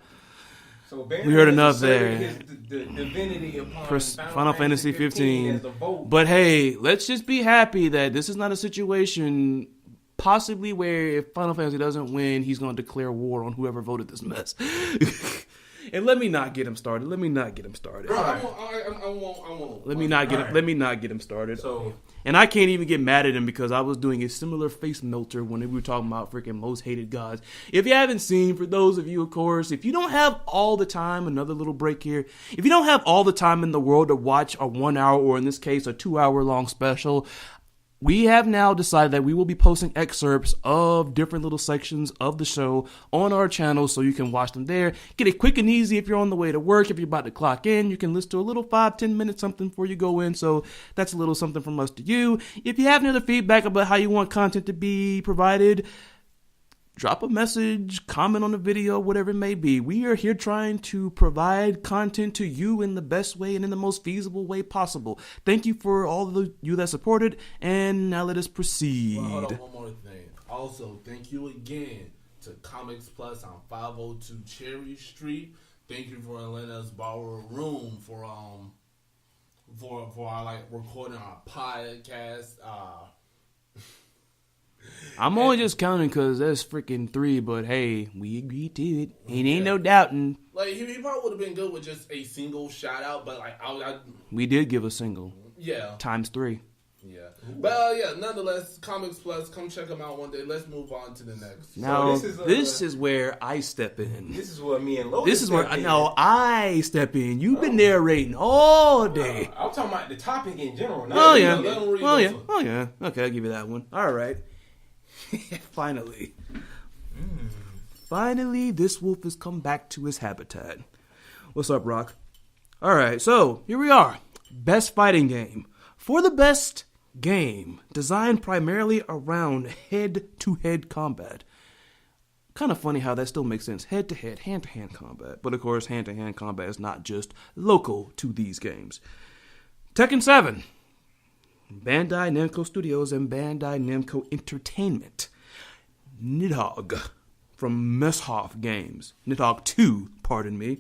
So We heard enough there. The divinity upon For Final Fantasy 15. as a vote. But hey, let's just be happy that this is not a situation possibly where if Final Fantasy doesn't win, he's going to declare war on whoever voted this mess. And let me not get him started. Let me not get him started. I won't. Let me not get him started. So, And I can't even get mad at him because I was doing a similar face melter when we were talking about freaking most hated gods. If you haven't seen, for those of you, of course, if you don't have all the time, another little break here, if you don't have all the time in the world to watch a 1 hour, or in this case, a 2 hour long special, we have now decided that we will be posting excerpts of different little sections of the show on our channel so you can watch them there. Get it quick and easy if you're on the way to work. If you're about to clock in, you can listen to a little 5-10 minute something before you go in. So that's a little something from us to you. If you have any other feedback about how you want content to be provided, drop a message, comment on the video, whatever it may be. We are here trying to provide content to you in the best way and in the most feasible way possible. Thank you for all of you that supported, and now let us proceed. Well, hold on, one more thing. Also, thank you again to Comics Plus on 502 Cherry Street. Thank you for letting us borrow a room for our like recording our podcast. I'm only just counting because there's freaking 3, but hey, we agreed to it. Ain't no doubting. Like, he probably would have been good with just a single shout out, but like, We did give a single. Yeah. Times 3. Yeah. But yeah, nonetheless, Comics Plus, come check them out one day. Let's move on to the next. Now, So this is where I step in. this is where me and Lotus This is where step in. I step in. You've been narrating all day. I'm talking about the topic in general. Oh let yeah. him read Oh this yeah. one. Oh yeah. Okay, I'll give you that one. All right. Finally. Finally, this wolf has come back to his habitat. What's up, Rock? All right, so here we are. Best fighting game. For the best game, designed primarily around head-to-head combat. Kind of funny how that still makes sense. Head-to-head, hand-to-hand combat. But of course, hand-to-hand combat is not just local to these games. Tekken 7. Bandai Namco Studios and Bandai Namco Entertainment. Nidhogg from Messhoff Games. Nidhogg 2, pardon me.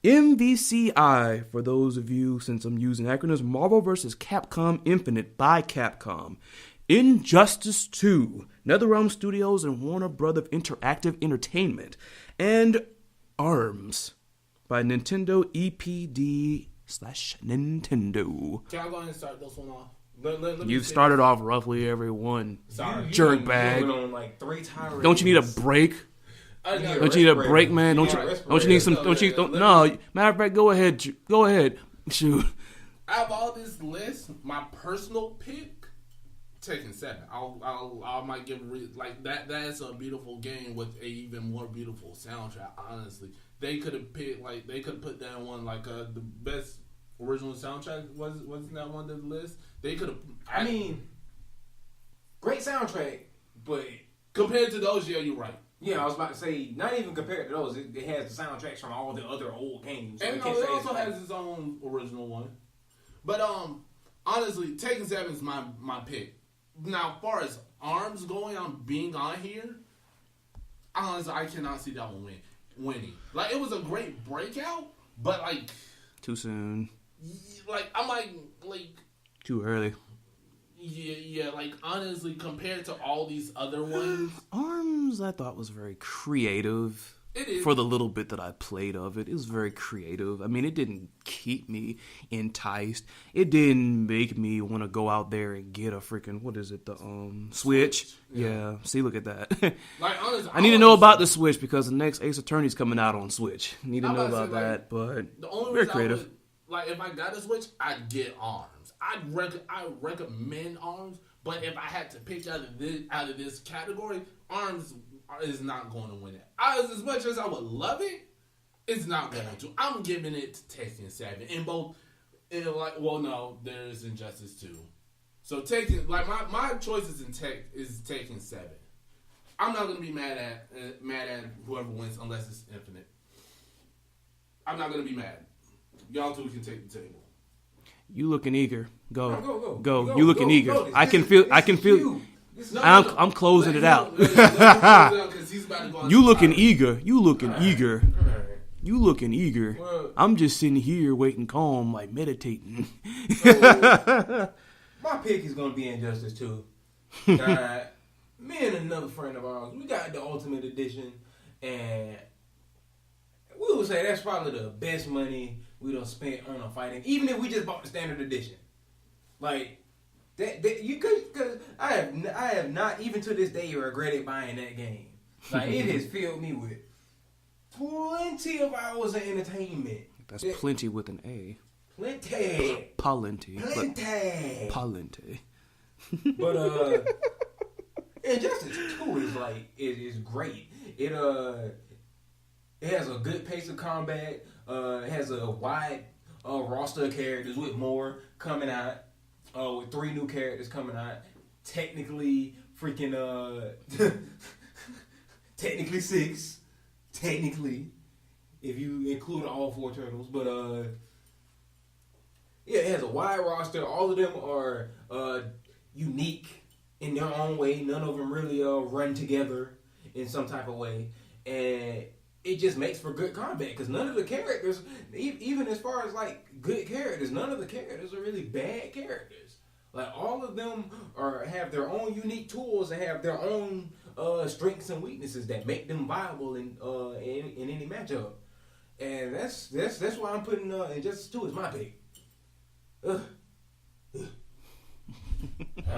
MVCI, for those of you, since I'm using acronyms, Marvel vs. Capcom Infinite by Capcom. Injustice 2, NetherRealm Studios and Warner Brothers Interactive Entertainment. And ARMS by Nintendo EPD/Nintendo. Can I go ahead and start this one off? You've started off roughly every one. Sorry. Jerk bag. You on like 3 tirades. Don't you need a break? Don't you need a break, man? Don't you need some? No. Matter of fact, go ahead. Go ahead. Shoot. Out of all this list, my personal pick, Tekken 7. I might give like that. That is a beautiful game with a even more beautiful soundtrack. Honestly, they could have picked like they could have put that one like the best original soundtrack wasn't that one on the list? They could have. I mean, great soundtrack, but compared to those, yeah, you're right. yeah, I was about to say, not even compared to those. It has the soundtracks from all the other old games. So And you can't it say also it's- has its own original one. But honestly, Tekken 7 is my pick. Now, as far as ARMS going on being on here, honestly, I cannot see that one winning. Like, it was a great breakout, but like Too soon. I might Too early. yeah, like honestly, compared to all these other ones, ARMS, I thought was very creative. It is. For the little bit that I played of it, it was very creative. I mean, it didn't keep me enticed. It didn't make me want to go out there and get a freaking, what is it, the Switch? Yeah. See, look at that. Like, honestly, I need to know about the Switch because the next Ace Attorney's coming out on Switch. I need to know about that, but the only very reason creative. If I got a Switch, I'd get ARMS. I recommend ARMS, but if I had to pick out of this category, ARMS is not going to win it. As much as I would love it, it's not going to. I'm giving it to Tekken 7 in both. No, there's Injustice 2. So Tekken, like my choices in is Tekken 7. I'm not going to be mad at whoever wins unless it's infinite. I'm not going to be mad. Y'all two can take the table. You looking eager? Go. No, Go. You looking eager? Go. I can feel. I'm closing it out. You looking eager? You looking eager? You looking eager? Well, I'm just sitting here waiting calm, like meditating. So, my pick is gonna be Injustice 2. Me and another friend of ours, we got the Ultimate Edition, and we would say that's probably the best money we done spent on a fighting, even if we just bought the Standard Edition. Like that you could, because I have not even to this day regretted buying that game. Like it has filled me with plenty of hours of entertainment. That's plenty with an A. Plenty. Plenty. Plenty. Plenty. But Injustice 2 is great. It has a good pace of combat. It has a wide roster of characters with more coming out. With 3 new characters coming out. Technically freaking technically 6. Technically, if you include all 4 turtles, but it has a wide roster. All of them are unique in their own way. None of them really run together in some type of way, and it just makes for good combat because none of the characters, even as far as like good characters, none of the characters are really bad characters. Like all of them have their own unique tools and have their own strengths and weaknesses that make them viable in any matchup. And that's why I'm putting Injustice 2 as my pick. That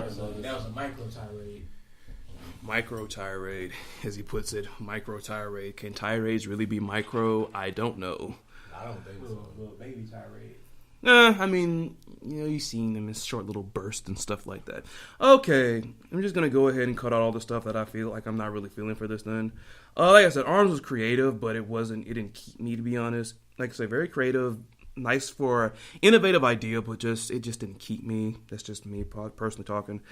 was a micro tirade. Micro tirade, as he puts it. Micro tirade. Can tirades really be micro? I don't know. I don't think so. Little baby tirade. I mean, you've seen them in short little bursts and stuff like that. Okay, I'm just going to go ahead and cut out all the stuff that I feel like I'm not really feeling for this then. Like I said, ARMS was creative, but it didn't keep me, to be honest. Like I said, very creative, nice for innovative idea, but it just didn't keep me. That's just me personally talking.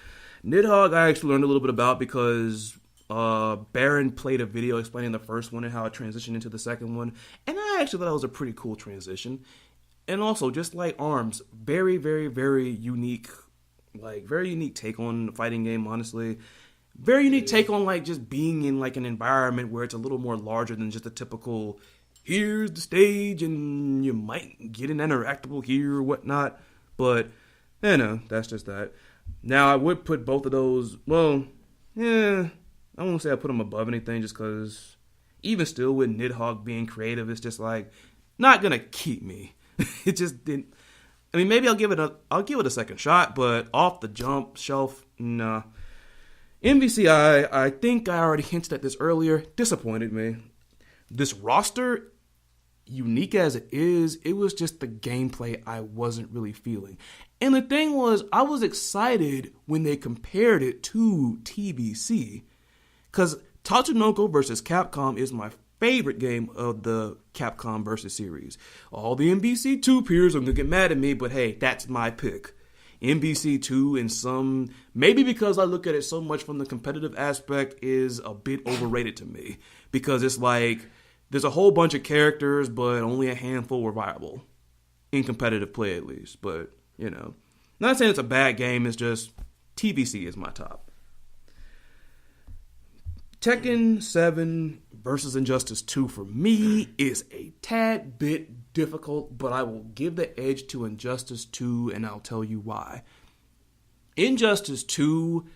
Nidhogg, I actually learned a little bit about because Baron played a video explaining the first one and how it transitioned into the second one, and I actually thought it was a pretty cool transition. And also, just like ARMS, very, very, very unique, like very unique take on the fighting game, honestly. Very unique take on like just being in like an environment where it's a little more larger than just a typical, here's the stage and you might get an interactable here or whatnot. But, that's just that. Now, I would put both of those, I won't say I put them above anything just because even still with Nidhogg being creative, it's just like, not going to keep me. It just didn't. I mean, maybe I'll give it a second shot, but off the jump shelf, nah. MVCI, I think I already hinted at this earlier, disappointed me. This roster, unique as it is, it was just the gameplay I wasn't really feeling. And the thing was, I was excited when they compared it to TBC, because Tatsunoko vs. Capcom is my favorite game of the Capcom versus series. All the MBC2 peers are going to get mad at me, but hey, that's my pick. MBC2 in some, maybe because I look at it so much from the competitive aspect, is a bit overrated to me. Because it's like, there's a whole bunch of characters, but only a handful were viable. In competitive play, at least. But, not saying it's a bad game, it's just TBC is my top. Tekken 7 versus Injustice 2 for me is a tad bit difficult, but I will give the edge to Injustice 2, and I'll tell you why. Injustice 2,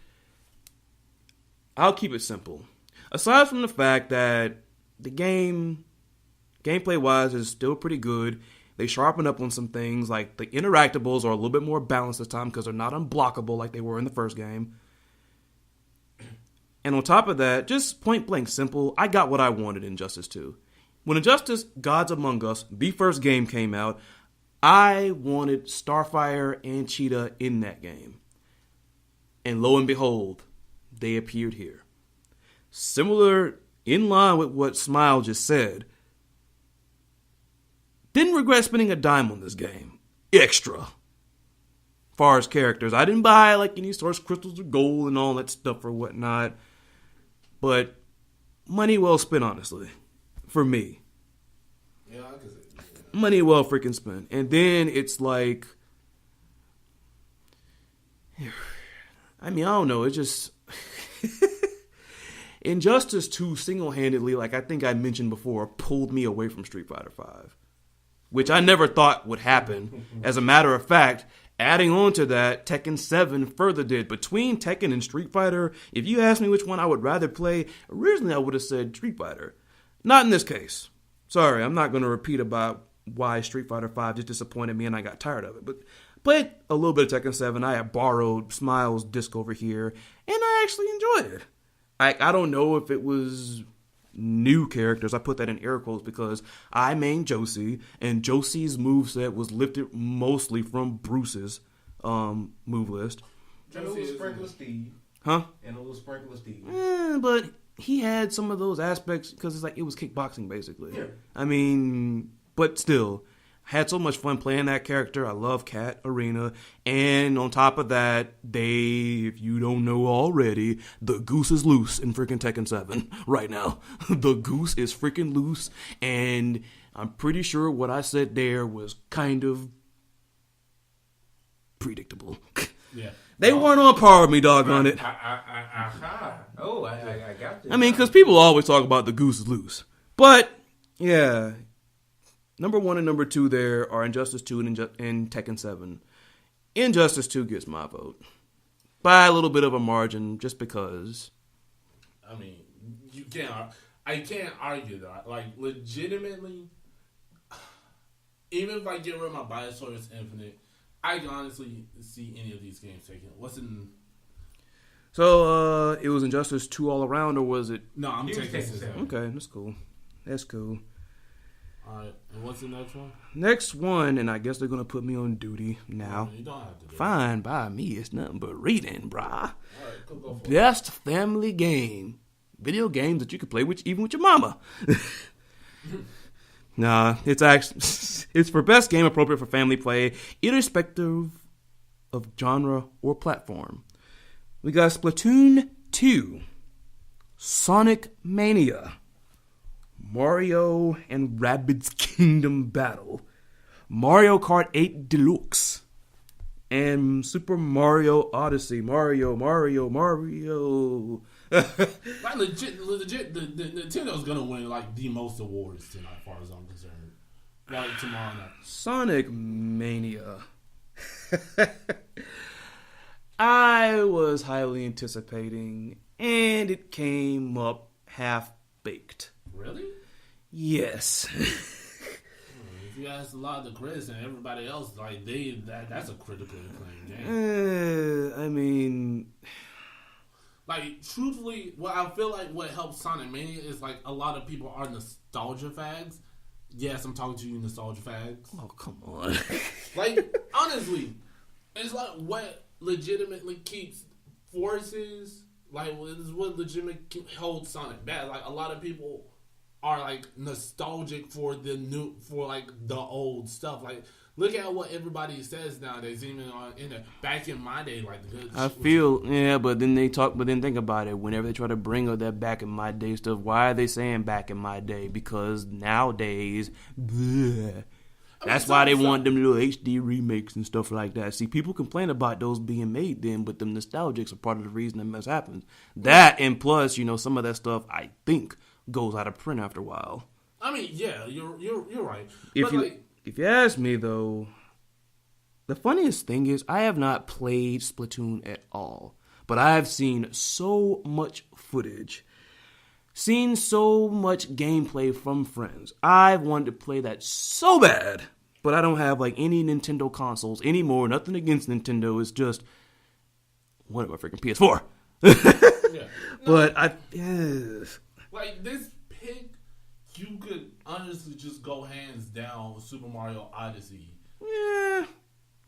I'll keep it simple. Aside from the fact that the gameplay wise is still pretty good. They sharpen up on some things, like the interactables are a little bit more balanced this time because they're not unblockable like they were in the first game. And on top of that, just point blank simple, I got what I wanted in Injustice 2. When Injustice Gods Among Us, the first game, came out, I wanted Starfire and Cheetah in that game. And lo and behold, they appeared here. Similar, in line with what Smile just said, didn't regret spending a dime on this game. Extra. Far as characters, I didn't buy like any source crystals or gold and all that stuff or whatnot. But money well spent, honestly. For me. Yeah, I can say money well freaking spent. And then it's like, I mean, I don't know. It's just Injustice 2 single-handedly, like I think I mentioned before, pulled me away from Street Fighter V, which I never thought would happen. As a matter of fact, adding on to that, Tekken 7 further did. Between Tekken and Street Fighter, if you asked me which one I would rather play, originally I would have said Street Fighter. Not in this case. Sorry, I'm not going to repeat about why Street Fighter V just disappointed me and I got tired of it. But played a little bit of Tekken 7. I had borrowed Smile's disc over here, and I actually enjoyed it. I don't know if it was new characters. I put that in air quotes because I main Josie, and Josie's moveset was lifted mostly from Bruce's move list. And a little sprinkle of Steve. Huh? And a little sprinkle of Steve. But he had some of those aspects because it's like it was kickboxing basically. Yeah. I mean, but still, had so much fun playing that character. I love Cat Arena. And on top of that, if you don't know already, the goose is loose in freaking Tekken 7 right now. The goose is freaking loose. And I'm pretty sure what I said there was kind of predictable. Yeah. They weren't on par with me, doggone it. Oh, I got you. I mean, because people always talk about the goose is loose. But, yeah. Number 1 and number 2 there are Injustice 2 and Tekken 7. Injustice 2 gets my vote. By a little bit of a margin, just because. I mean, I can't argue that. Like, legitimately, even if I get rid of my bias towards Infinite, I can honestly see any of these games taking it. What's in... So, it was Injustice 2 all around, or was it... No, I'm taking Tekken 7. Okay, that's cool. That's cool. Alright, and what's the next one? Next one, and I guess they're going to put me on duty now. You don't have to do Fine by me, it's nothing but reading, brah. Alright, go for it. Best family game. Video games that you can play with even with your mama. Nah, it's actually it's for best game appropriate for family play, irrespective of genre or platform. We got Splatoon 2, Sonic Mania, Mario and Rabbids Kingdom Battle, Mario Kart 8 Deluxe, and Super Mario Odyssey. Mario. Like, legit, the Nintendo's gonna win, like, the most awards tonight, as far as I'm concerned. Like, tomorrow night. Sonic Mania. I was highly anticipating, and it came up half-baked. Really? Yes. If you ask a lot of the critics and everybody else, like, that's a critically acclaimed game. I mean... Like, truthfully, what I feel like what helps Sonic Mania is, like, a lot of people are nostalgia fags. Yes, I'm talking to you nostalgia fags. Oh, come on. Like, honestly, it's like what legitimately keeps forces, like, it's what legitimately holds Sonic back. Like, a lot of people are, like, nostalgic for like, the old stuff. Like, look at what everybody says nowadays, even back in my day, like, the good I feel, yeah, but then think about it. Whenever they try to bring up that back in my day stuff, why are they saying back in my day? Because nowadays, bleh. That's why they want them little HD remakes and stuff like that. See, people complain about those being made then, but them nostalgics are part of the reason that mess happens. That, and plus, some of that stuff, I think, goes out of print after a while. I mean, yeah, you're right. If you ask me, though, the funniest thing is I have not played Splatoon at all, but I have seen so much footage. Seen so much gameplay from friends. I wanted to play that so bad, but I don't have like any Nintendo consoles anymore. Nothing against Nintendo. It's just one of my freaking PS4. Yeah. But like this pick, you could honestly just go hands down with Super Mario Odyssey.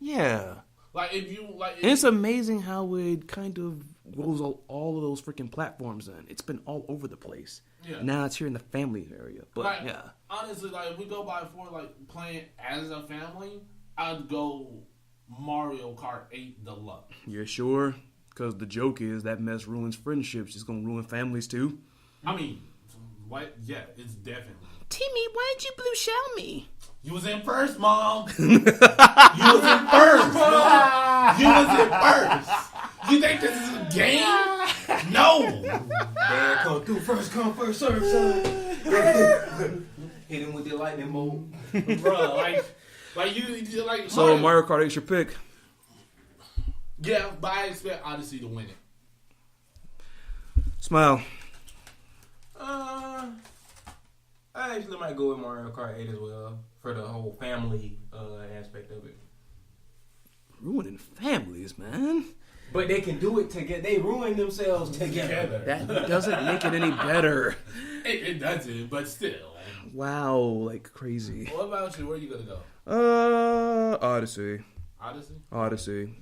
Yeah. Like if you like, And it's amazing how it kind of rolls all of those freaking platforms in. It's been all over the place. Yeah. Now it's here in the family area. But like, yeah. honestly, like if we go by for like playing as a family, I'd go Mario Kart 8 Deluxe. You're sure? Because the joke is that mess ruins friendships. It's going to ruin families too. I mean, what? Yeah, it's definitely. Timmy, why'd you blue shell me? You was in first, Mom. You was in first, Mom. You was in first. You think this is a game? No. Dad come through first come, first serve, son. Hit him with the lightning bolt. Bro, like you like. So Mario Kart 8's your pick? Yeah, but I expect Odyssey to win it. Smile. I actually might go with Mario Kart 8 as well for the whole family aspect of it. Ruining families, man. But they can do it together. They ruin themselves together. That doesn't make it any better. It doesn't, but still. Wow, like crazy. What about you? Where are you gonna go? Odyssey. Odyssey?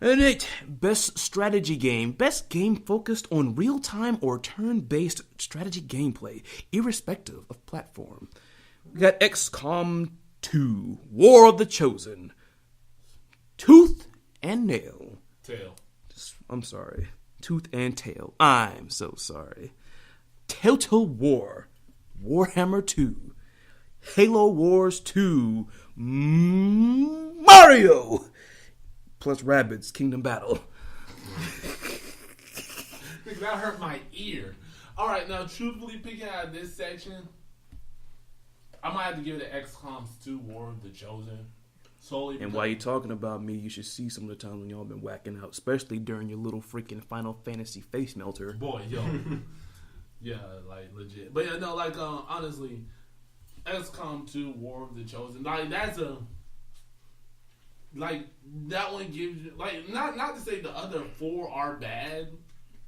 And 8, best strategy game. Best game focused on real-time or turn-based strategy gameplay, irrespective of platform. We got XCOM 2, War of the Chosen, Tooth and Nail. Tail. I'm sorry. Tooth and Tail. I'm so sorry. Total War, Warhammer 2, Halo Wars 2, Mario, plus Rabbids Kingdom Battle. That hurt my ear. All right, now truthfully picking out of this section, I might have to give it to XCOM 2 War of the Chosen. Solely And while you're talking about me, you should see some of the times when y'all been whacking out, especially during your little freaking Final Fantasy face melter. Boy, yo. Yeah, like legit. But yeah, no, like honestly, XCOM 2 War of the Chosen, like that's a like that one gives you like not to say the other 4 are bad,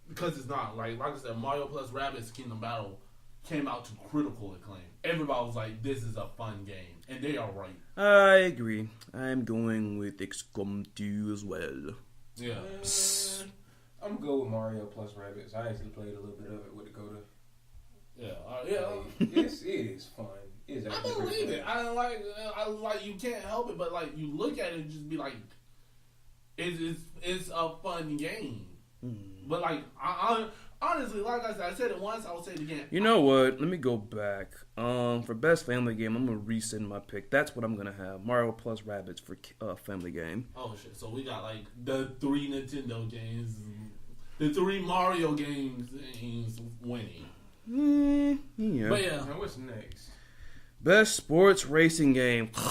because it's not. Like I said, Mario plus Rabbids Kingdom Battle came out to critical acclaim. Everybody was like, this is a fun game, and they are right. I agree. I'm going with XCOM 2 as well. Yeah. I'm good with Mario plus Rabbids. I actually played a little bit of it with Dakota. Yeah. It is fun. It's I believe it. I like you can't help it, but like you look at it and just be like, it's a fun game. But like I honestly, like I said it once, I'll say it again. You know what? Let me go back. For best family game, I'm gonna rescind my pick. That's what I'm gonna have. Mario plus Rabbids for family game. Oh shit! So we got like the 3 Nintendo games, the 3 Mario games winning. Yeah. But yeah, now what's next? Best sports racing game. We're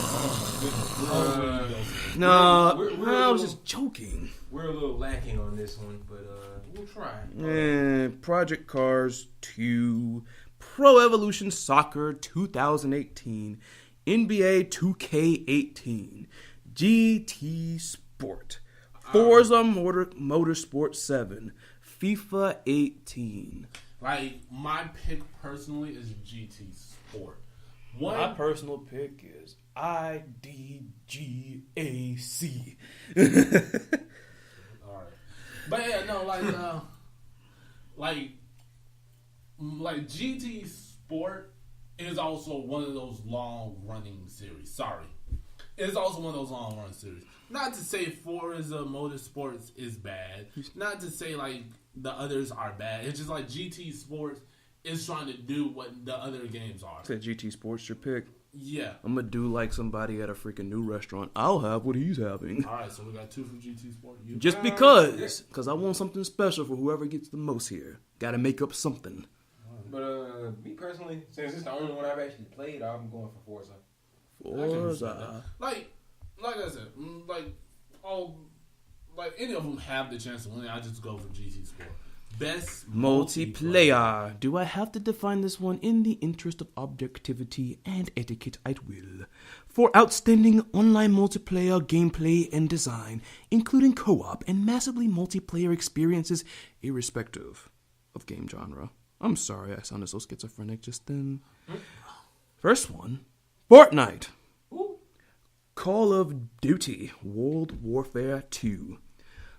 I was just joking. We're a little lacking on this one, but we'll try. Project Cars 2, Pro Evolution Soccer 2018, NBA 2K18, GT Sport, Forza Motorsport 7, FIFA 18. like my pick personally is GT Sport. My personal pick is IDGAC. Alright. But yeah, no, like GT Sport is also one of those long running series. Sorry. It's also one of those long run series. Not to say Forza Motorsports is bad. Not to say like the others are bad. It's just like GT Sports is trying to do what the other games are. Said GT Sports your pick. Yeah. I'm gonna do like somebody at a freaking new restaurant. I'll have what he's having. Alright, so we got 2 from GT Sport. You? Just because I want something special for whoever gets the most here. Gotta make up something. But me personally, since it's the only one I've actually played, I'm going for Forza. Forza. Like I said, like any of them have the chance to win. I just go for GT Sport. Best Multiplayer. Do I have to define this one? In the interest of objectivity and etiquette, I will. For outstanding online multiplayer gameplay and design, including co-op and massively multiplayer experiences, irrespective of game genre. I'm sorry I sounded so schizophrenic just then. First one, Fortnite. Ooh. Call of Duty World Warfare 2.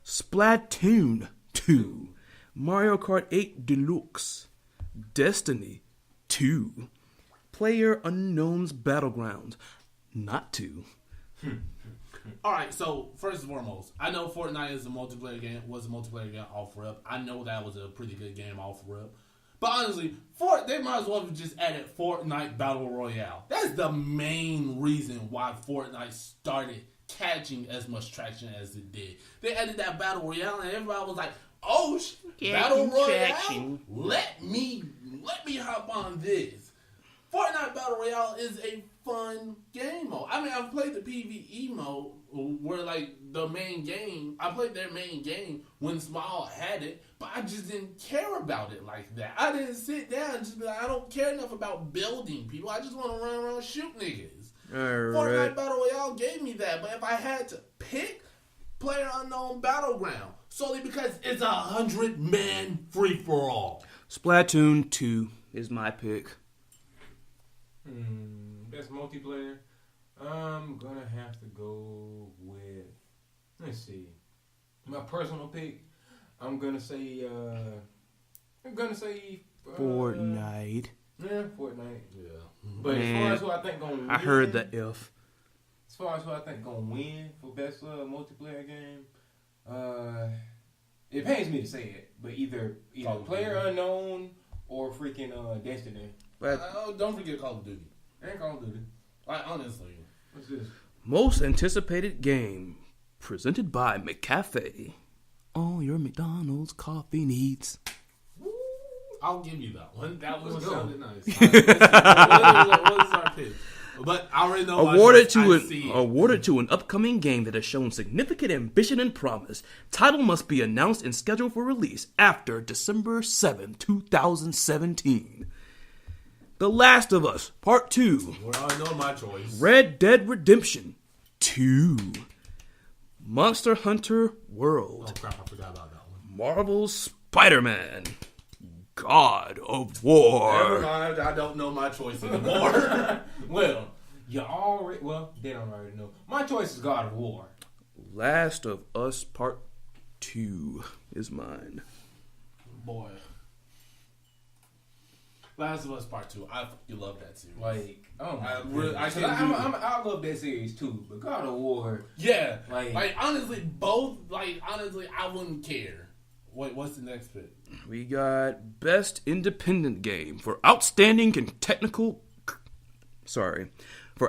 Splatoon 2. Mario Kart 8 Deluxe. Destiny 2. Player Unknown's Battlegrounds. Not 2. Alright, so first and foremost, I know Fortnite is a multiplayer game, offer up. I know that was a pretty good game offer up. But honestly, they might as well have just added Fortnite Battle Royale. That's the main reason why Fortnite started catching as much traction as it did. They added that Battle Royale and everybody was like, oh, Battle Royale? Let me hop on this. Fortnite Battle Royale is a fun game mode. I mean, I've played the PvE mode where, like, I played their main game when Smile had it, but I just didn't care about it like that. I didn't sit down and just be like, I don't care enough about building people. I just want to run around and shoot niggas. Fortnite Battle Royale gave me that, but if I had to pick, Player Unknown Battleground, solely because it's 100-man free-for-all. Splatoon 2 is my pick. Best multiplayer. I'm gonna have to go with. Let's see. My personal pick. I'm gonna say. Fortnite. Yeah, Fortnite. Yeah. But as far as who I think gonna win, I heard the if. As far as who I think gonna win for best multiplayer game, it pains me to say it, but either Player Unknown or freaking Destiny. But don't forget Call of Duty. Ain't Call of Duty. Like, honestly. What's this? Most anticipated game presented by McCafe. All your McDonald's coffee needs. I'll give you that one. That one sounded nice. What is our pick? But I already know. Awarded to an upcoming game that has shown significant ambition and promise. Title must be announced and scheduled for release after December 7, 2017. The Last of Us Part 2. Well, I know my choice. Red Dead Redemption 2. Monster Hunter World. Oh crap! I forgot about that one. Marvel's Spider-Man. God of War. Never mind, I don't know my choice anymore. Well, they don't already know. My choice is God of War. Last of Us Part 2 is mine. Boy. Last of Us Part 2. I fucking love that series. Like, I love that series too, but God of War. Yeah. Like honestly, I wouldn't care. Wait, what's the next pick? We got Best Independent Game for outstanding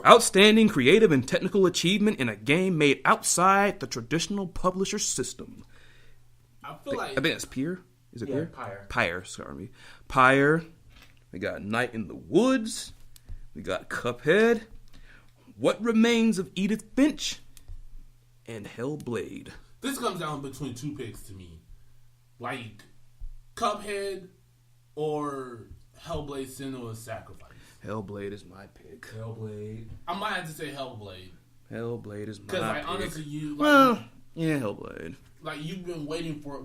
outstanding creative and technical achievement in a game made outside the traditional publisher system. I feel like I think it's Pyre. Is it Pyre? Pyre. Pyre, sorry. Pyre. We got Night in the Woods. We got Cuphead. What Remains of Edith Finch. And Hellblade. This comes down between two picks to me. Like, Cuphead or Hellblade Senua's Sacrifice. Hellblade is my pick. Hellblade. I might have to say Hellblade. Hellblade is my pick. Because, like, honestly, yeah, Hellblade. Like, we've been waiting for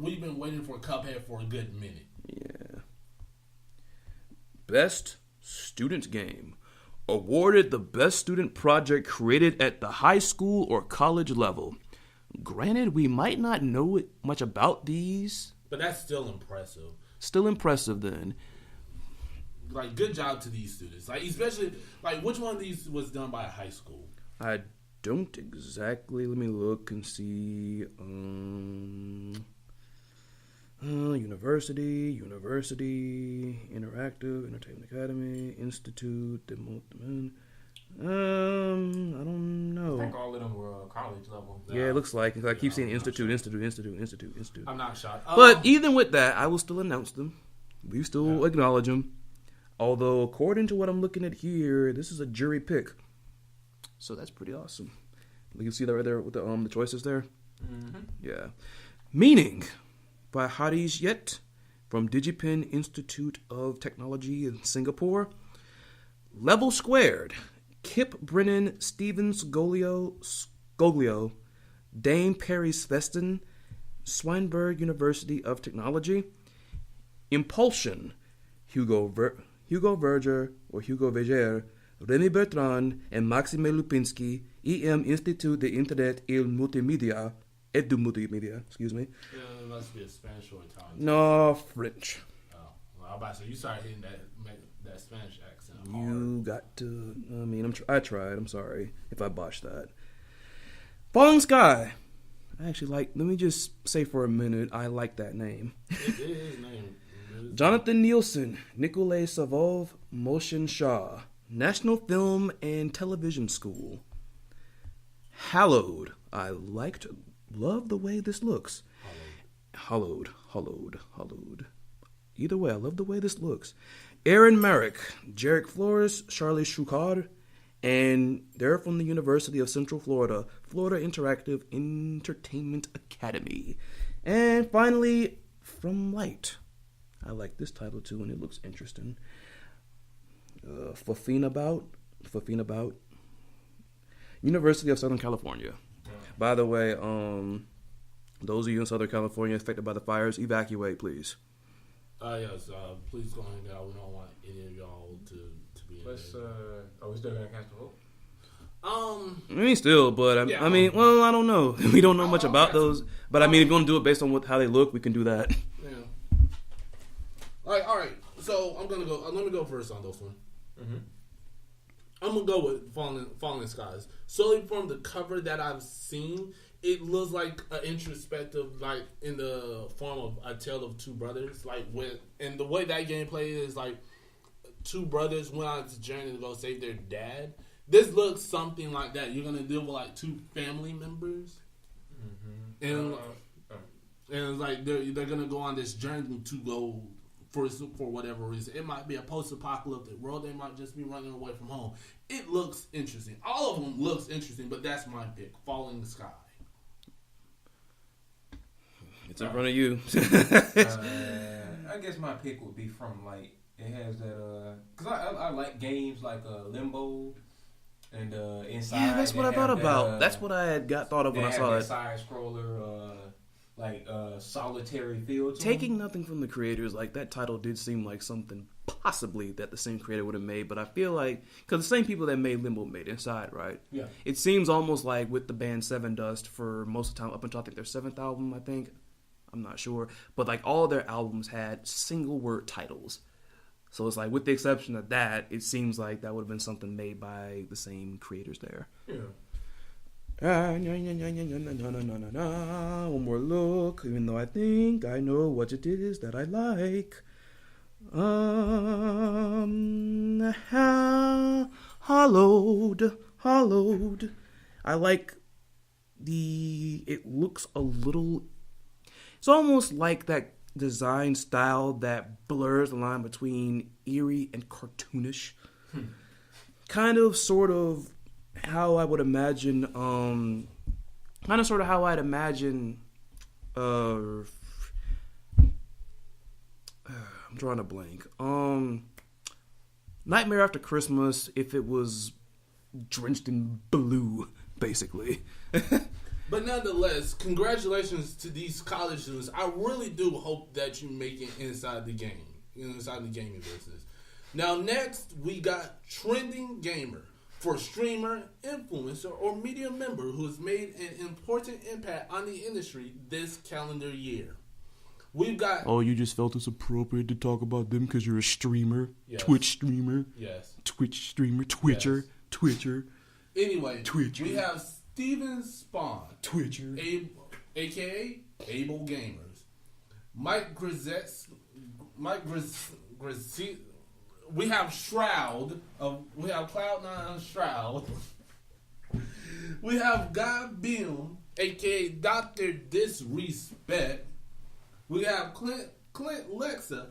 Cuphead for a good minute. Yeah. Best Student Game. Awarded the best student project created at the high school or college level. Granted, we might not know much about these. But that's still impressive. Still impressive, then. Like, good job to these students. Like, especially, like, which one of these was done by a high school? I don't exactly. Let me look and see. University, Interactive, Entertainment Academy, Institute, I don't know. I think all of them were college level. Yeah, it looks like. I keep seeing Institute. I'm not shocked. But even with that, I will still announce them. We still acknowledge them. Although, according to what I'm looking at here, this is a jury pick. So that's pretty awesome. You can see that right there with the choices there. Mm-hmm. Yeah. Meaning, by Hadi's Yet, from DigiPen Institute of Technology in Singapore. Level Squared, Kip Brennan, Steven Scoglio, Dame Perry Sveston, Swinburne University of Technology. Impulsion, Hugo Verger, René Bertrand, and Maxime Lupinski, EM Institut de Internet et Multimédia, excuse me. It must be a Spanish or Italian. No, French. Oh, well, I was about to say, you started hitting that Spanish accent hard. You got to, I tried, I'm sorry if I botched that. Falling Sky. I actually let me just say for a minute, I like that name. It is name. Jonathan Nielsen, Nikolay Savov, Moshin Shah, National Film and Television School. Hallowed. Love the way this looks. Hollowed. Either way, I love the way this looks. Aaron Merrick, Jarek Flores, Charlie Shuchard, and they're from the University of Central Florida, Florida Interactive Entertainment Academy. And finally, From Light. I like this title too, and it looks interesting. Fafina Bout, University of Southern California. By the way, those of you in Southern California affected by the fires, evacuate, please. Yes, please go ahead and out. We don't want any of y'all to be in there. Are we still going to cast a vote? Still, but I don't know. We don't know much about those. But if you want to do it based on how they look, we can do that. Yeah. All right. So I'm gonna go. Let me go first on this one. Mm-hmm. I'm gonna go with Falling Skies. Solely from the cover that I've seen, it looks like an introspective, like in the form of A Tale of Two Brothers. And the way that gameplay is, like two brothers went on this journey to go save their dad. This looks something like that. You're gonna deal with like two family members, and it's like they're gonna go on this journey to go for whatever reason. It might be a post-apocalyptic world. They might just be running away from home. It looks interesting. All of them looks interesting, but that's my pick. Falling Sky. It's in front of you. I guess my pick would be From Light. It has that because I like games like Limbo and Inside. Yeah, that's what I thought about. That's what I had thought of when I saw it. Side scroller, solitary feel. Taking nothing from the creators, like that title did seem like something possibly that the same creator would have made, but I feel like because the same people that made Limbo made Inside, right? Yeah. It seems almost like with the band Seven Dust for most of the time up until I think their 7th album, I think. I'm not sure, but like all their albums had single word titles. So it's like, with the exception of that, it seems like that would have been something made by the same creators there. Yeah. One more look, even though I think I know what it is that I like. Hollowed. I like it looks a little, it's almost like that design style that blurs the line between eerie and cartoonish. Kind of, sort of how I would imagine, I'm drawing a blank. Nightmare After Christmas, if it was drenched in blue, basically. But nonetheless, congratulations to these college students. I really do hope that you make it inside the game, inside the gaming business. Now, next, we got Trending Gamer for streamer, influencer, or media member who has made an important impact on the industry this calendar year. We've got... Oh, you just felt it's appropriate to talk about them because you're a streamer? Yes. Twitch streamer? Yes. Twitch streamer? Twitcher? Yes. Twitcher? Anyway, Twitcher. We have Steven Spawn, Twitcher, a.k.a. Able Gamers, Mike Grisette, we have Shroud, we have Cloud9 Shroud, we have God Beam, a.k.a. Dr. Disrespect, we have Clint Lexa,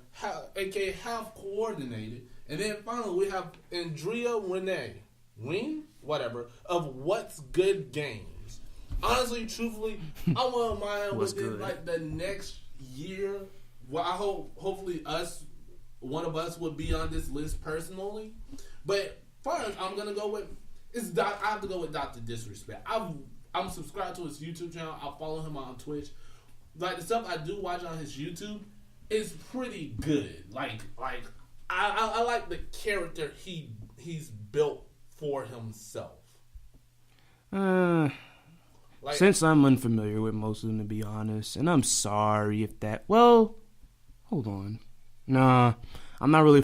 a.k.a. Half Coordinated, and then finally we have Andrea Renee, of What's Good Games. Honestly, truthfully, I wouldn't mind within like the next year Well, I hopefully one of us would be on this list personally. But first, I'm gonna go with I have to go with Dr. Disrespect. I'm subscribed to his YouTube channel. I follow him on Twitch. Like the stuff I do watch on his YouTube is pretty good. Like I like the character he's built for himself. Since I'm unfamiliar with most of them, to be honest, and I'm sorry if that. Well, hold on. Nah, I'm not really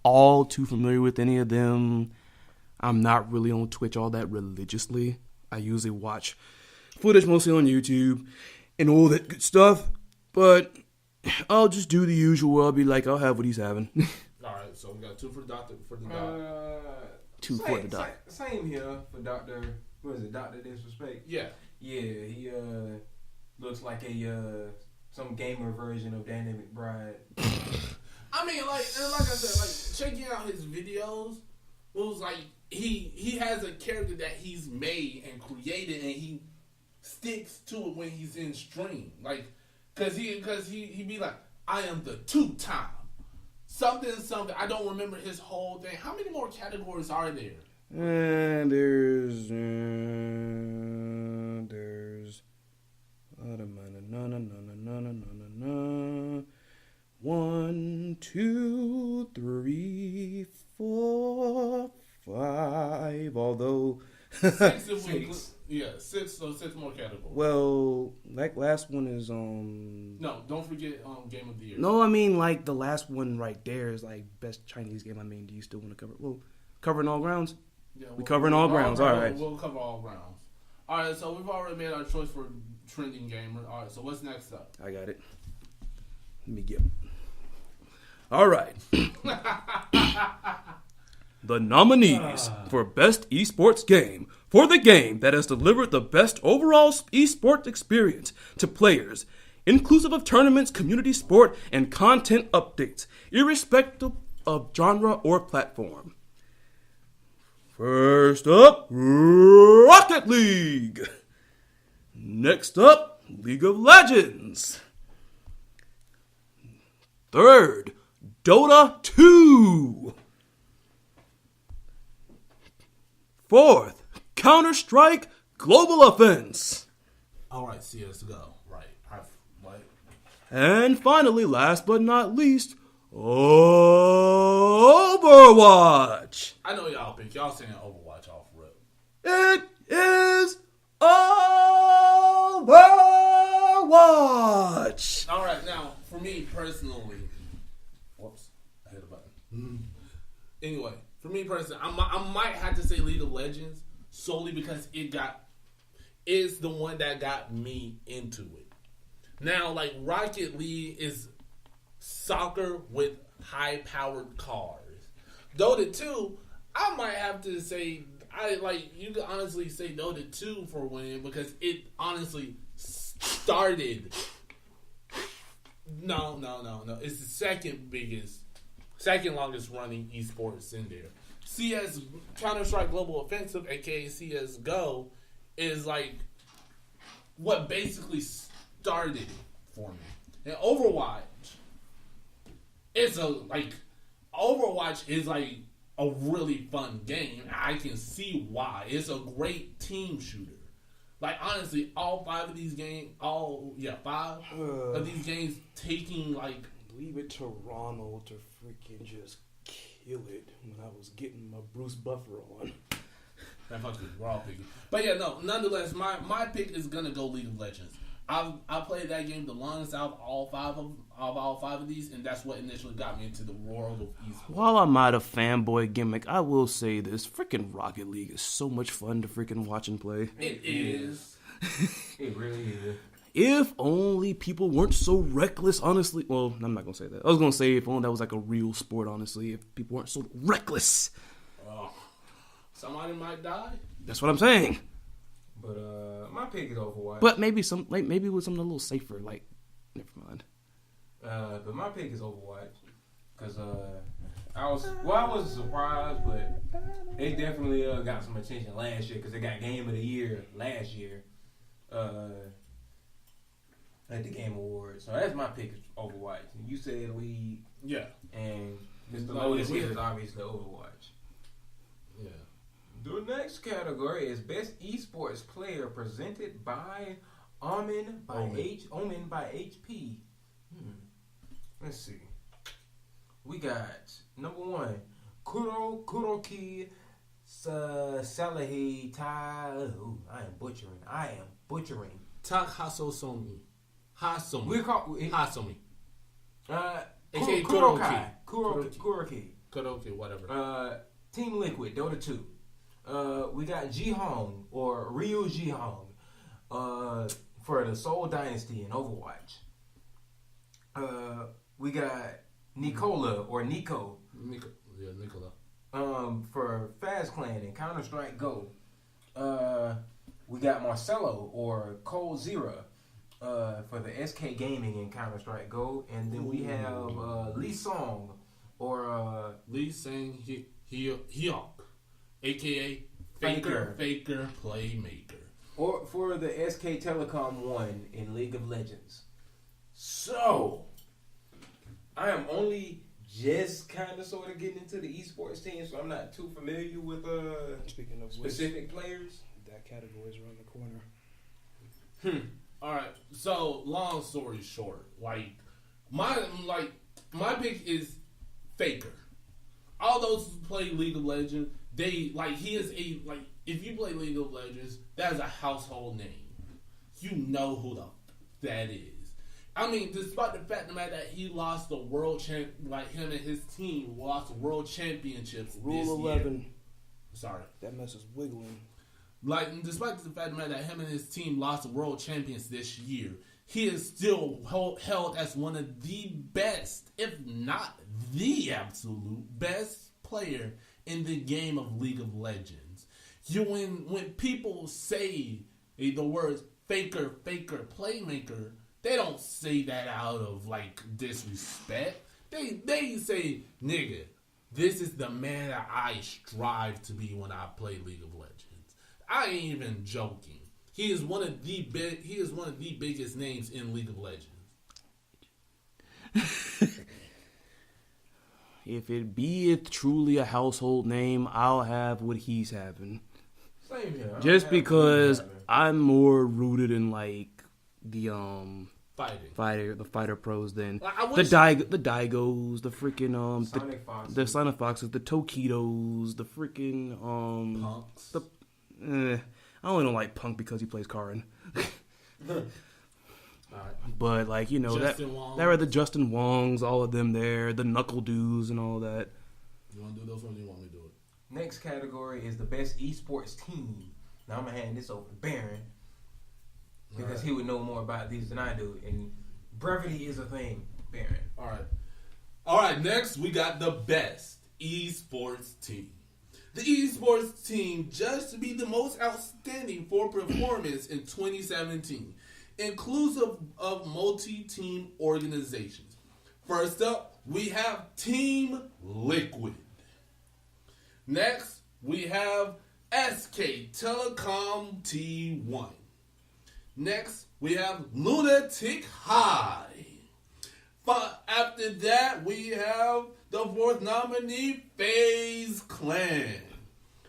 all too familiar with any of them. I'm not really on Twitch all that religiously. I usually watch footage mostly on YouTube and all that good stuff. But I'll just do the usual. I'll be like, I'll have what he's having. All right, so we got 2 for the doctor. Two for the doctor. Same here for Dr. What is it, Dr. Disrespect? Yeah. Yeah, he looks like some gamer version of Danny McBride. I mean, like I said, like checking out his videos was like he has a character that he's made and created, and he sticks to it when he's in stream. Like, cause he be like, I am the 2-time something. I don't remember his whole thing. How many more categories are there? There's 1, 2, 3, 4, 5. Although 6. Yeah, 6. So 6 more categories. Well, that last one is No, don't forget Game of the Year. No, I mean like the last one right there is like best Chinese game. I mean, do you still want to cover? Well, covering all grounds. Yeah, we covering all grounds. All right. We'll cover all grounds. All right, so we've already made our choice for trending gamer. All right, so what's next up? I got it. Let me get it. All right. The nominees for Best Esports Game for the game that has delivered the best overall esports experience to players, inclusive of tournaments, community support, and content updates, irrespective of genre or platform. First up, Rocket League. Next up, League of Legends. Third, Dota 2. Fourth, Counter-Strike Global Offense. All right, CSGO. Right. And finally, last but not least, Overwatch. I know y'all pick. Y'all saying Overwatch off rip. It is Overwatch. All right, now for me personally, whoops, I hit a button. Anyway, for me personally, I might have to say League of Legends solely because it's the one that got me into it. Now, like Rocket League is soccer with high-powered cars. Dota 2, I might have to say, you could honestly say Dota 2 for winning because it honestly started. No. It's the second longest running esports in there. CS, Counter-Strike Global Offensive, aka CSGO, is like what basically started for me. And Overwatch is Overwatch is like a really fun game. I can see why. It's a great team shooter. Like honestly, all 5 of these games, 5 of these games taking like leave it to Ronald to freaking just kill it when I was getting my Bruce Buffer on. That fucking raw picking. But yeah, no. Nonetheless, my pick is gonna go League of Legends. I played that game the longest out of all five of these, and that's what initially got me into the world of esports. While I'm out of fanboy gimmick, I will say this: freaking Rocket League is so much fun to freaking watch and play. It is. It really is. If only people weren't so reckless, honestly. Well, I'm not gonna say that. I was gonna say if only that was like a real sport, honestly. If people weren't so reckless. Oh, somebody might die. That's what I'm saying. But my pick is Overwatch. But maybe with something a little safer. Like, never mind. But my pick is Overwatch because I wasn't surprised, but they definitely got some attention last year because they got Game of the Year last year. at the Game Awards. So that's my pick, is Overwatch. And you said League. Yeah. And Mr. No, Lotus yeah. is obviously Overwatch. Yeah. The next category is Best Esports Player, presented by Omen by HP. Let's see. We got number 1, Kuroki Salahi Tai. I am butchering. Tak Hasosomi. We call Hasomi. AKA Kuroki. Kuroki. Whatever. Team Liquid, Dota 2. We got Jihong or Ryu Jihong for the Seoul Dynasty in Overwatch. We got Nicola or Nico. Nicola. For Fast Clan and Counter Strike Go. We got Marcelo or Cold Zero for the SK Gaming and Counter Strike Go, and then we have Lee Song or Lee Sang Hyuk, aka Faker Playmaker. Or for the SK Telecom 1 in League of Legends. So, I am only just kind of sort of getting into the esports team, so I'm not too familiar with Speaking of specific players. That category is around the corner. All right. So, long story short, my pick is Faker. All those who play League of Legends, he is if you play League of Legends, that is a household name. You know who that is. I mean, despite the fact that he lost the world him and his team lost the world championships. Rule 11. Year. Sorry, that mess is wiggling. Despite the fact that him and his team lost the world champions this year, he is still held as one of the best, if not the absolute best player in the game of League of Legends. When people say the words Faker Playmaker, they don't say that out of disrespect. They say, nigga, this is the man that I strive to be when I play League of Legends. I ain't even joking. He is one of the biggest names in League of Legends. If it be truly a household name, I'll have what he's having. Same here. Just because I'm more rooted in the fighter pros than the Daigos, the freaking Sonic Foxes. the Sonic Foxes, the Tokitos, the freaking Punks. I only don't like Punk because he plays Karin. But Justin that were the Justin Wongs, all of them there, the Knuckle Dews and all that. You want to do those ones? Or you want me to do it? Next category is the best esports team. Now I'm gonna hand this over to Baron because he would know more about these than I do, and brevity is a thing, Baron. All right. Next, we got the best esports team. The esports team judged to be the most outstanding for performance in 2017, inclusive of multi-team organizations. First up, we have Team Liquid. Next, we have SK Telecom T1. Next, we have Lunatic High. After that, we have the fourth nominee, FaZe Clan.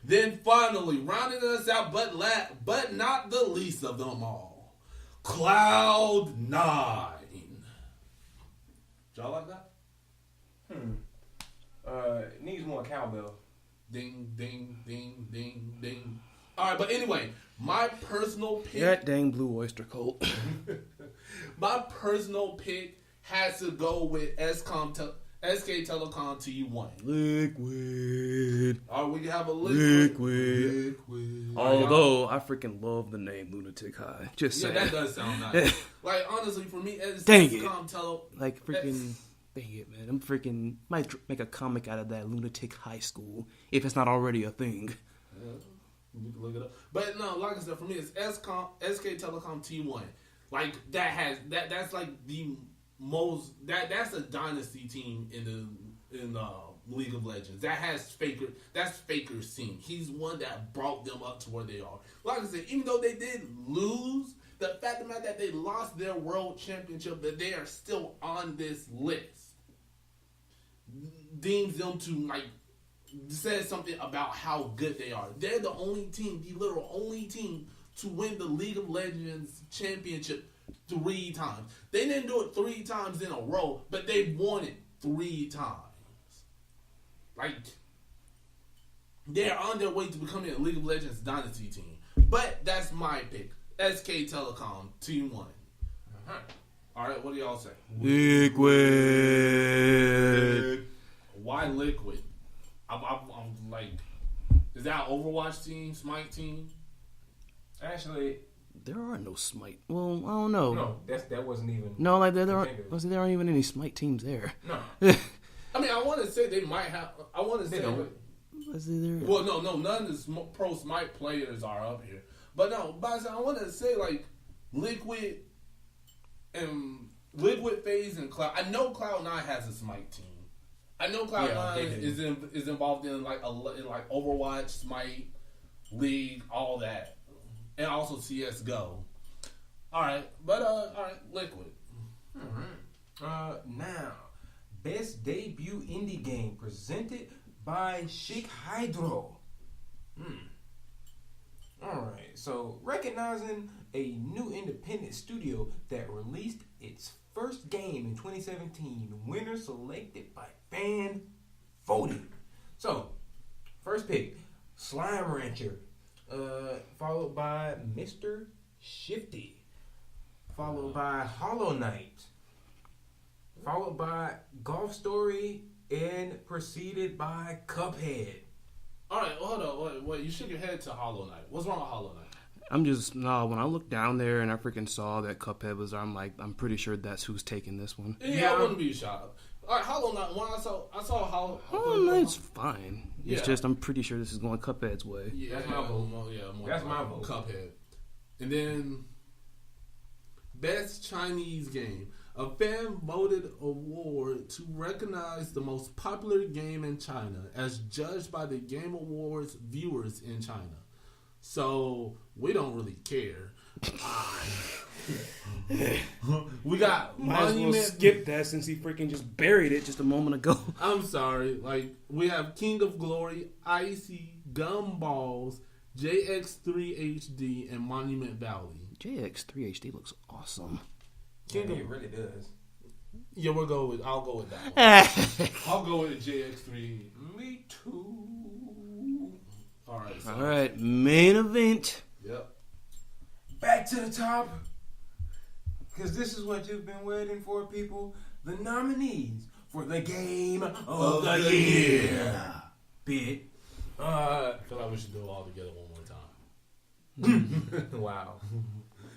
Then finally, rounding us out, but not the least of them all, Cloud9. Y'all like that? Needs more cowbell. Ding, ding, ding, ding, ding. All right, but anyway, my personal pick. That dang Blue Oyster Cult. My personal pick has to go with SK Telecom T1. Liquid. All right, we have a liquid. Although I freaking love the name Lunatic High. Just saying. Yeah, that does sound nice. Honestly, for me, it's Dang it. Dang it, man. I'm freaking might make a comic out of that Lunatic High School if it's not already a thing. You can look it up. But no, like I said, for me, it's SK Telecom T1. That's the most that's a dynasty team in League of Legends. That has Faker. That's Faker's team. He's one that brought them up to where they are. Like I said, even though they did lose, The fact of the matter that they lost their world championship, that they are still on this list, deems them to like says something about how good they are. They're the only team, the literal only team to win the League of Legends championship 3 times. They didn't do it 3 times in a row, but they won it 3 times. Like, they're on their way to becoming a League of Legends dynasty team. But that's my pick. SK Telecom, Team 1. Uh-huh. All right, what do y'all say? Liquid. Why Liquid? I'm like, is that Overwatch team, Smite team? Actually, there are no Smite. Well, I don't know. No, that wasn't even. No, like there aren't even any Smite teams there. No. I mean, I want to say they might have. I want to say. Well, no, none of the pro Smite players are up here. But no, but I want to say like Liquid FaZe and Cloud. I know Cloud9 has a Smite team. I know Cloud9 is involved in like Overwatch, Smite, League, all that, and also CS:GO. All right, but all right, Liquid. Now, best debut indie game presented by Chic Hydro. Alright, so recognizing a new independent studio that released its first game in 2017, winners selected by fan voting. So, first pick, Slime Rancher, followed by Mr. Shifty, followed by Hollow Knight, followed by Golf Story, and preceded by Cuphead. All right, hold on. Wait, you shook your head to Hollow Knight. What's wrong with Hollow Knight? When I looked down there and I freaking saw that Cuphead was there, I'm pretty sure that's who's taking this one. Yeah, I wouldn't be shocked. All right, Hollow Knight, when I saw Hollow Knight's fine. Yeah. It's just, I'm pretty sure this is going Cuphead's way. Yeah, that's my vote. That's my vote. Cuphead. And then, best Chinese game. A fan-voted award to recognize the most popular game in China as judged by the Game Awards viewers in China. So, we don't really care. We got Might as well skip that since he freaking just buried it just a moment ago. I'm sorry. Like, we have King of Glory, Icy, Gumballs, JX3 HD, and Monument Valley. JX3 HD looks awesome. It really does. Yeah, I'll go with that one. I'll go with JX3. Me too. All right, main event. Yep. Back to the top. Because this is what you've been waiting for, people. The nominees for the Game of the Year. Bit. I feel like we should do it all together one more time. Wow.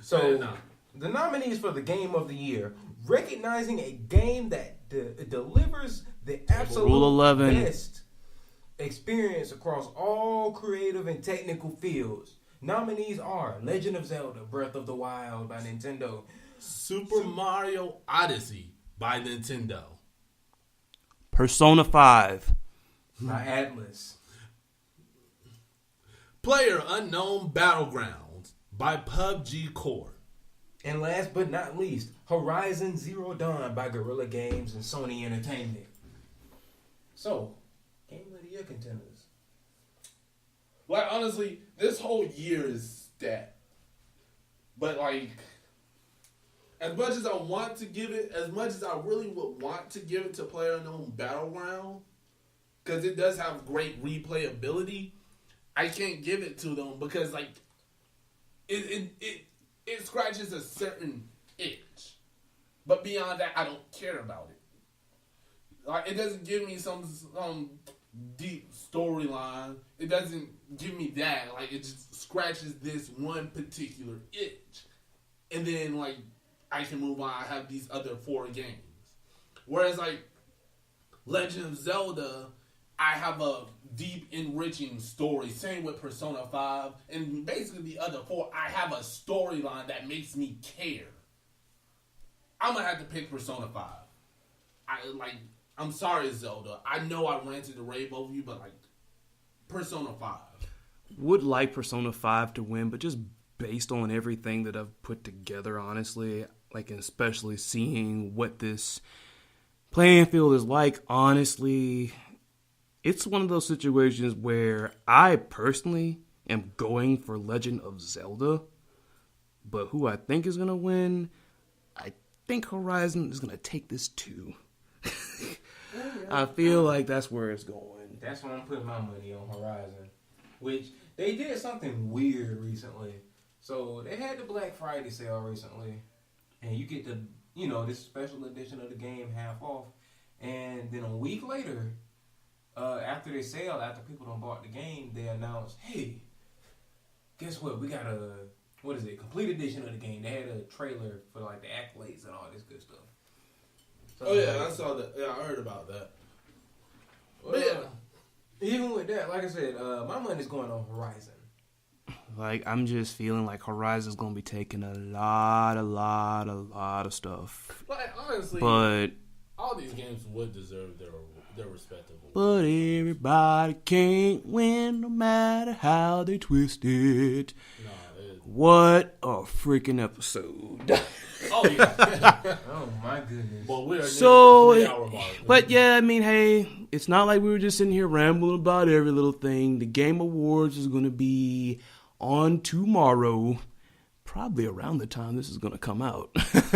So, the nominees for the Game of the Year, recognizing a game that delivers the absolute Rule 11. best experience across all creative and technical fields. Nominees are Legend of Zelda, Breath of the Wild by Nintendo, Super Mario Odyssey by Nintendo, Persona 5 by Atlas, PlayerUnknown Battlegrounds by PUBG Core, and last but not least, Horizon Zero Dawn by Guerrilla Games and Sony Entertainment. So, Game of the Year contenders. Like, honestly, this whole year is stat. But, like, as much as I want to give it, as much as I really would want to give it to PlayerUnknown Battleground, because it does have great replayability, I can't give it to them because, like, it scratches a certain itch. But beyond that, I don't care about it. Like, it doesn't give me some deep storyline. It doesn't give me that. Like, it just scratches this one particular itch. And then, like, I can move on. I have these other 4 games. Whereas, like, Legend of Zelda, I have a deep, enriching story. Same with Persona 5. And basically the other 4, I have a storyline that makes me care. I'm going to have to pick Persona 5. I'm sorry, Zelda. I know I ranted to rave over you, but, like, Persona 5. Would like Persona 5 to win, but just based on everything that I've put together, honestly, like especially seeing what this playing field is like, honestly, it's one of those situations where I personally am going for Legend of Zelda, but who I think is going to win, I think Horizon is going to take this too. I feel like that's where it's going. That's why I'm putting my money on Horizon, which they did something weird recently. So they had the Black Friday sale recently, and you get this special edition of the game half off, and then a week later, after they sale, after people done bought the game, they announced, hey, guess what? We got a complete edition of the game. They had a trailer for like the accolades and all this good stuff. So, I saw that. Yeah, I heard about that. Well, yeah. Even with that, like I said, my money's going on Horizon. Like, I'm just feeling like Horizon's going to be taking a lot of stuff. Like, honestly, but all these games would deserve their respective awards. But everybody can't win no matter how they twist it. What a freaking episode. Oh, yeah. Oh, my goodness. Well, we are So, near the 3-hour mark. But yeah, I mean, hey, it's not like we were just sitting here rambling about every little thing. The Game Awards is going to be on tomorrow, probably around the time this is going to come out. If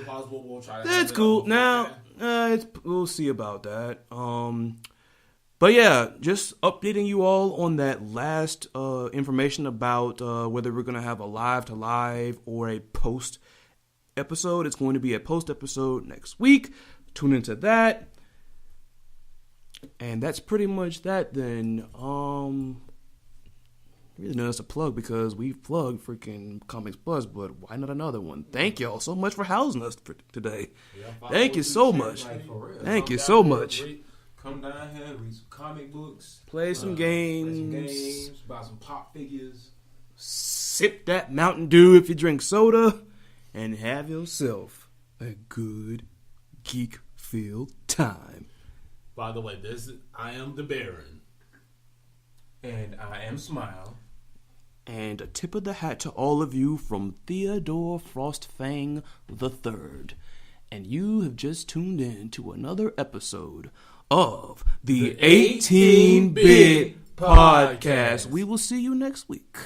possible, we'll try to That's cool. Now, we'll see about that. But yeah, just updating you all on that last information about whether we're going to have a live to live or a post episode. It's going to be a post episode next week. Tune into that. And that's pretty much that then. Really know it's a plug because we've plugged freaking Comics Plus, but why not another one? Thank y'all so much for housing us for today. Yeah, Thank you so much. Like, for real. Thank you so much. Come down here, read some comic books. Play some games. Buy some pop figures. Sip that Mountain Dew if you drink soda. And have yourself a good geek-filled time. By the way, I am the Baron. And I am Smile. And a tip of the hat to all of you from Theodore Frostfang III. And you have just tuned in to another episode of the 18-Bit Podcast. We will see you next week.